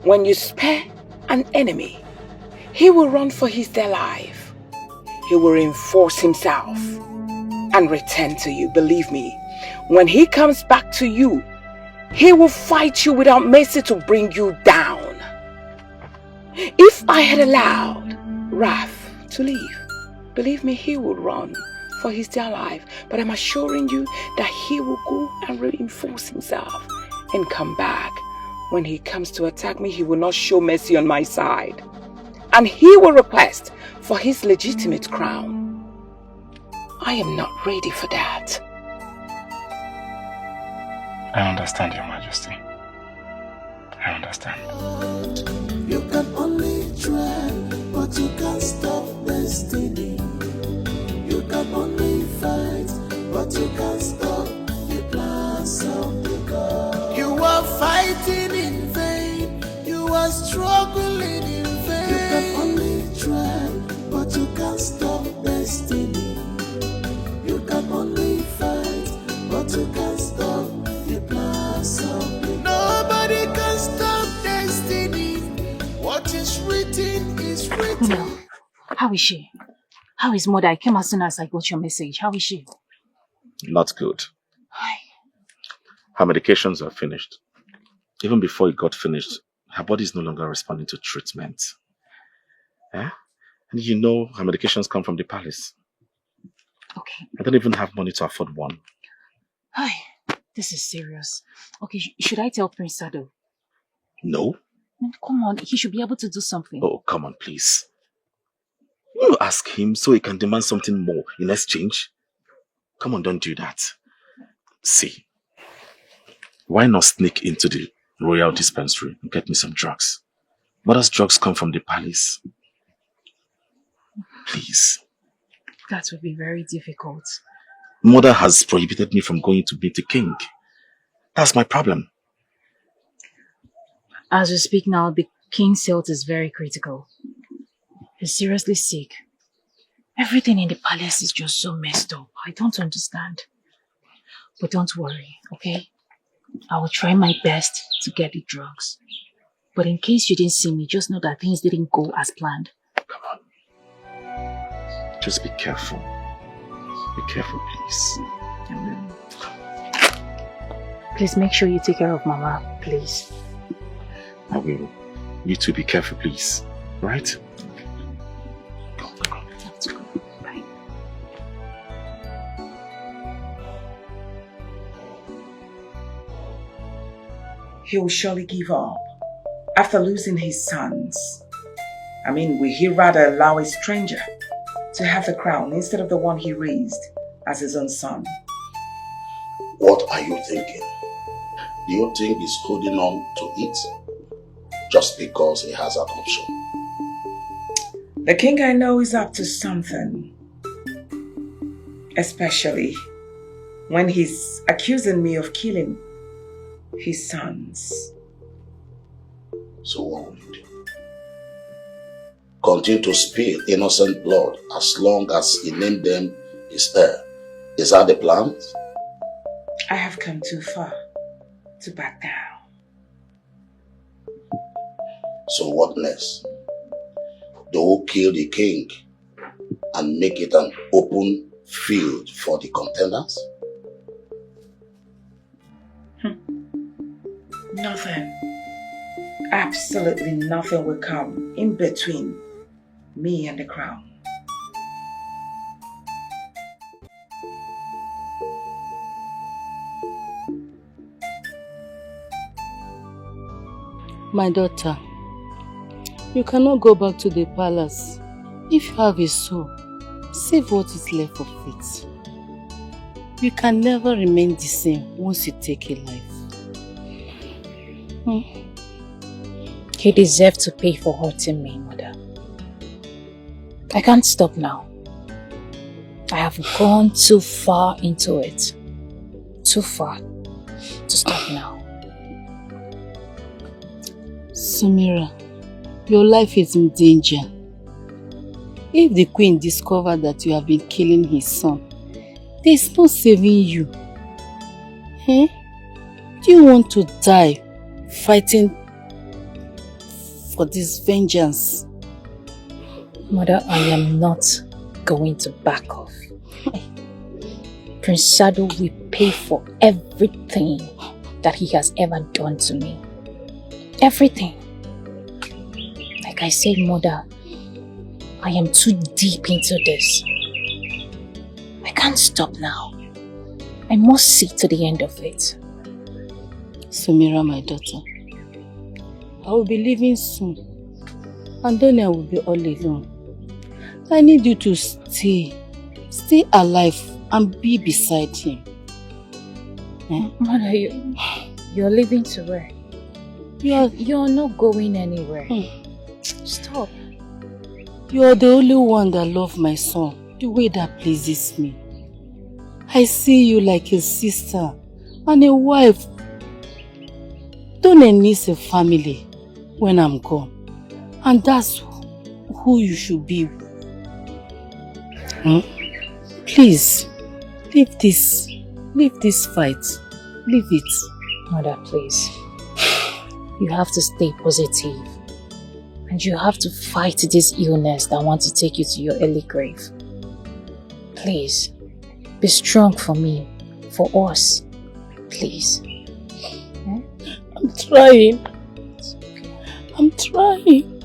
S16: When you spare an enemy, he will run for his dear life. He will reinforce himself and return to you. Believe me, when he comes back to you, he will fight you without mercy to bring you down. If I had allowed Ralph to leave, believe me, he would run for his dear life. But I'm assuring you that he will go and reinforce himself and come back. When he comes to attack me, he will not show mercy on my side. And he will request for his legitimate crown. I am not ready for that.
S3: I understand, Your Majesty. I understand.
S9: You can only try, but you can't stop destiny. You can only fight, but you can't stop the plans of the God. You are fighting in vain. You are struggling in vain. You can only try, but you can't stop destiny. You can only fight, but you can't stop the plans of the God. Nobody can stop destiny. What is written is written.
S8: No. How is she? How is mother? I came as soon as I got your message. How is she?
S12: Not good. Her medications are finished. Even before it got finished, her body is no longer responding to treatment. Eh? And you know her medications come from the palace.
S8: Okay.
S12: I don't even have money to afford one.
S8: Hi. This is serious. Okay, should I tell Prince Sado?
S12: No.
S8: Come on, he should be able to do something.
S12: Oh, come on, please. You ask him so he can demand something more in exchange. Come on, don't do that. See, why not sneak into the royal dispensary and get me some drugs? Mother's drugs come from the palace. Please.
S8: That would be very difficult.
S12: Mother has prohibited me from going to meet the king. That's my problem.
S8: As we speak now, the king's health is very critical. He's seriously sick. Everything in the palace is just so messed up. I don't understand. But don't worry, okay? I will try my best to get the drugs. But in case you didn't see me, just know that things didn't go as planned.
S12: Come on. Just be careful. Be careful, please.
S8: I will. Please make sure you take care of Mama, please.
S12: I will. You too, be careful, please. Right? Go.
S8: Let's go. Bye.
S2: He will surely give up after losing his sons. I mean, will he rather allow a stranger to have the crown instead of the one he raised as his own son?
S10: What are you thinking? Do you think he's holding on to it just because he has an option?
S2: The king I know is up to something. Especially when he's accusing me of killing his sons.
S10: So what will you do? Continue to spill innocent blood as long as he named them his heir. Is that the plan?
S2: I have come too far to back down.
S10: So what next? They will kill the king and make it an open field for the contenders?
S2: Nothing. Absolutely nothing will come in between me and the crown.
S11: My daughter, you cannot go back to the palace. If you have a soul, save what is left of it. You can never remain the same once you take a life.
S8: He deserved to pay for hurting me, mother. I can't stop now. I have gone too far into it. Too far to stop now.
S11: Samira, your life is in danger. If the queen discovered that you have been killing his son, there is no saving you. Do you want to die fighting for this vengeance?
S8: Mother, I am not going to back off. Prince Sado will pay for everything that he has ever done to me. Everything. Like I said, Mother, I am too deep into this. I can't stop now. I must see to the end of it.
S11: Samira, my daughter, I will be leaving soon, and then I will be all alone. I need you to stay alive and be beside him.
S8: Mother, you're leaving to where? You're not going anywhere. Stop.
S11: You are the only one that loves my son the way that pleases me. I see you like a sister and a wife. Don't miss a family when I'm gone. And that's who you should be. Please, leave this fight. Leave it.
S8: Mother, please. You have to stay positive. And you have to fight this illness that wants to take you to your early grave. Please, be strong for me, for us. Please.
S11: I'm trying. I'm trying.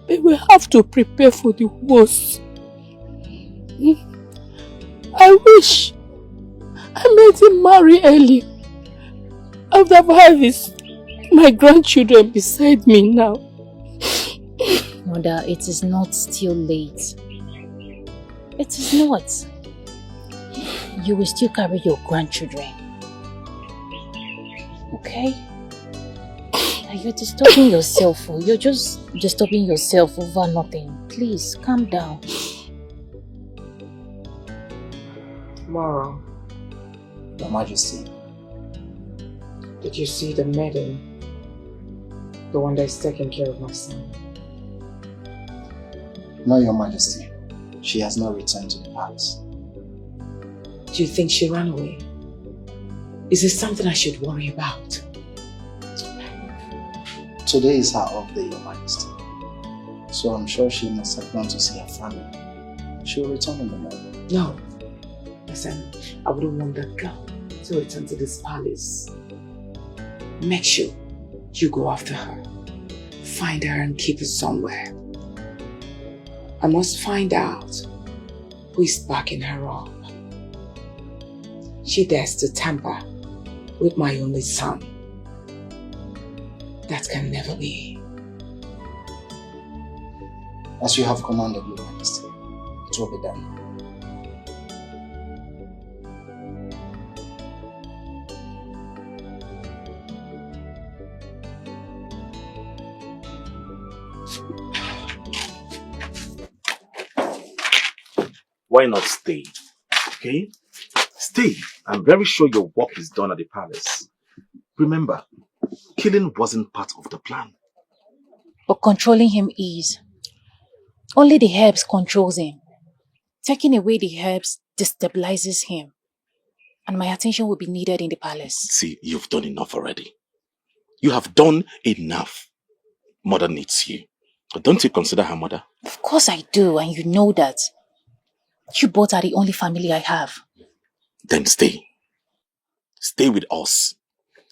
S11: But we have to prepare for the worst. I wish I made him marry early. I would have had my grandchildren beside me now.
S8: Mother, it is not still late. It is not. You will still carry your grandchildren. Okay? You're disturbing yourself. You're just disturbing yourself over nothing. Please, calm down.
S2: Tomorrow,
S3: Your Majesty.
S2: did you see the maiden? The one that's taking care of my son?
S3: No, Your Majesty. She has not returned to the palace.
S2: Do you think she ran away? Is it something I should worry about?
S3: Today is her off day, Your Majesty. So I'm sure she must have gone to see her family. She will return in the morning.
S2: No. Listen, I wouldn't want that girl to return to this palace. Make sure you go after her. Find her and keep her somewhere. I must find out who is backing her up. She dares to tamper with my only son. That can never be.
S3: As you have commanded, Your Majesty, it will be done.
S12: why not stay? Okay? Stay. I'm very sure your work is done at the palace. Remember, killing wasn't part of the plan.
S8: But controlling him is. Only the herbs controls him. Taking away the herbs destabilizes him. And my attention will be needed in the palace.
S12: See, you've done enough already. You have done enough. Mother needs you. Don't you consider her mother?
S8: Of course I do, and you know that. You both are the only family I have.
S12: Then stay. Stay with us.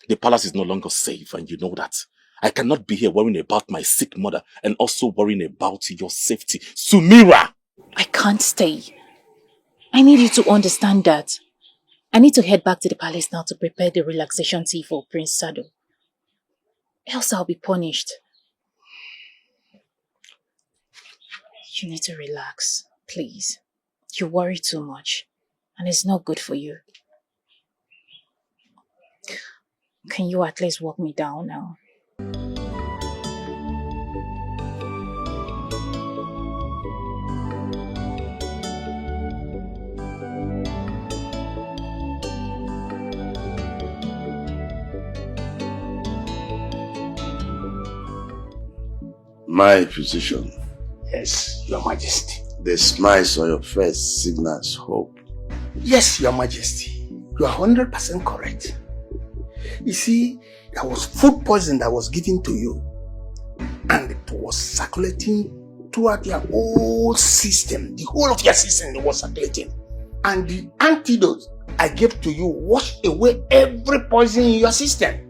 S12: The palace is no longer safe, and you know that. I cannot be here worrying about my sick mother and also worrying about your safety. Sumira!
S8: I can't stay. I need you to understand that. I need to head back to the palace now to prepare the relaxation tea for Prince Sado. Else I'll be punished. You need to relax, please. You worry too much, and it's not good for you. Can you at least walk me down now?
S1: My physician.
S19: Yes, Your Majesty.
S1: The smiles on your face signals hope.
S19: Yes, Your Majesty. You are 100% correct. You see, there was food poison that was given to you, and it was circulating throughout your whole system. The whole of your system was circulating. And the antidote I gave to you washed away every poison in your system.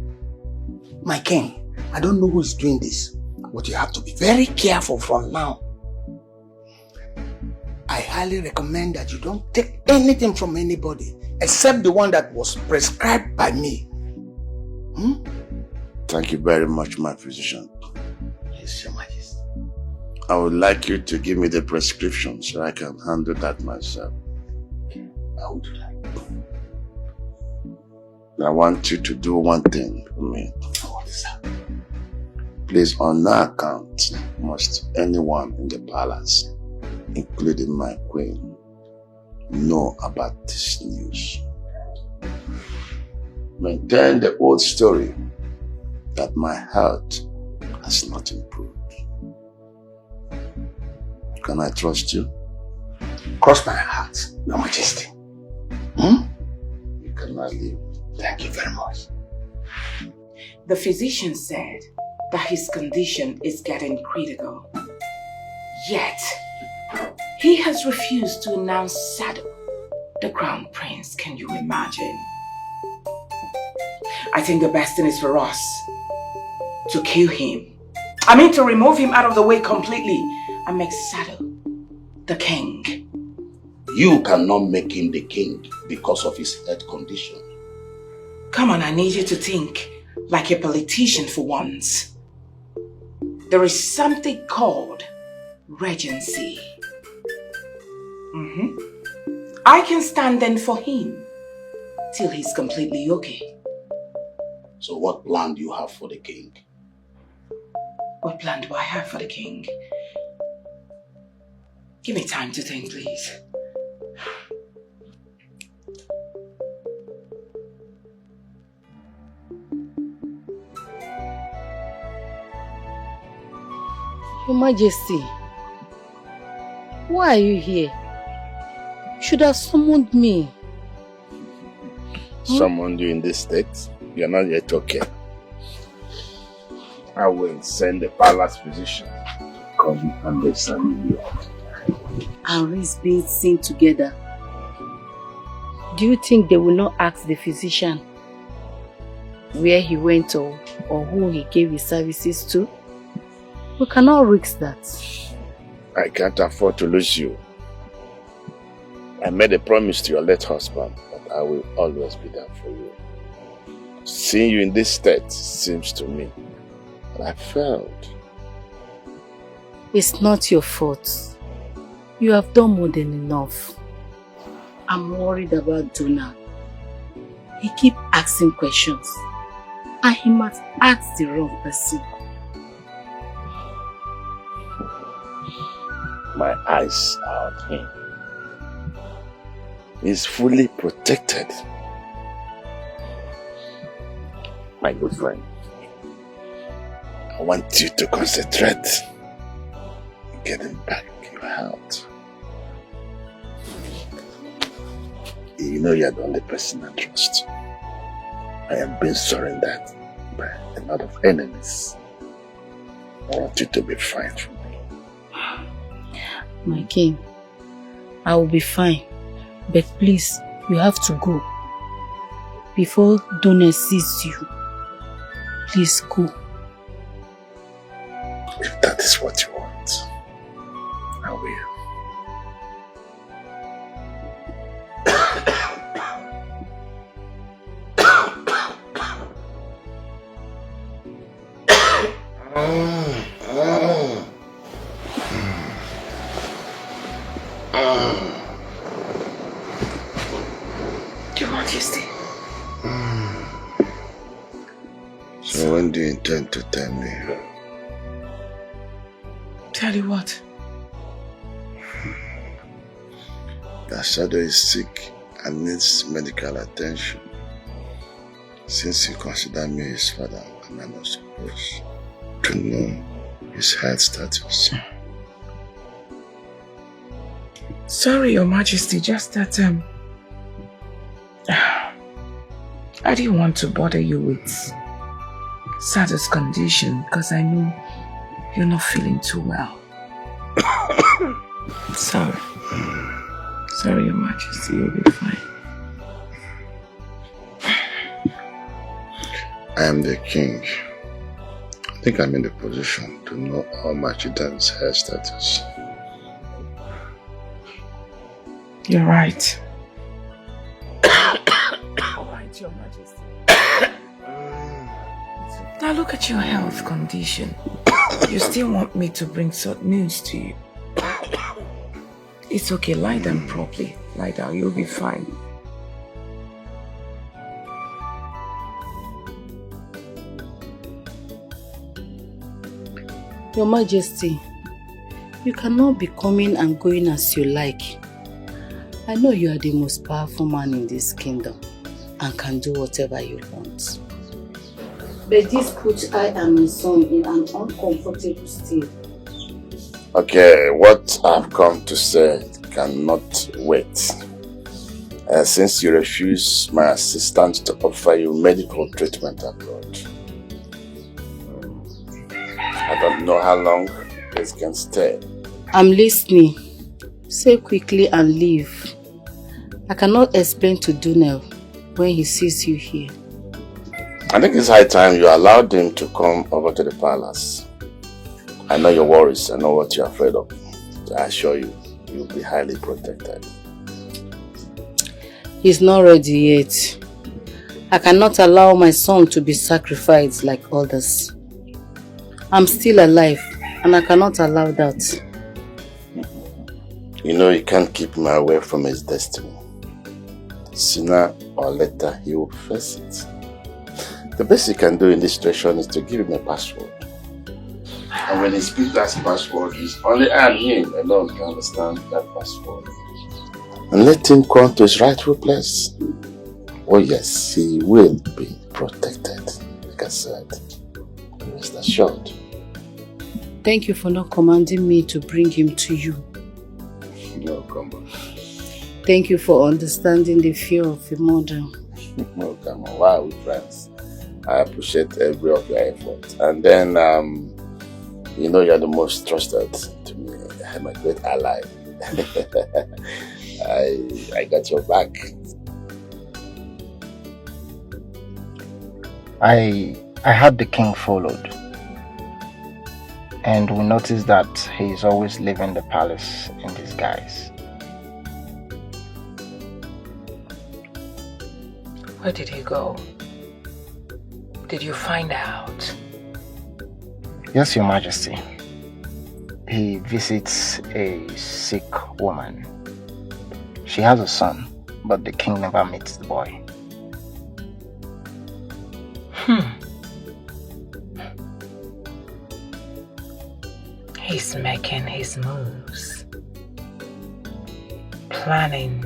S19: My king, I don't know who is doing this, but you have to be very careful from now. I highly recommend that you don't take anything from anybody except the one that was prescribed by me.
S1: Thank you very much, my physician.
S19: Yes, Your Majesty.
S1: I would like you to give me the prescription so I can handle that myself.
S19: I will do that.
S1: I want you to do one thing for me.
S19: What is that?
S1: Please, on no account must anyone in the palace, including my queen, know about this news. Maintain the old story that my health has not improved. Can I trust you?
S19: Cross my heart, Your Majesty.
S1: You cannot leave.
S19: Thank you very much.
S2: The physician said that his condition is getting critical. Yet, he has refused to announce Sado, the crown prince. Can you imagine? I think the best thing is for us to kill him. To remove him out of the way completely and make Sado the king.
S10: You cannot make him the king because of his health condition.
S2: Come on, I need you to think like a politician for once. There is something called regency. I can stand in for him till he's completely okay.
S10: So what plan do you have for the king?
S2: What plan do I have for the king? Give me time to think, please.
S11: Your Majesty, why are you here? You should have summoned me.
S1: Summoned you in this state? You're not yet okay. I will send the palace physician to come and examine you.
S11: And risk being seen together. Do you think they will not ask the physician where he went or who he gave his services to? We cannot risk that.
S1: I can't afford to lose you. I made a promise to your late husband that I will always be there for you. Seeing you in this state seems to me that I failed.
S11: It's not your fault. You have done more than enough. I'm worried about Donna. He keeps asking questions, and he must ask the wrong person.
S1: My eyes are on him. is fully protected. My good friend, I want you to concentrate on getting back your health. You know you're the only person I trust. I am being surrendered by a lot of enemies. I want you to be fine for me.
S11: My king, I will be fine. But please, you have to go. Before Donna sees you, please go.
S1: If that is what you want, I will.
S16: Your Majesty.
S1: So when do you intend to tell me?
S16: Tell you what?
S1: That Shadow is sick and needs medical attention. Since you consider me his father, and I'm not supposed to know his health status.
S16: Sorry, Your Majesty, just that I didn't want to bother you with Shadow's condition because I know you're not feeling too well. Sorry. Sorry, Your Majesty, you'll be fine.
S1: I am the king. I think I'm in the position to know how much it does her status.
S16: You're right. Alright, Your Majesty. Now look at your health condition. You still want me to bring sad news to you? It's okay, lie down properly. Lie down, you'll be fine.
S11: Your Majesty, you cannot be coming and going as you like. I know you are the most powerful man in this kingdom and can do whatever you want. But this puts I and my son in an uncomfortable state.
S1: Okay, what I've come to say cannot wait. Since you refuse my assistance to offer you medical treatment abroad, I don't know how long this can stay.
S11: I'm listening. Say quickly and leave. I cannot explain to Dunel when he sees you here.
S1: I think it's high time you allowed him to come over to the palace. I know your worries, I know what you're afraid of. I assure you, you'll be highly protected.
S11: He's not ready yet. I cannot allow my son to be sacrificed like others. I'm still alive and I cannot allow that.
S1: You know you can't keep him away from his destiny. Sooner or later he will face it. The best you can do in this situation is to give him a password. And when he speaks that password, it's only I and him alone can understand that password. And let him come to his rightful place. Oh yes, he will be protected. Like I said, rest assured.
S11: Thank you for not commanding me to bring him to you.
S1: No, come on.
S11: Thank you for understanding the fear of a mother.
S1: No, come on. Why are we friends? I appreciate every of your effort. And then, you know you're the most trusted to me. I'm a great ally. I got your back.
S3: I had the king followed. And we noticed that he is always leaving the palace in disguise.
S16: Where did he go? Did you find out?
S3: Yes, Your Majesty. He visits a sick woman. She has a son, but the king never meets the boy.
S16: He's making his moves. Planning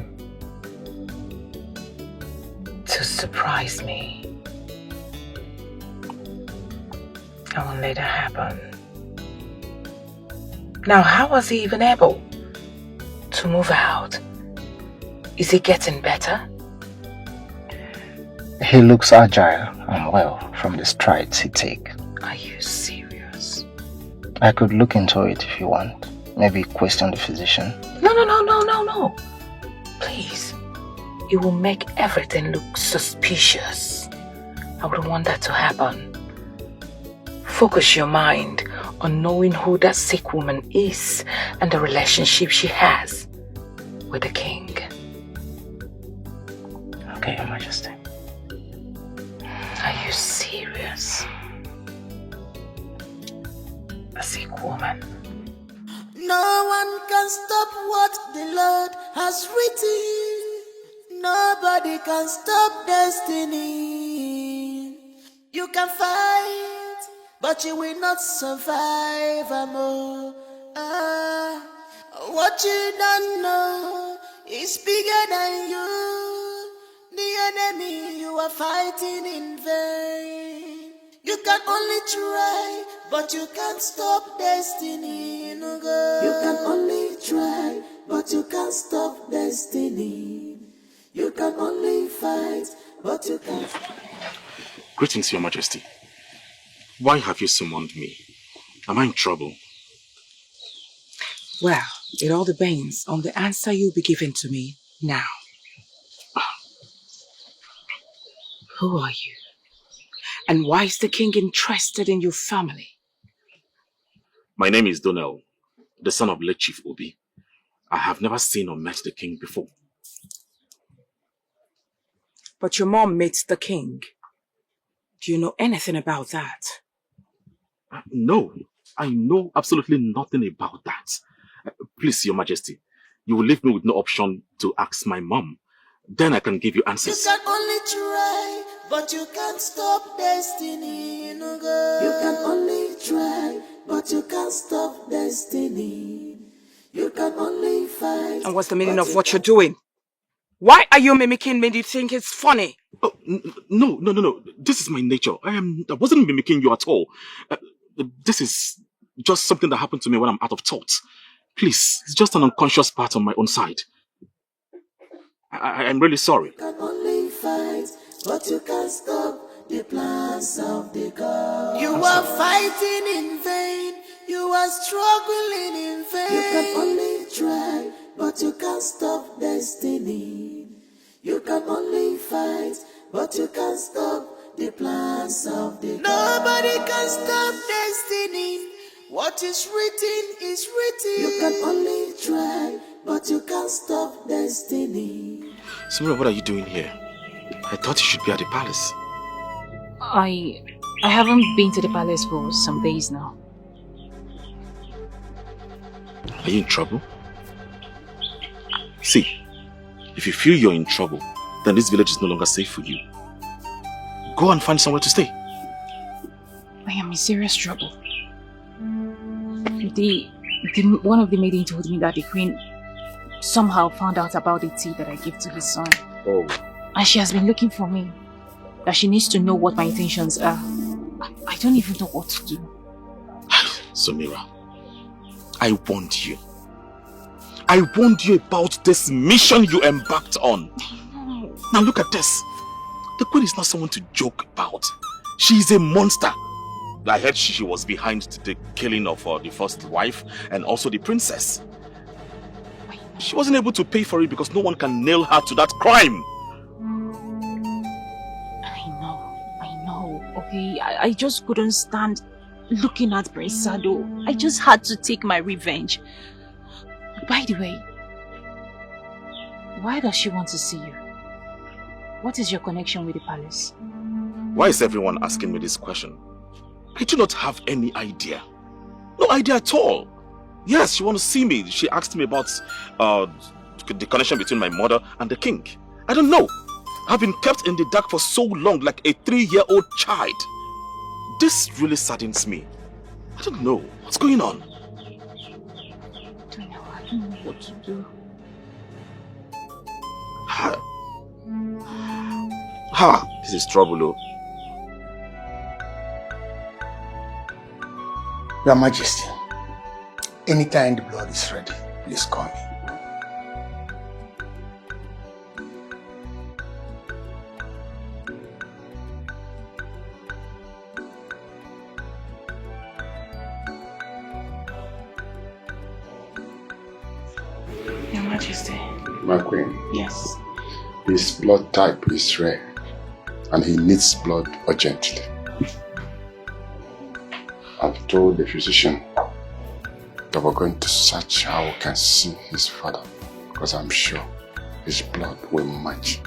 S2: to surprise me. I won't let that happen. Now, how was he even able to move out? Is he getting better?
S3: He looks agile and well from the strides he takes.
S2: Are you serious?
S3: I could look into it if you want. Maybe question the physician.
S2: No. Please. It will make everything look suspicious. I wouldn't want that to happen. Focus your mind on knowing who that sick woman is and the relationship she has with the king.
S3: Okay, Your Majesty.
S2: Are you serious? A sick woman.
S9: No one can stop what the Lord has written. Nobody can stop destiny. You can fight, but you will not survive. What you don't know is bigger than you. The enemy you are fighting in vain. You can only try, but you can't stop destiny. No go. You can only try, but you can't stop destiny. You can only fight, but you can't.
S12: Greetings, Your Majesty. Why have you summoned me? Am I in trouble?
S2: Well, it all depends on the answer you'll be giving to me now. Who are you? And why is the king interested in your family?
S12: My name is Donnell, the son of late Chief Obi. I have never seen or met the king before.
S2: But your mom met the king. Do you know anything about that?
S12: No, I know absolutely nothing about that. Please, Your Majesty, you will leave me with no option to ask my mom. Then I can give you answers.
S9: You can only try, but you can't stop destiny. No go. You can only try, but you can't stop destiny. You can only fight.
S2: And what's the meaning of what you're doing? Why are you mimicking me? Do you think it's funny?
S12: Oh, no. This is my nature. I wasn't mimicking you at all. This is just something that happened to me when I'm out of thought. Please, it's just an unconscious part on my own side. I'm really sorry.
S9: You can only fight, but you can't stop the plans of the God. You are fighting in vain. You are struggling in vain. You can only try, but you can't stop destiny. You can only fight, but you can't stop the plans of the God. Nobody can stop destiny. What is written is written. You can only try, but you can't stop destiny.
S12: Samira, what are you doing here? I thought you should be at the palace.
S8: I haven't been to the palace for some days now.
S12: Are you in trouble? See, if you feel you're in trouble, then this village is no longer safe for you. Go and find somewhere to stay.
S8: I am in serious trouble. One of the maidens told me that the queen somehow found out about the tea that I gave to his son.
S12: Oh.
S8: And she has been looking for me. That she needs to know what my intentions are. I don't even know what to do.
S12: Samira, I warned you. I warned you about this mission you embarked on. Now look at this. The queen is not someone to joke about. She is a monster. I heard she was behind the killing of the first wife and also the princess. She wasn't able to pay for it because no one can nail her to that crime.
S8: I know. Okay, I just couldn't stand looking at Prince Sado. I just had to take my revenge. By the way, why does she want to see you? What is your connection with the palace?
S12: Why is everyone asking me this question? I do not have any idea. No idea at all. Yes, she wants to see me. She asked me about the connection between my mother and the king. I don't know. I've been kept in the dark for so long, like a 3-year-old child. This really saddens me. I don't know. What's going on?
S8: I don't know what to do.
S12: Ha! This is trouble, oh.
S19: Your Majesty, anytime the blood is ready, please call me.
S16: Your Majesty.
S1: My queen.
S16: Yes.
S1: His blood type is rare and he needs blood urgently. I've told the physician that we're going to search how we can see his father because I'm sure his blood will match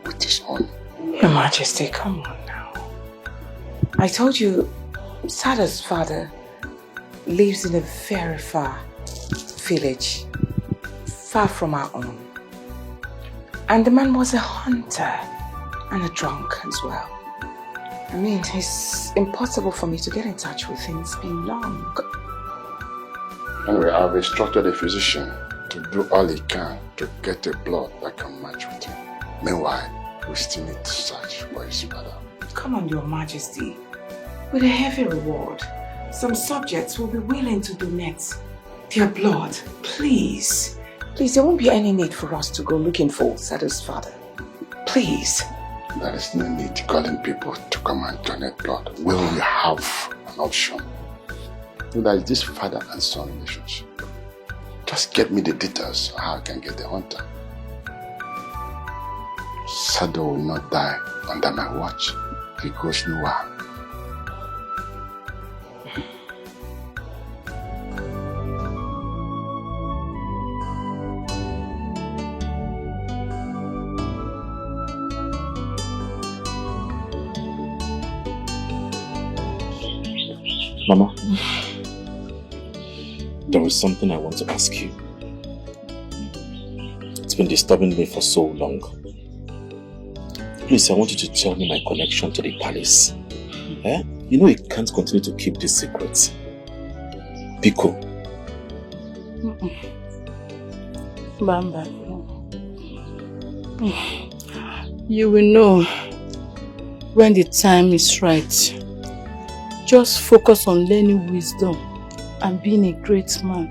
S1: with his own.
S16: Your Majesty, come on now. I told you Sada's father lives in a very far village, far from our own. And the man was a hunter and a drunk as well. I mean, it's impossible for me to get in touch with him. It's been long.
S1: Anyway, I've instructed the physician to do all he can to get a blood that can match with him. Meanwhile, we still need to search for his father.
S16: Come on, Your Majesty. With a heavy reward, some subjects will be willing to donate their blood. Please. Please, there won't be any need for us to go looking for Sada's father. Please.
S1: There is no need calling people to come and donate blood. We will have an option. There is this father and son relationship. Just get me the details of how I can get the hunter. Sada will not die under my watch. He goes nowhere.
S12: Mama, there is something I want to ask you. It's been disturbing me for so long. Please, I want you to tell me my connection to the palace. Eh? You know you can't continue to keep this secret. Biko.
S15: Bamba. You will know when the time is right. Just focus on learning wisdom and being a great man.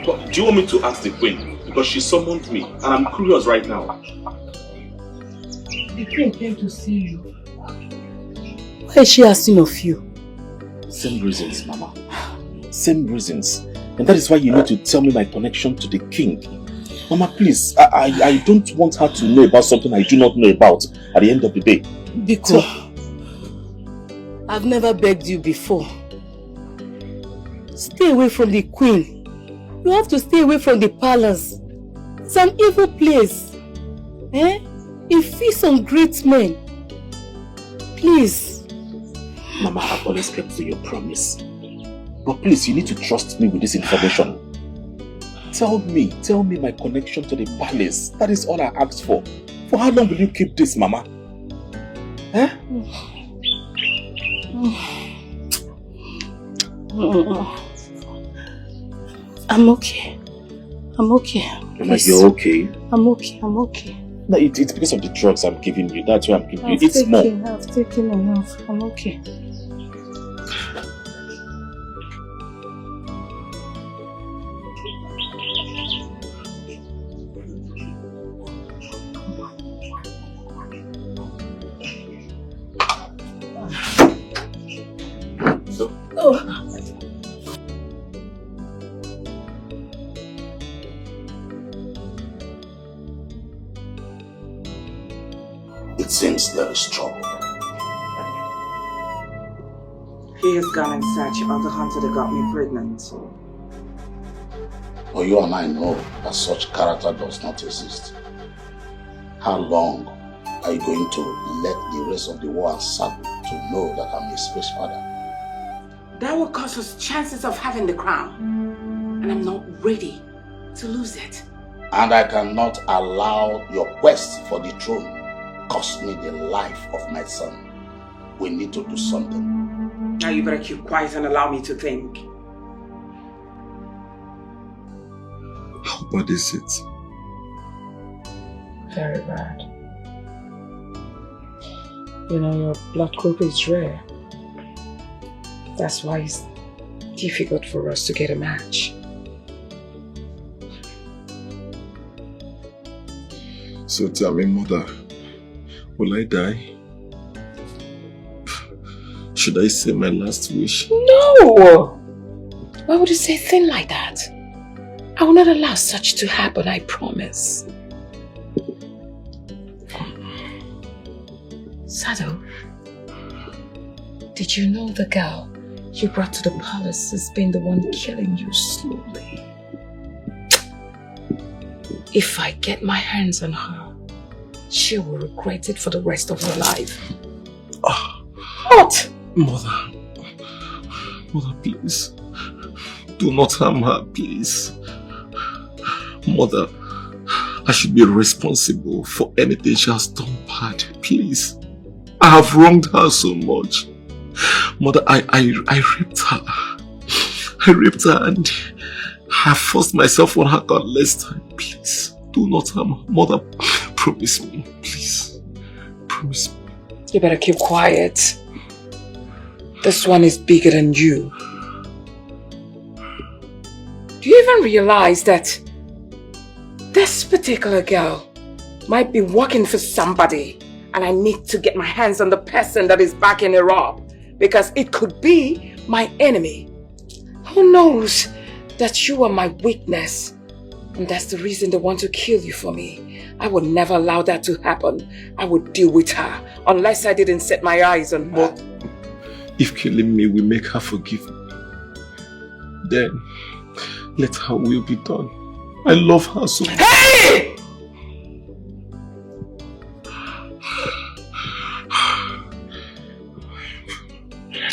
S12: But do you want me to ask the queen? Because she summoned me and I'm curious right now.
S15: The queen came to see you. Why is she asking of you?
S12: Same reasons, Mama. Same reasons. And that is why you need to tell me my connection to the king. Mama, please, I don't want her to know about something I do not know about at the end of the day.
S15: Biko, I've never begged you before. Stay away from the queen. You have to stay away from the palace. It's an evil place. Eh? It feasts on great men. Please.
S12: Mama, I've always kept to your promise. But please, you need to trust me with this information. Tell me my connection to the palace. That is all I asked for. For how long will you keep this, Mama? Eh?
S15: I'm okay. I'm okay.
S12: Mama, you're okay?
S15: I'm okay. I'm okay.
S12: No, it's because of the drugs I'm giving you. That's why I'm giving you. It's more.
S15: I've taken enough. I'm okay.
S10: It seems there is trouble.
S16: He has gone in search of the hunter that got me pregnant.
S10: But you and I know that such character does not exist. How long are you going to let the rest of the world start to know that I'm his first father?
S16: That will cost us chances of having the crown. And I'm not ready to lose it.
S10: And I cannot allow your quest for the throne cost me the life of my son. We need to do something.
S16: Now you better keep quiet and allow me to think.
S7: How bad is it?
S16: Very bad.
S2: You know, your blood group is rare. That's why it's difficult for us to get a match.
S7: So tell me, mother, will I die? Should I say my last wish?
S2: No! Why would you say a thing like that? I will not allow such to happen, I promise. Sado, did you know the girl you brought to the palace has been the one killing you slowly? If I get my hands on her, she will regret it for the rest of her life. What?
S7: Mother, please. Do not harm her, please. Mother, I should be responsible for anything she has done bad, please. I have wronged her so much. Mother, I raped her. I raped her and I forced myself on her countless times. Please, do not harm her. Mother, promise me, please. Promise me.
S2: You better keep quiet. This one is bigger than you. Do you even realize that this particular girl might be working for somebody and I need to get my hands on the person that is backing her up because it could be my enemy? Who knows that you are my weakness and that's the reason they want to kill you for me. I would never allow that to happen. I would deal with her unless I didn't set my eyes on her.
S7: If killing me will make her forgive me, then let her will be done. I love her so much.
S2: Hey!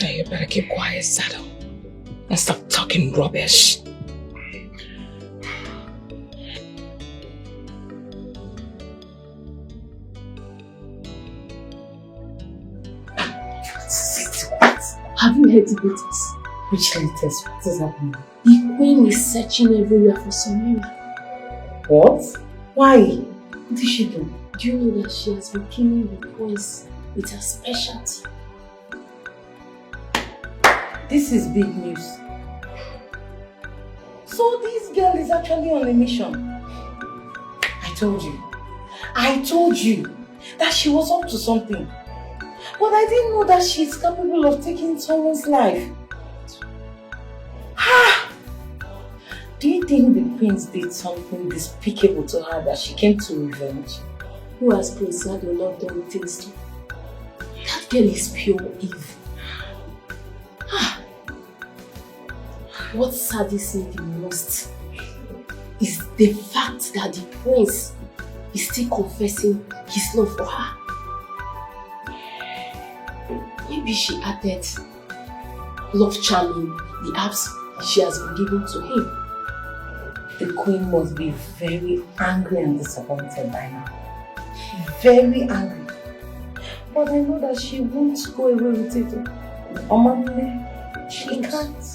S2: Now you better keep quiet, Sado, and stop talking rubbish.
S5: Have you heard the latest?
S15: Which latest? What is happening?
S5: The queen is searching everywhere for Samira.
S15: What? Why? What did she do?
S5: Do you know that she has been killing the queens with her specialty?
S15: This is big news. So this girl is actually on a mission. I told you that she was up to something. But I didn't know that she's capable of taking someone's life. Do you think the prince did something despicable to her that she came to revenge?
S5: Who has Prince Sado not done things to? That girl is pure evil. What saddens me the most is the fact that the prince is still confessing his love for her. Maybe she added love charming the apps she has been given to him.
S15: The queen must be very angry and disappointed by now. Very angry. But I know that she won't go away with it. Omamile, she can't.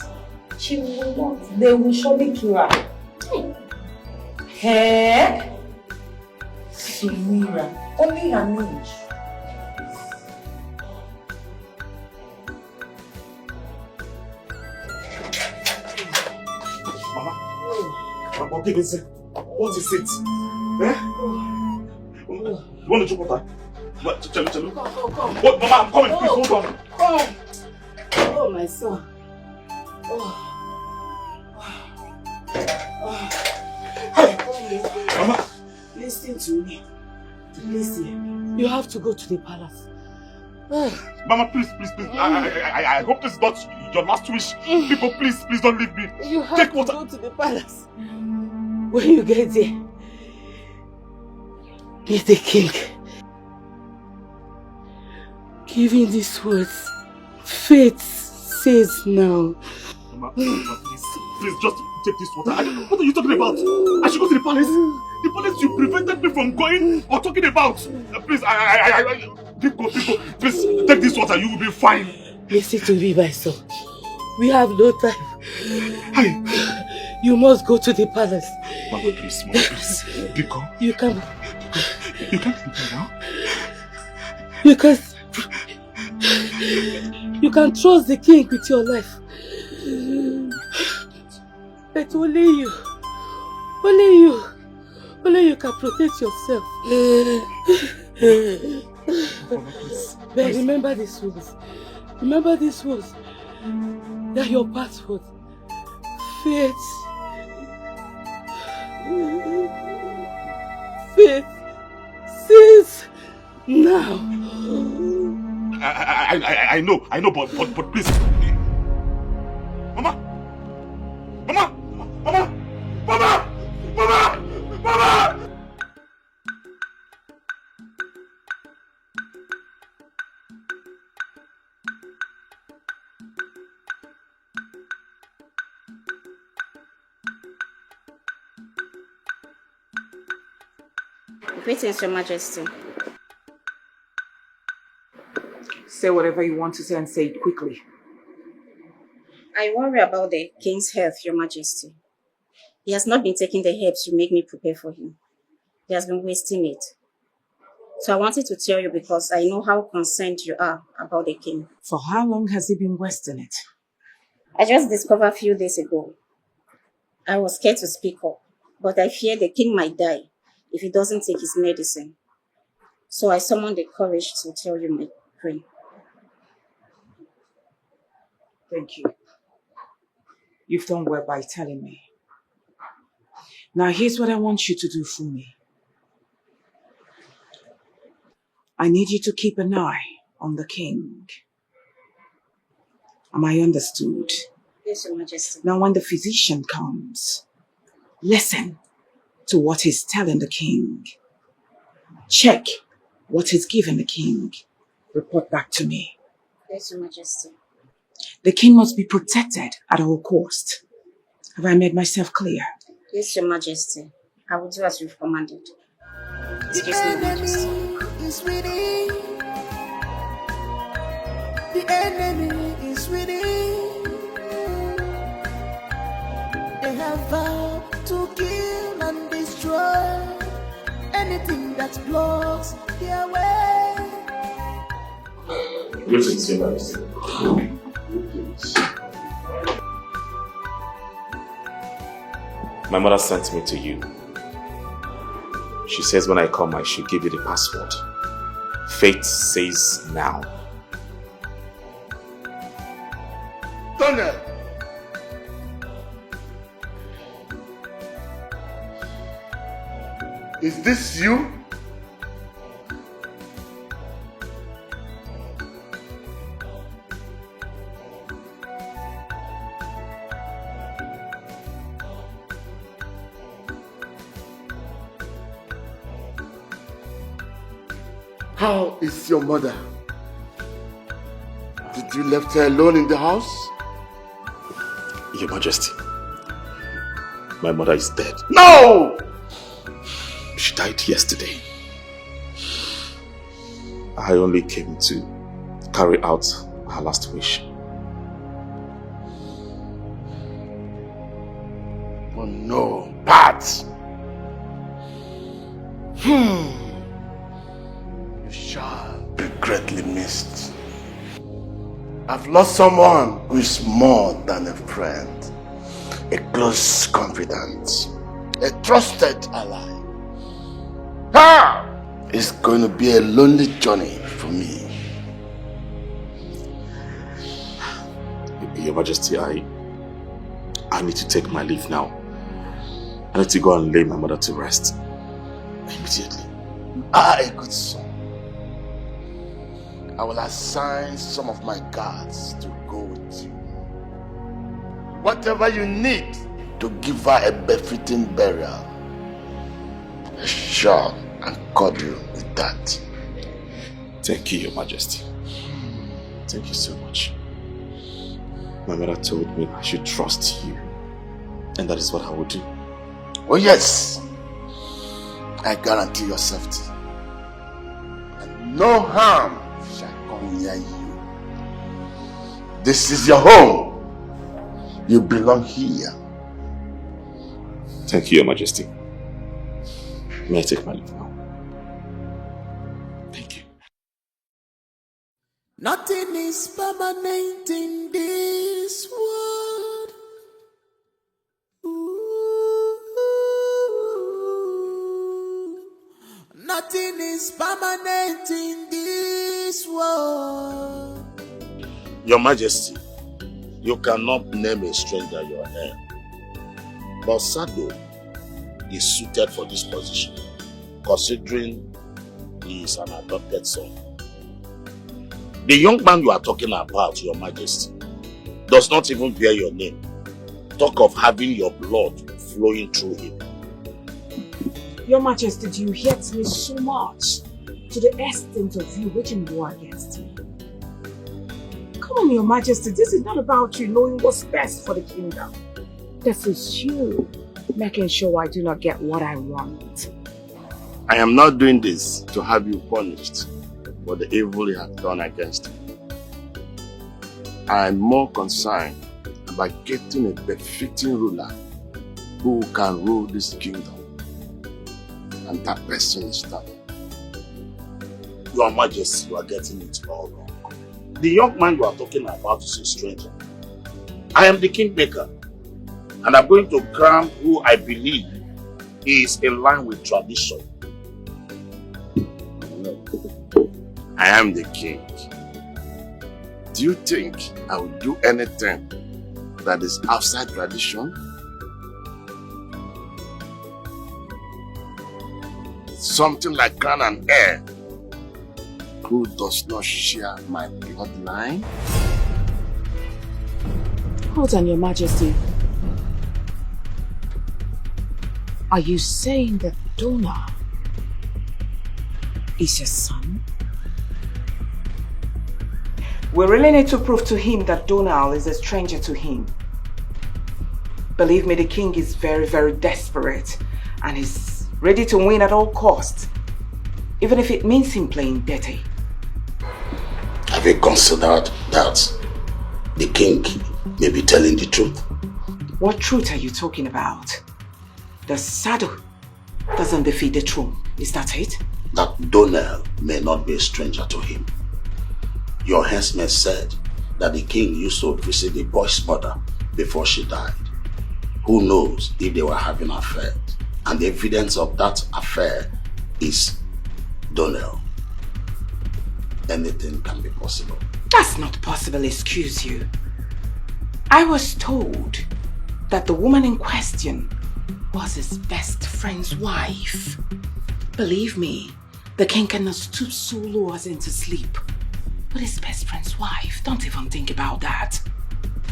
S15: She will not. They will surely kill her. Hey? Samira, only her niche.
S12: Mama, give me a sec. What is it? Eh? You want to drink water? What? Chalo.
S15: Come.
S12: What? Mama, I'm coming. Please, hold on.
S15: Come. Oh, my son.
S12: Hey! Mama!
S15: Listen to me. Listen. You have to go to the palace.
S12: Mama, please. I hope this is not your last wish. People, please don't leave me.
S15: You have
S12: Take
S15: to
S12: water.
S15: go to the palace. When you get there, meet the king. Give him these words. Fate says now.
S12: Mama, please, just take this water. What are you talking about? I should go to the palace. The palace you prevented me from going or talking about. Please, people, please take this water. You will be fine.
S15: Listen to me, my son. We have no time.
S12: Hi.
S15: You must go to the palace.
S12: Mama, please. Pico.
S15: You can't
S12: leave me now.
S15: You can't. You can trust the king with your life. But only you can protect yourself. But remember these words. Remember these words. They are your password. Faith. Faith. Since now.
S12: I know, but please. Mama!
S20: Greetings, Your Majesty.
S2: Say whatever you want to say and say it quickly.
S20: I worry about the king's health, Your Majesty. He has not been taking the herbs you make me prepare for him. He has been wasting it. So I wanted to tell you because I know how concerned you are about the king.
S2: For how long has he been wasting it?
S20: I just discovered a few days ago. I was scared to speak up, but I fear the king might die if he doesn't take his medicine. So I summoned the courage to tell you my queen.
S2: Thank you. You've done well by telling me. Now here's what I want you to do for me. I need you to keep an eye on the king. Am I understood?
S20: Yes, Your Majesty.
S2: Now when the physician comes, listen to what he's telling the king. Check what he's giving the king. Report back to me.
S20: Yes, Your Majesty.
S2: The king must be protected at all costs. Have I made myself clear?
S20: Yes, Your Majesty. I will do as you've commanded. Excuse me, Your Majesty.
S9: Is winning. The enemy is winning. They have vowed to kill and destroy anything that blocks their way.
S12: Greetings, Your Majesty. My mother sent me to you. She says when I come, I should give you the password. Fate says now.
S19: Daniel! Is this you? How is your mother? Did you leave her alone in the house?
S12: Your Majesty, my mother is dead.
S19: No!
S12: She died yesterday. I only came to carry out her last wish.
S19: Oh no, Pat! You shall be greatly missed. I've lost someone who is more than a friend, a close confidant, a trusted ally. It's going to be a lonely journey for me.
S12: Your Majesty, I need to take my leave now. I need to go and lay my mother to rest immediately.
S19: A good son. I will assign some of my guards to go with you. Whatever you need to give her a befitting burial, sure and cordial with that.
S12: Thank you, Your Majesty. Thank you so much. My mother told me I should trust you, and that is what I will do.
S19: Oh yes, I guarantee your safety. And no harm shall come near you. This is your home. You belong here.
S12: Thank you, Your Majesty. May I take my leave now? Thank you.
S9: Nothing is permanent in this world. Nothing is permanent in this world.
S10: Your Majesty, you cannot name a stranger your heir. But Sado is suited for this position, considering he is an adopted son. The young man you are talking about, Your Majesty, does not even bear your name. Talk of having your blood flowing through him.
S2: Your Majesty, you hate me so much, to the extent of you waging war against me. Come on, Your Majesty, this is not about you knowing what's best for the kingdom. This is you making sure I do not get what I want.
S1: I am not doing this to have you punished for the evil you have done against me. I am more concerned about getting a befitting ruler who can rule this kingdom. And that person is stubborn.
S10: Your Majesty, you are getting it all wrong. The young man you are talking about is a stranger. I am the kingmaker, and I'm going to crown who I believe is in line with tradition.
S1: No. I am the king. Do you think I will do anything that is outside tradition? Something like crown an heir who does not share my bloodline?
S2: Hold on, Your Majesty. Are you saying that Dona is your son? We really need to prove to him that Donal is a stranger to him. Believe me, the king is very, very desperate and is ready to win at all costs, even if it means him playing dirty.
S10: Have you considered that the king may be telling the truth?
S2: What truth are you talking about? The saddle doesn't defeat the throne, is that it?
S10: That Donal may not be a stranger to him. Your henchman said that the king used to visit the boy's mother before she died. Who knows if they were having an affair? And the evidence of that affair is Donal. Anything can be possible.
S2: That's not possible, excuse you. I was told that the woman in question was his best friend's wife. Believe me, the king cannot stoop so low as into sleep with his best friend's wife. Don't even think about that.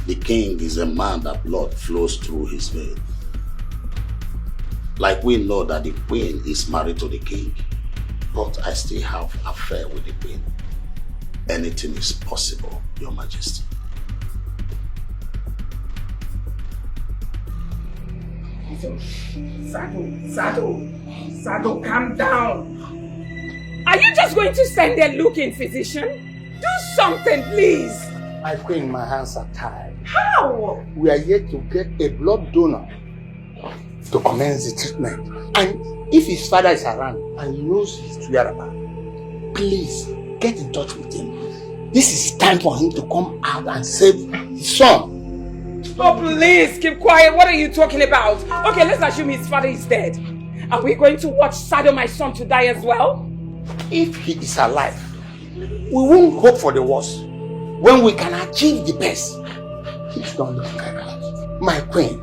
S10: The king is a man that blood flows through his veins. Like we know that the queen is married to the king, but I still have an affair with the queen. Anything is possible, Your Majesty.
S2: Sado, calm down. Are you just going to stand there looking, physician? Do something, please.
S19: My queen, my hands are tied.
S2: How?
S19: We are yet to get a blood donor to commence the treatment. And if his father is around and he knows his whereabouts, please get in touch with him. This is time for him to come out and save his son.
S2: Oh, please, keep quiet. What are you talking about? Okay, let's assume his father is dead. Are we going to watch Sado, my son, to die as well?
S19: If he is alive, we won't hope for the worst when we can achieve the best. Please don't look like that. My queen,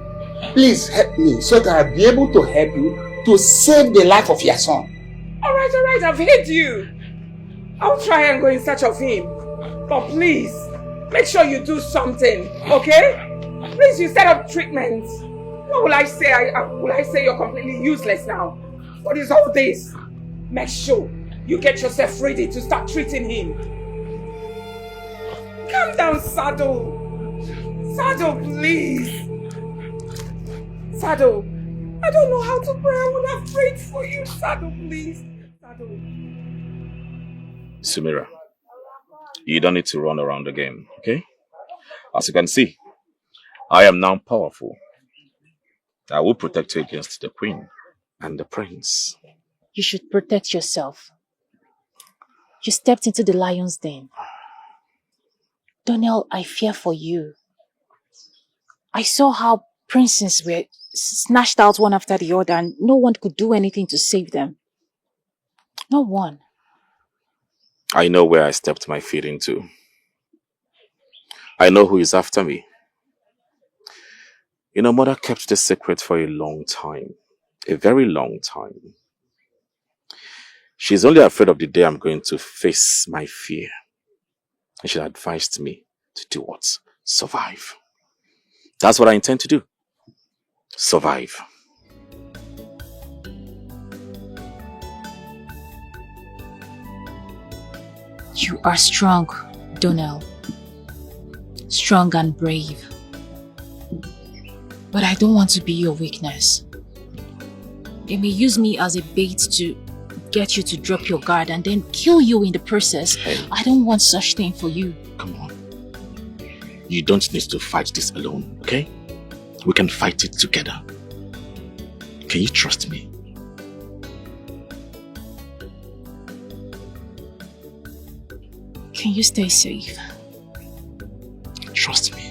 S19: please help me so that I'll be able to help you to save the life of your son.
S2: All right, I've heard you. I'll try and go in search of him. But please, make sure you do something, okay? Please, you set up treatment. What will I say? Will I say you're completely useless now? What is all this? Make sure you get yourself ready to start treating him. Calm down, Sado. Sado, please. Sado, I don't know how to pray. I would have prayed for you. Sado, please. Sado.
S12: Sumira, you don't need to run around the game, okay? As you can see, I am now powerful. I will protect you against the queen and the prince.
S8: You should protect yourself. You stepped into the lion's den. Donnell, I fear for you. I saw how princes were snatched out one after the other and no one could do anything to save them. No one.
S12: I know where I stepped my feet into. I know who is after me. You know, Mother kept this secret for a long time. A very long time. She's only afraid of the day I'm going to face my fear. And she advised me to do what? Survive. That's what I intend to do. Survive.
S8: You are strong, Donnell. Strong and brave. But I don't want to be your weakness. They may use me as a bait to get you to drop your guard and then kill you in the process.
S12: Hey.
S8: I don't want such thing for you.
S12: Come on. You don't need to fight this alone, okay? We can fight it together. Can you trust me?
S8: Can you stay safe?
S12: Trust me.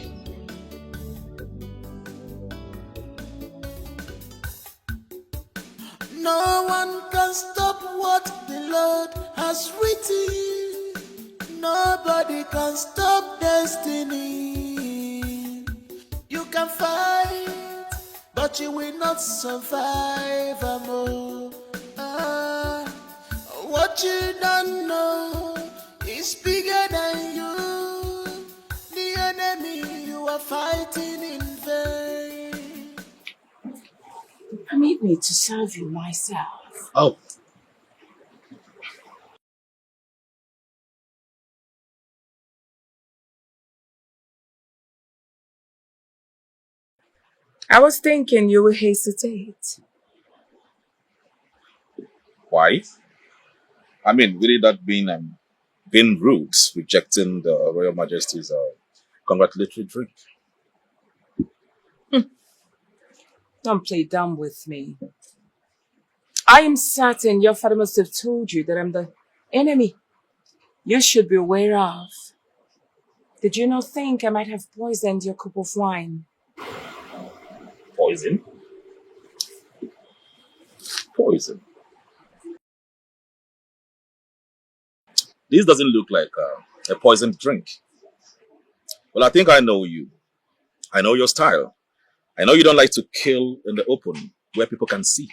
S9: No one can stop what the Lord has written. Nobody can stop destiny. You can fight, but you will not survive. What you don't know is bigger than you. The enemy you are fighting in vain.
S2: Permit me to serve you myself.
S12: Oh.
S2: I was thinking you would hesitate.
S12: Why? I mean, really that being rude, rejecting the Royal Majesty's congratulatory drink.
S2: Don't play dumb with me. I am certain your father must have told you that I'm the enemy you should be aware of. Did you not think I might have poisoned your cup of wine?
S12: Poison? Poison? This doesn't look like a poisoned drink. Well, I think I know you. I know your style. I know you don't like to kill in the open where people can see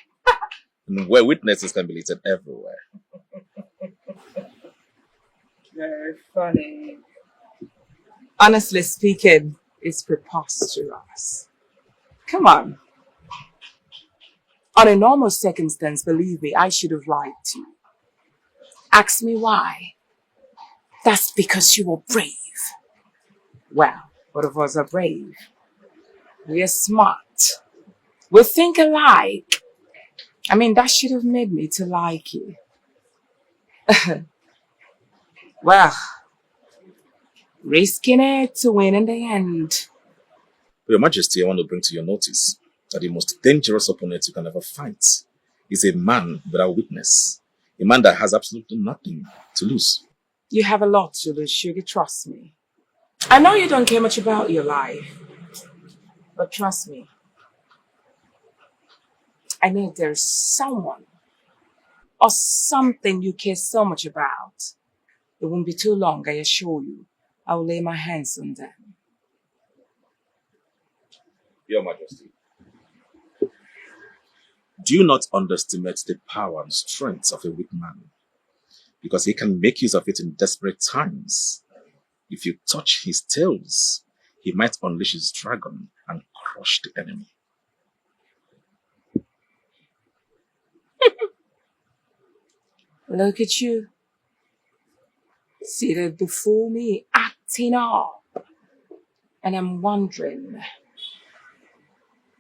S12: and where witnesses can be listed everywhere.
S2: Very funny. Honestly speaking, it's preposterous. Come on. On a normal circumstance, believe me, I should have lied to you. Ask me why. That's because you were brave. Well, both of us are brave. We are smart. We think alike. I mean, that should have made me to like you. Well, risking it to win in the end.
S12: Your Majesty, I want to bring to your notice that the most dangerous opponent you can ever fight is a man without witness. A man that has absolutely nothing to lose.
S2: You have a lot to lose, Sugar, trust me. I know you don't care much about your life, but trust me. I know there's someone or something you care so much about. It won't be too long, I assure you. I will lay my hands on them.
S12: Your Majesty, do not underestimate the power and strength of a weak man, because he can make use of it in desperate times. If you touch his tails, he might unleash his dragon and crush the enemy.
S2: Look at you, seated before me, acting up. And I'm wondering,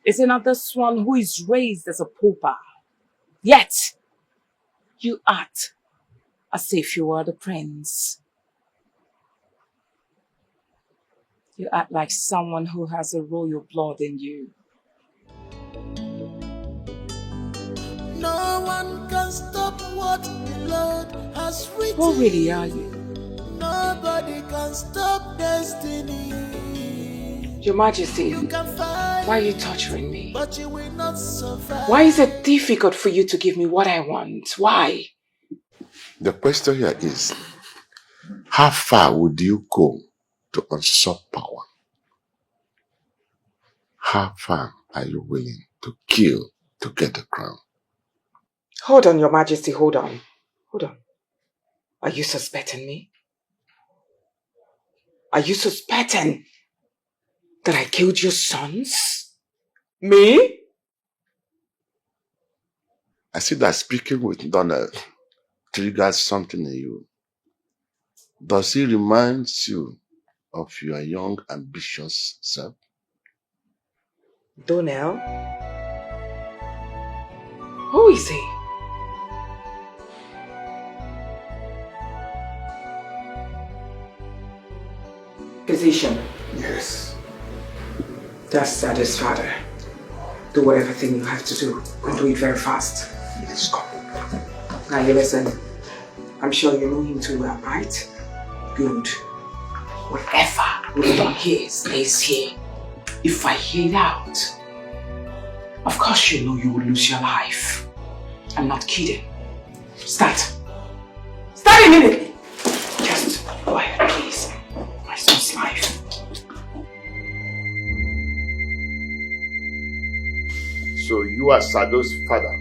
S2: is it not this one who is raised as a pauper? Yet, you act as if you were the prince. You act like someone who has a royal blood in you.
S9: No one can stop what the Lord has written.
S2: Who really are you?
S9: Nobody can can stop destiny.
S2: Your Majesty, why are you torturing me? Why is it difficult for you to give me what I want? Why?
S1: The question here is, how far would you go to usurp power? How far are you willing to kill to get the crown?
S2: Hold on, Your Majesty, hold on. Hold on. Are you suspecting me? Are you suspecting that I killed your sons? Me?
S1: I see that speaking with Donald triggers something in you. Does he remind you of your young, ambitious self?
S2: Donald? Who is he? Physician.
S1: Yes.
S2: That's Sado's father. Do whatever thing you have to do, and do it very fast.
S1: Let's go.
S2: Now you listen. I'm sure you know him too well, right? Good. Whatever we don't hear stays here. If I hear it out, of course you know you will lose your life. I'm not kidding. Start. Start immediately. Just quiet, please. My son's life.
S1: So you are Sado's father.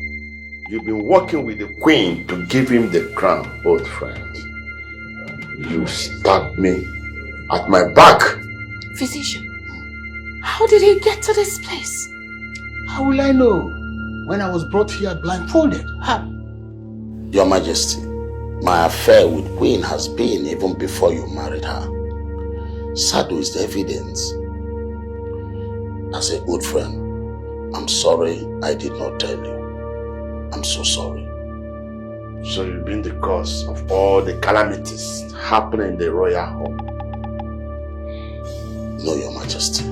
S1: You've been working with the queen to give him the crown, old friend. You stabbed me at my back.
S5: Physician, how did he get to this place?
S19: How will I know when I was brought here blindfolded?
S10: Your Majesty, my affair with Queen has been even before you married her. Sado is the evidence. As a good friend, I'm sorry I did not tell you. I'm so sorry.
S1: So you've been the cause of all the calamities happening in the royal home?
S10: No, Your Majesty.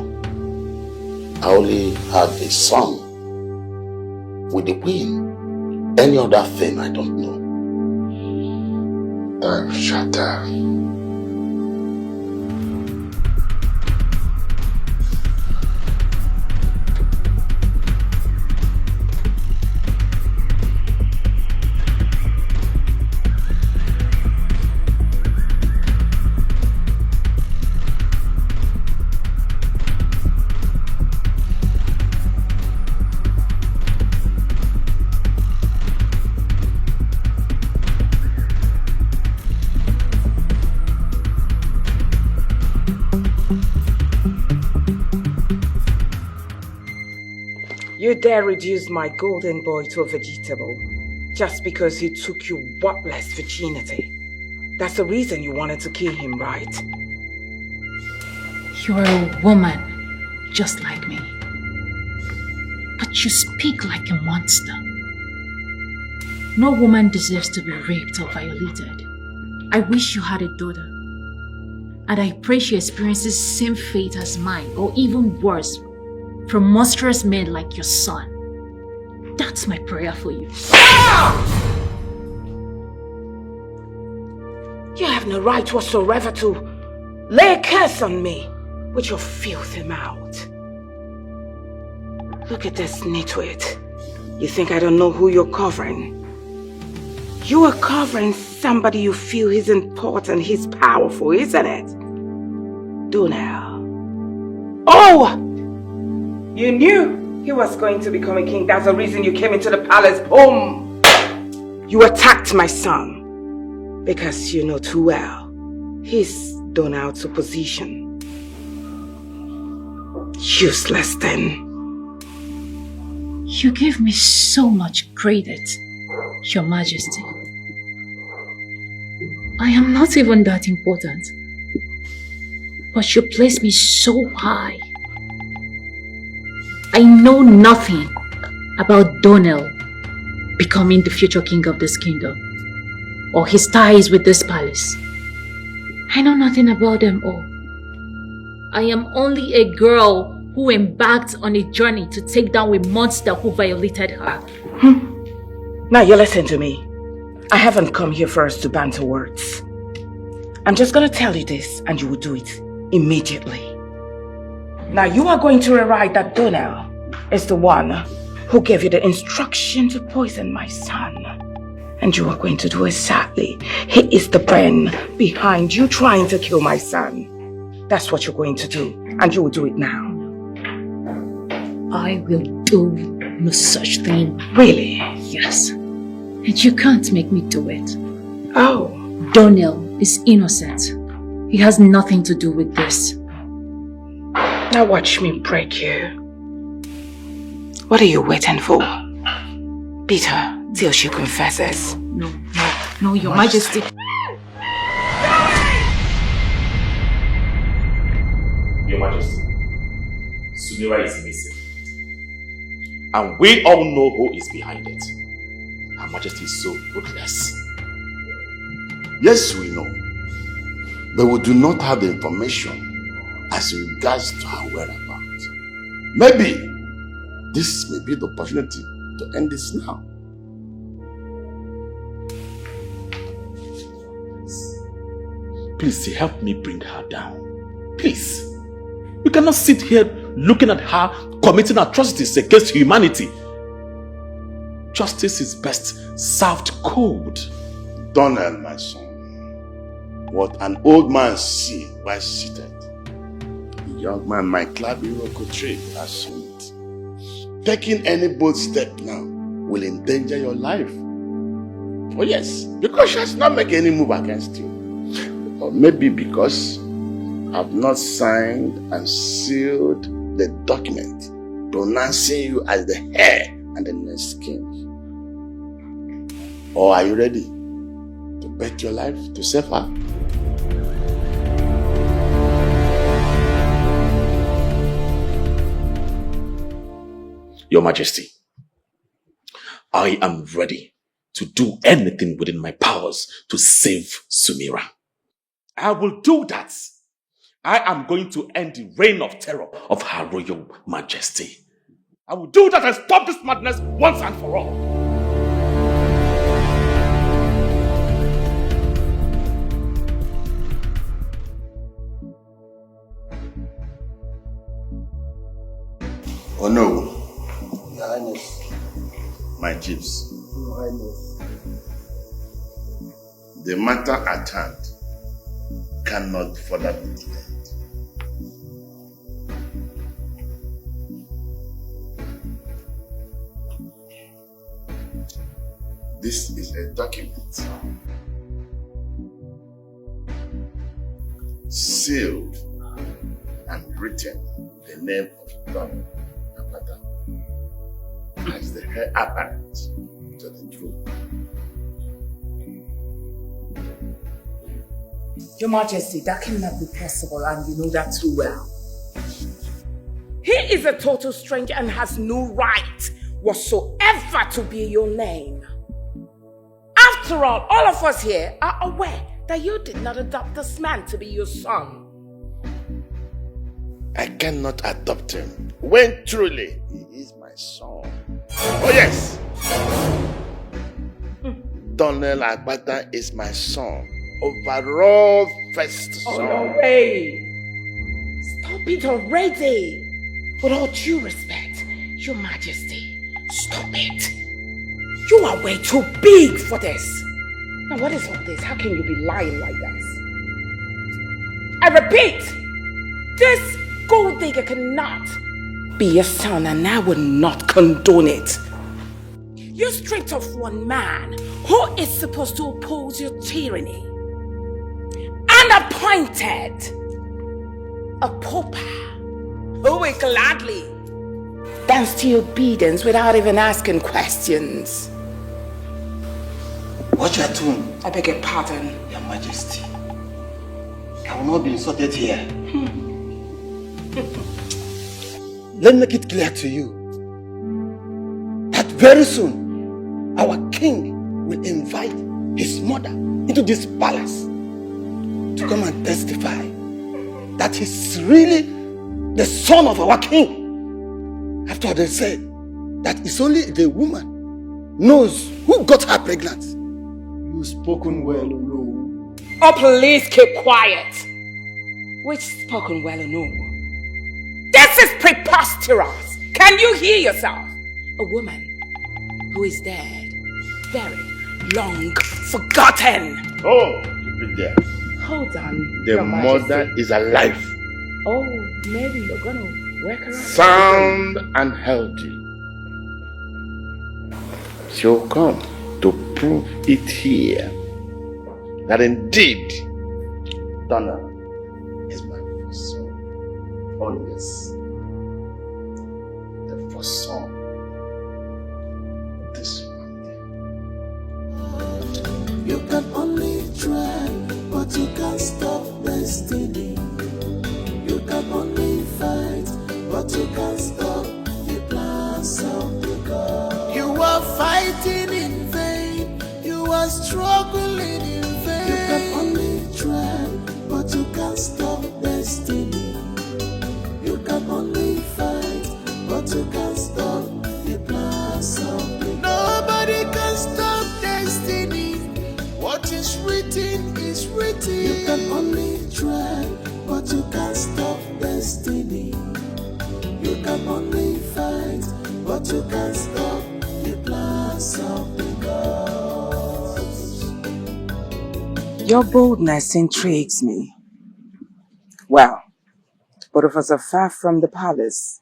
S10: I only had a son with the queen. Any other thing I don't know.
S1: Shut up.
S2: You dare reduce my golden boy to a vegetable just because he took your worthless virginity. That's the reason you wanted to kill him, right?
S8: You're a woman, just like me. But you speak like a monster. No woman deserves to be raped or violated. I wish you had a daughter. And I pray she experiences the same fate as mine, or even worse, from monstrous men like your son. That's my prayer for you.
S2: You have no right whatsoever to lay a curse on me with your filthy mouth. Look at this nitwit. You think I don't know who you're covering? You are covering somebody you feel is important, he's powerful, isn't it? Do now. Oh! You knew he was going to become a king. That's the reason you came into the palace. Boom! You attacked my son because you know too well he's done out to position. Useless then.
S8: You give me so much credit, Your Majesty. I am not even that important. But you place me so high. I know nothing about Donald becoming the future king of this kingdom, or his ties with this palace. I know nothing about them all. I am only a girl who embarked on a journey to take down a monster who violated her.
S2: Now you listen to me. I haven't come here for us to banter words. I'm just going to tell you this and you will do it immediately. Now you are going to rewrite that Donnell is the one who gave you the instruction to poison my son. And you are going to do exactly. He is the brain behind you trying to kill my son. That's what you're going to do. And you will do it now.
S8: I will do no such thing.
S2: Really?
S8: Yes. And you can't make me do it.
S2: Oh.
S8: Donnell is innocent. He has nothing to do with this.
S2: Now watch me break you. What are you waiting for? Beat her till she confesses.
S8: No, Your Majesty.
S12: Your Majesty, Sumira is missing. And we all know who is behind it. Her Majesty is so ruthless.
S1: Yes, we know. But we do not have the information as regards to her whereabouts. Maybe this may be the opportunity to end this now.
S12: Please help me bring her down. Please. You cannot sit here looking at her committing atrocities against humanity. Justice is best served cold.
S1: Donnell, my son, what an old man sees while seated, the young man might climb a rock tree as seen it. Taking any bold step now will endanger your life. Oh yes, because she has not made any move against you. Or maybe because I've not signed and sealed the document pronouncing you as the heir and the next king. Or are you ready to bet your life to save her?
S12: Your Majesty, I am ready to do anything within my powers to save Sumira. I will do that. I am going to end the reign of terror of Her Royal Majesty. I will do that and stop this madness once and for all.
S1: Oh no.
S6: Your Highness.
S1: My chiefs.
S6: Your Highness.
S1: The matter at hand cannot further be delayed. This is a document sealed and written the name of Tonto as the heir apparent to the throne.
S2: Your Majesty, that cannot be possible and you know that too well. He is a total stranger and has no right whatsoever to be your name. After all of us here are aware that you did not adopt this man to be your son.
S1: I cannot adopt him when truly he is my son. Oh yes! Donnell Agbata is my son. Overall first son.
S2: Oh no way! Stop it already! With all due respect, Your Majesty, stop it! You are way too big for this! Now what is all this? How can you be lying like this? I repeat! This gold digger cannot be your son and I will not condone it. You're straight off one man who is supposed to oppose your tyranny and appointed a pauper who will gladly dance to your obedience without even asking questions.
S6: What you are doing?
S2: I beg your pardon.
S6: Your Majesty, I will not be insulted here. Let me make it clear to you that very soon our king will invite his mother into this palace to come and testify that he's really the son of our king. After all, they said that it's only the woman knows who got her pregnant. You've spoken well, no.
S2: or please keep quiet. Which spoken well or no? This is preposterous. Can you hear yourself? A woman who is dead, very long forgotten.
S1: Oh, keep it there.
S2: Hold on.
S1: The
S2: Your
S1: mother
S2: Majesty.
S1: is alive,
S2: Oh, maybe you're gonna work around.
S1: sound and healthy. She'll come to prove it here that indeed Donna is my first son. Oh yes, the first son of this family.
S9: You can only try, but you can't stop destiny. You can only fight, but you can't stop the plans of the God. You are fighting in vain, you are struggling in vain. You can only try, but you can't stop destiny. You can only fight, but you can't stop the plans of the God. Nobody can stop destiny. What is written is written. You can only try, but you can't stop destiny. You can only fight, but you can't stop the plans of the gods.
S2: Your boldness intrigues me. Well, both of us are far from the palace.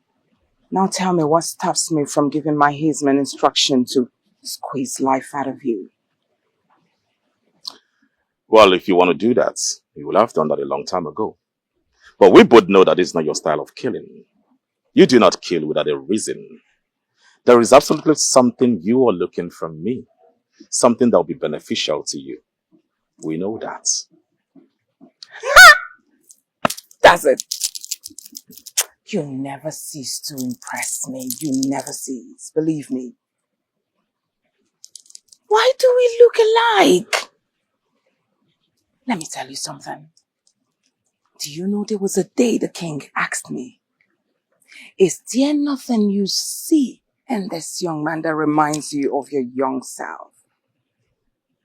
S2: Now tell me what stops me from giving my headsman instruction to squeeze life out of you.
S12: Well, if you want to do that, you will have done that a long time ago. But we both know that it's not your style of killing. You do not kill without a reason. There is absolutely something you are looking from me. Something that will be beneficial to you. We know that.
S2: Does it? You never cease to impress me. You never cease. Believe me. Why do we look alike? Let me tell you something. Do you know there was a day the king asked me, is there nothing you see in this young man that reminds you of your young self?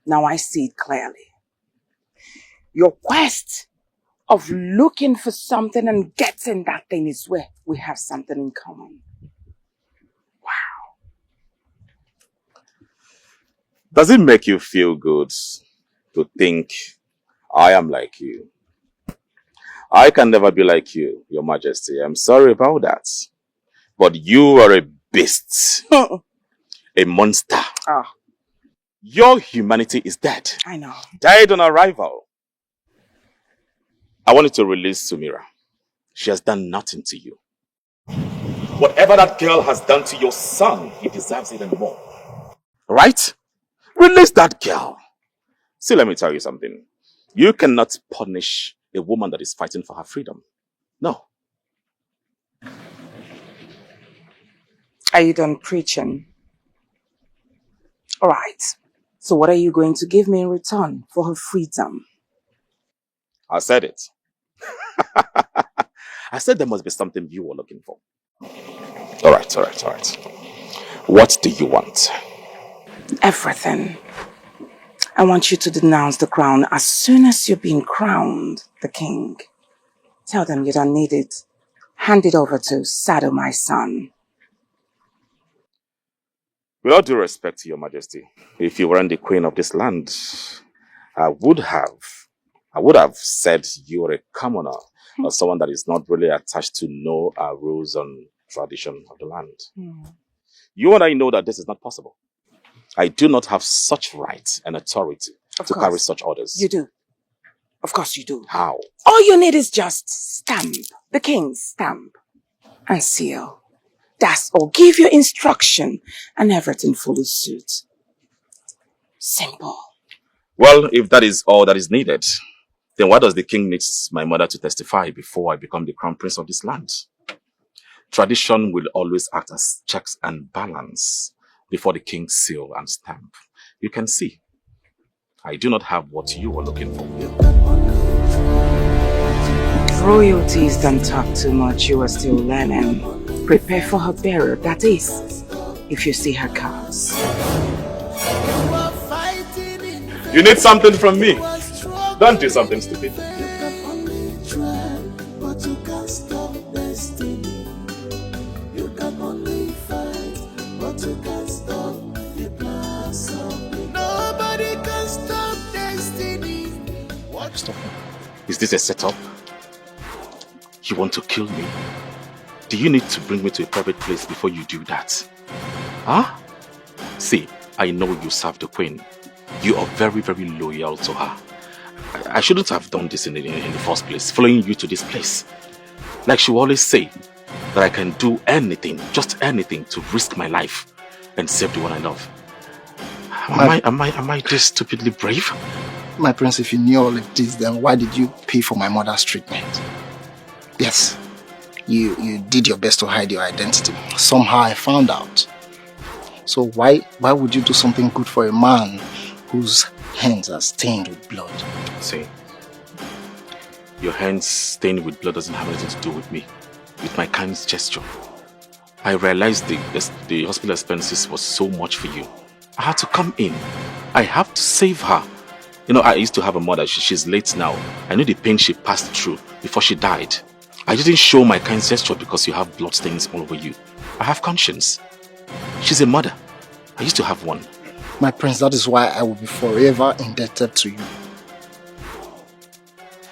S2: Now I see it clearly. Your quest of looking for something and getting that thing is where we have something in common.
S12: Does it make you feel good to think I am like you? I can never be like you, Your Majesty. I'm sorry about that. But you are a beast. A monster.
S2: Ah.
S12: Your humanity is dead.
S2: I know.
S12: Died on arrival. I want you to release Sumira. She has done nothing to you. Whatever that girl has done to your son, he deserves even more. Right? Release that girl. See, let me tell you something. You cannot punish a woman that is fighting for her freedom. No.
S2: Are you done preaching? All right. So what are you going to give me in return for her freedom?
S12: I said it. I said there must be something you were looking for. All right. What do you want?
S2: Everything. I want you to denounce the crown as soon as you're being crowned the king. Tell them you don't need it. Hand it over to Sado, my son.
S12: With all due respect to Your Majesty, if you weren't the queen of this land, I would have said you were a commoner or someone that is not really attached to no rules and tradition of the land. You and I know that this is not possible. I do not have such right and authority to carry such orders.
S2: You do. Of course you do.
S12: How?
S2: All you need is just stamp. The king's stamp. And seal. That's all. Give your instruction and everything follows suit. Simple.
S12: Well, if that is all that is needed, then why does the king need my mother to testify before I become the crown prince of this land? Tradition will always act as checks and balance before the king's seal and stamp. You can see, I do not have what you are looking for.
S2: Royalties don't talk too much. You are still learning. Prepare for her burial. That is, if you see her cards.
S12: You need something from me. Don't do something stupid.
S9: You can only try, but you can't stop destiny. You can only fight, but you can't stop the plans of the nobody can stop destiny.
S12: Stop. Is this a setup? You want to kill me? Do you need to bring me to a private place before you do that? Huh? See, I know you serve the queen. You are very, very loyal to her. I shouldn't have done this in the first place, following you to this place. Like she will always say, that I can do anything, just anything, to risk my life and save the one I love. Am I this stupidly brave?
S19: My prince, if you knew all of this, then why did you pay for my mother's treatment? Yes, you did your best to hide your identity. Somehow I found out. So why would you do something good for a man whose hands are stained with blood?
S12: See, your hands stained with blood doesn't have anything to do with me, with my kind gesture. I realized the hospital expenses was so much for you. I had to come in. I have to save her. You know, I used to have a mother. She's late now. I knew the pain she passed through before she died. I didn't show my kind gesture because you have blood stains all over you. I have conscience. She's a mother. I used to have one.
S19: My prince, that is why I will be forever indebted to you.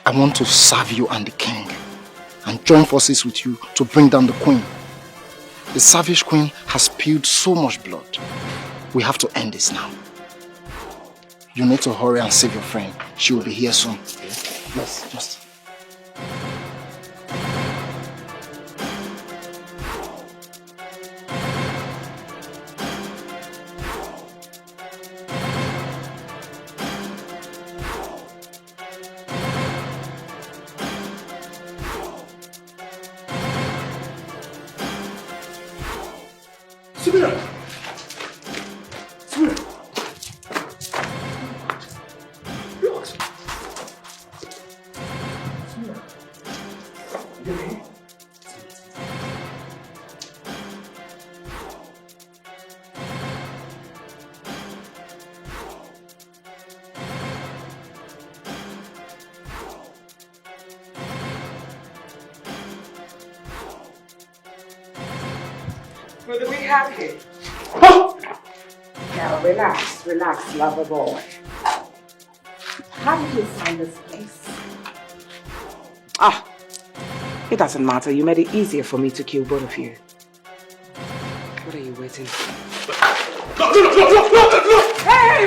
S19: I want to serve you and the king and join forces with you to bring down the queen. The savage queen has spilled so much blood. We have to end this now. You need to hurry and save your friend. She will be here soon. Yes, just...
S2: What do we have here? Now relax, lover boy. How did you find this place? It doesn't matter. You made it easier for me to kill both of you. What are you waiting for?
S9: No!
S2: Hey!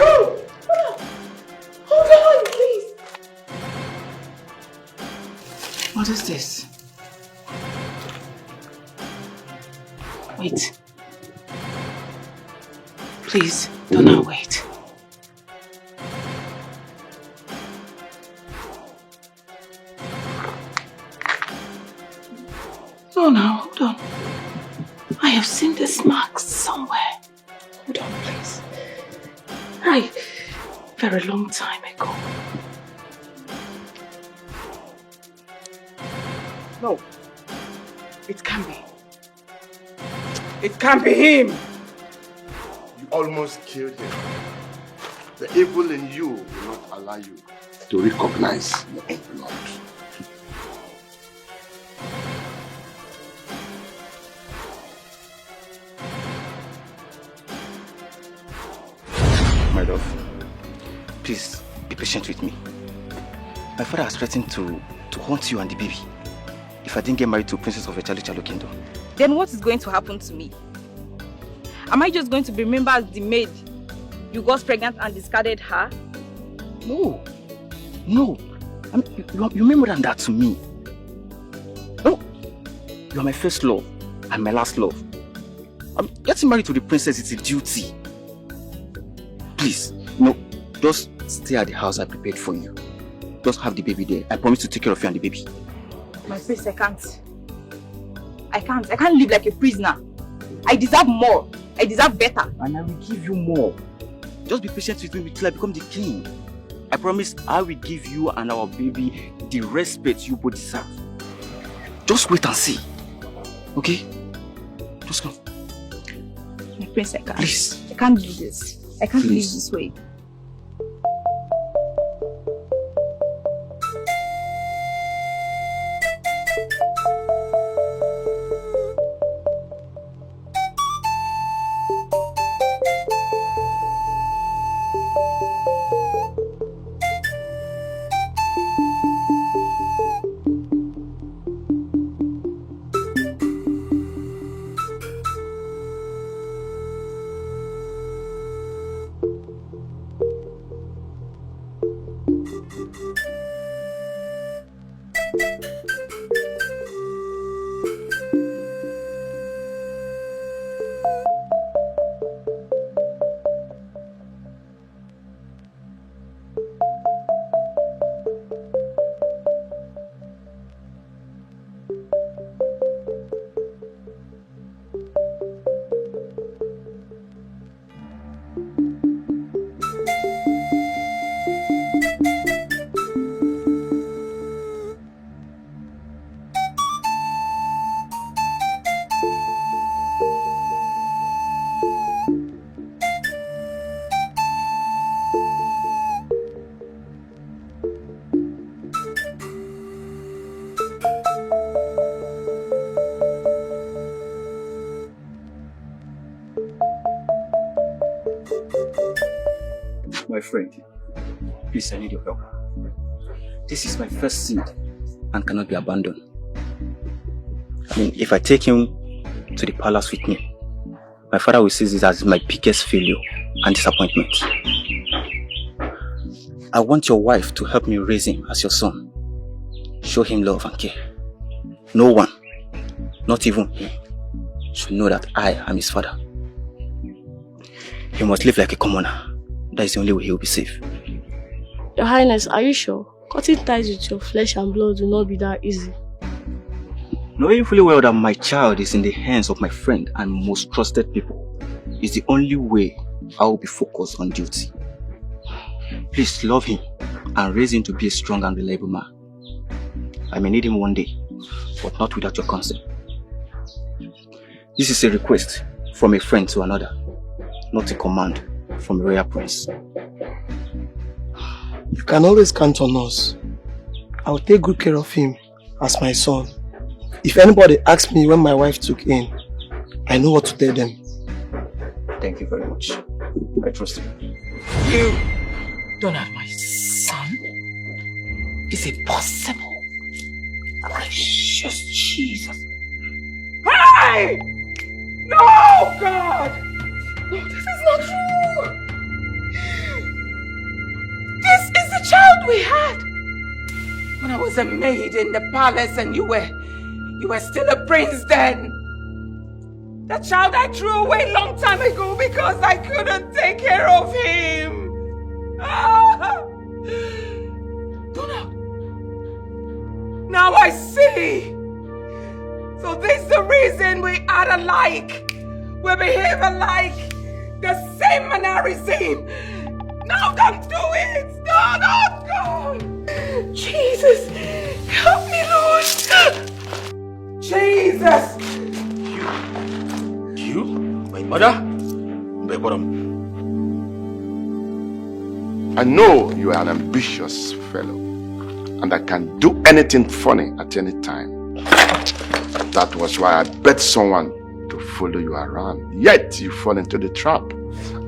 S2: Hold on, please.
S15: What is this? Wait. Please, do not wait. No, now, hold on. I have seen this mark somewhere. Hold on, please. Very long time ago.
S2: No. It can't be. It can't be him!
S1: You almost killed him. The evil in you will not allow you to recognize your own blood.
S3: My love, please be patient with me. My father has threatened to haunt you and the baby if I didn't get married to a princess of a Chalo kingdom.
S4: Then what is going to happen to me? Am I just going to be remembered as the maid you got pregnant and discarded her?
S3: No. You're more than that to me. No. You are my first love and my last love. Getting married to the princess is a duty. Please, no, just stay at the house I prepared for you. Just have the baby there. I promise to take care of you and the baby.
S4: My prince, I can't. I can't live like a prisoner. I deserve more. I deserve better.
S3: And I will give you more. Just be patient with me till I become the king. I promise I will give you and our baby the respect you both deserve. Just wait and see. Okay? Just come.
S4: My prince, I can't.
S3: Please.
S4: I can't do this. I can't live this way.
S3: My friend, please, I need your help. This is my first seed and cannot be abandoned. I mean, if I take him to the palace with me, my father will see this as my biggest failure and disappointment. I want your wife to help me raise him as your son. Show him love and care. No one, not even him, should know that I am his father. He must live like a commoner. That is the only way he will be safe.
S5: Your Highness, are you sure? Cutting ties with your flesh and blood will not be that easy.
S3: Knowing fully well that my child is in the hands of my friend and most trusted people is the only way I will be focused on duty. Please love him and raise him to be a strong and reliable man. I may need him one day, but not without your consent. This is a request from a friend to another, not a command from a royal prince.
S19: You can always count on us. I will take good care of him as my son. If anybody asks me when my wife took in, I know what to tell them.
S3: Thank you very much. I trust you.
S2: You don't have my son? Is it possible? Precious Jesus. Hey! No, God! No, this is not true! This is the child we had when I was a maid in the palace and you were still a prince then. The child I threw away a long time ago because I couldn't take care of him. Now I see. So this is the reason we are alike. We behave alike. The same mannerism. No, don't do it. No, don't go. Jesus, help me, Lord. Jesus.
S10: You? My mother? My bottom.
S1: I know you are an ambitious fellow and I can do anything funny at any time. That was why I bet someone to follow you around. Yet you fall into the trap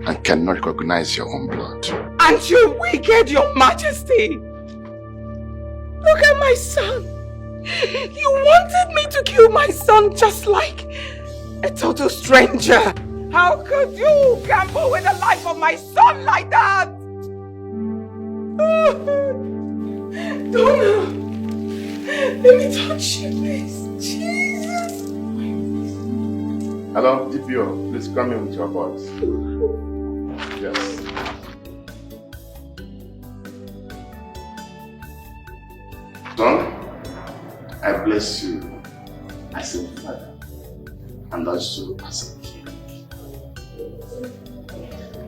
S1: and cannot recognize your own blood.
S2: And you wicked, your majesty. Look at my son. You wanted me to kill my son just like a total stranger. How could you gamble with the life of my son like that? Donna, let me touch you, please. Jesus.
S1: Hello, DPO. Please come in with your boys. Yes. Son, I bless you as a father and also as a king.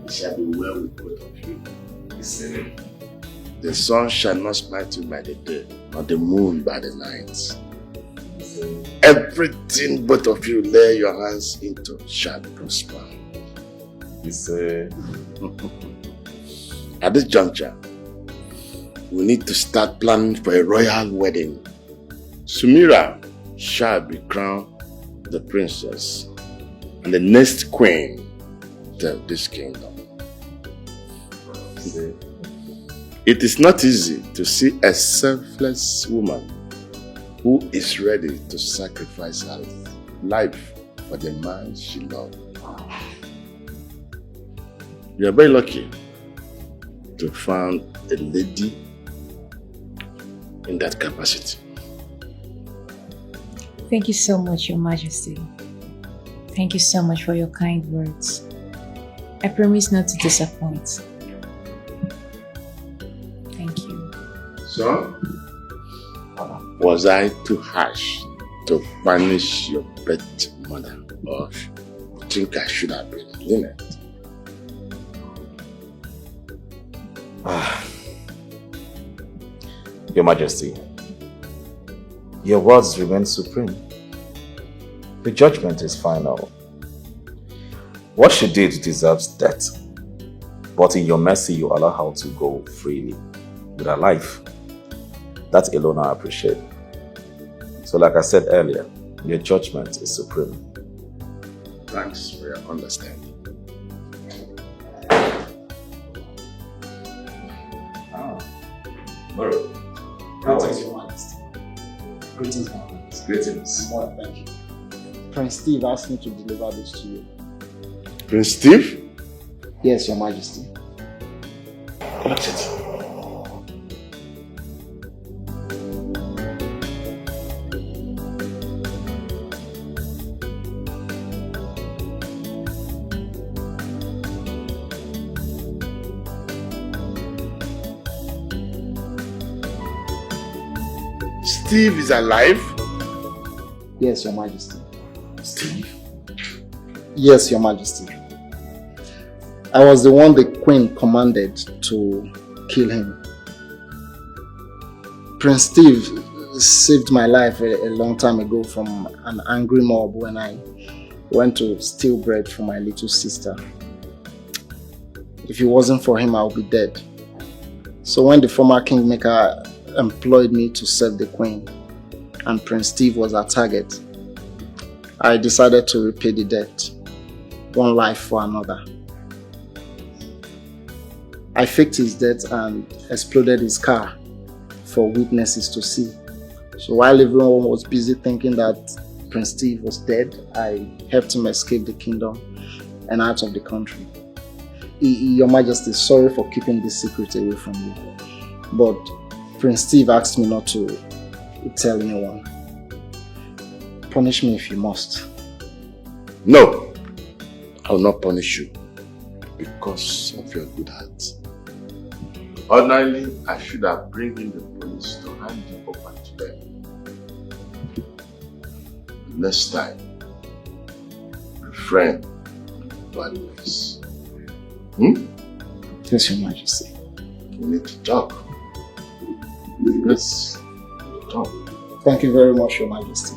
S1: It shall be well with both of you. He said, the sun shall not smite you by the day, nor the moon by the night. Everything both of you lay your hands into shall prosper. He said, at this juncture, we need to start planning for a royal wedding. Sumira shall be crowned the princess and the next queen of this kingdom. It is not easy to see a selfless woman who is ready to sacrifice her life for the man she loves. You are very lucky to find a lady in that capacity.
S8: Thank you so much, Your Majesty. Thank you so much for your kind words. I promise not to disappoint. Thank you.
S1: So, was I too harsh to punish your pet mother? Or you think I should have been lenient?
S12: Your Majesty, your words remain supreme. The judgment is final. What she did deserves death, but in your mercy you allow her to go freely with her life. That alone I appreciate. So like I said earlier, your judgment is supreme.
S1: Thanks for your understanding.
S12: Moro.
S6: Greetings, Your Majesty. Greetings, my friends.
S12: Greetings.
S6: Well, thank you. Prince Steve asked me to deliver this to you.
S1: Prince Steve?
S6: Yes, Your Majesty.
S1: What's it? Steve is alive?
S6: Yes, Your Majesty.
S1: Steve?
S6: Yes, Your Majesty. I was the one the Queen commanded to kill him. Prince Steve saved my life a long time ago from an angry mob when I went to steal bread for my little sister. If it wasn't for him, I would be dead. So when the former kingmaker employed me to serve the Queen and Prince Steve was our target, I decided to repay the debt, one life for another. I faked his death and exploded his car for witnesses to see. So while everyone was busy thinking that Prince Steve was dead, I helped him escape the kingdom and out of the country. Your Majesty, sorry for keeping this secret away from you, but Prince Steve asked me not to tell anyone. Punish me if you must.
S1: No, I will not punish you because of your good heart. Ordinarily, I should have bring in the police to hand you over to them. Next time, refrain bad ways.
S6: Yes, Your Majesty.
S1: We need to talk. Yes, talk.
S6: Thank you very much, Your Majesty.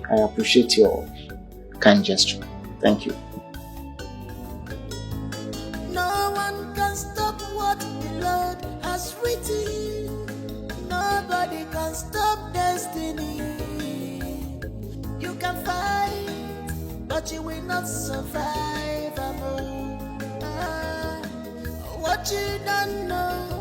S6: I appreciate your kind gesture. Thank you.
S9: No one can stop what the Lord has written. Nobody can stop destiny. You can fight, but you will not survive. What you don't know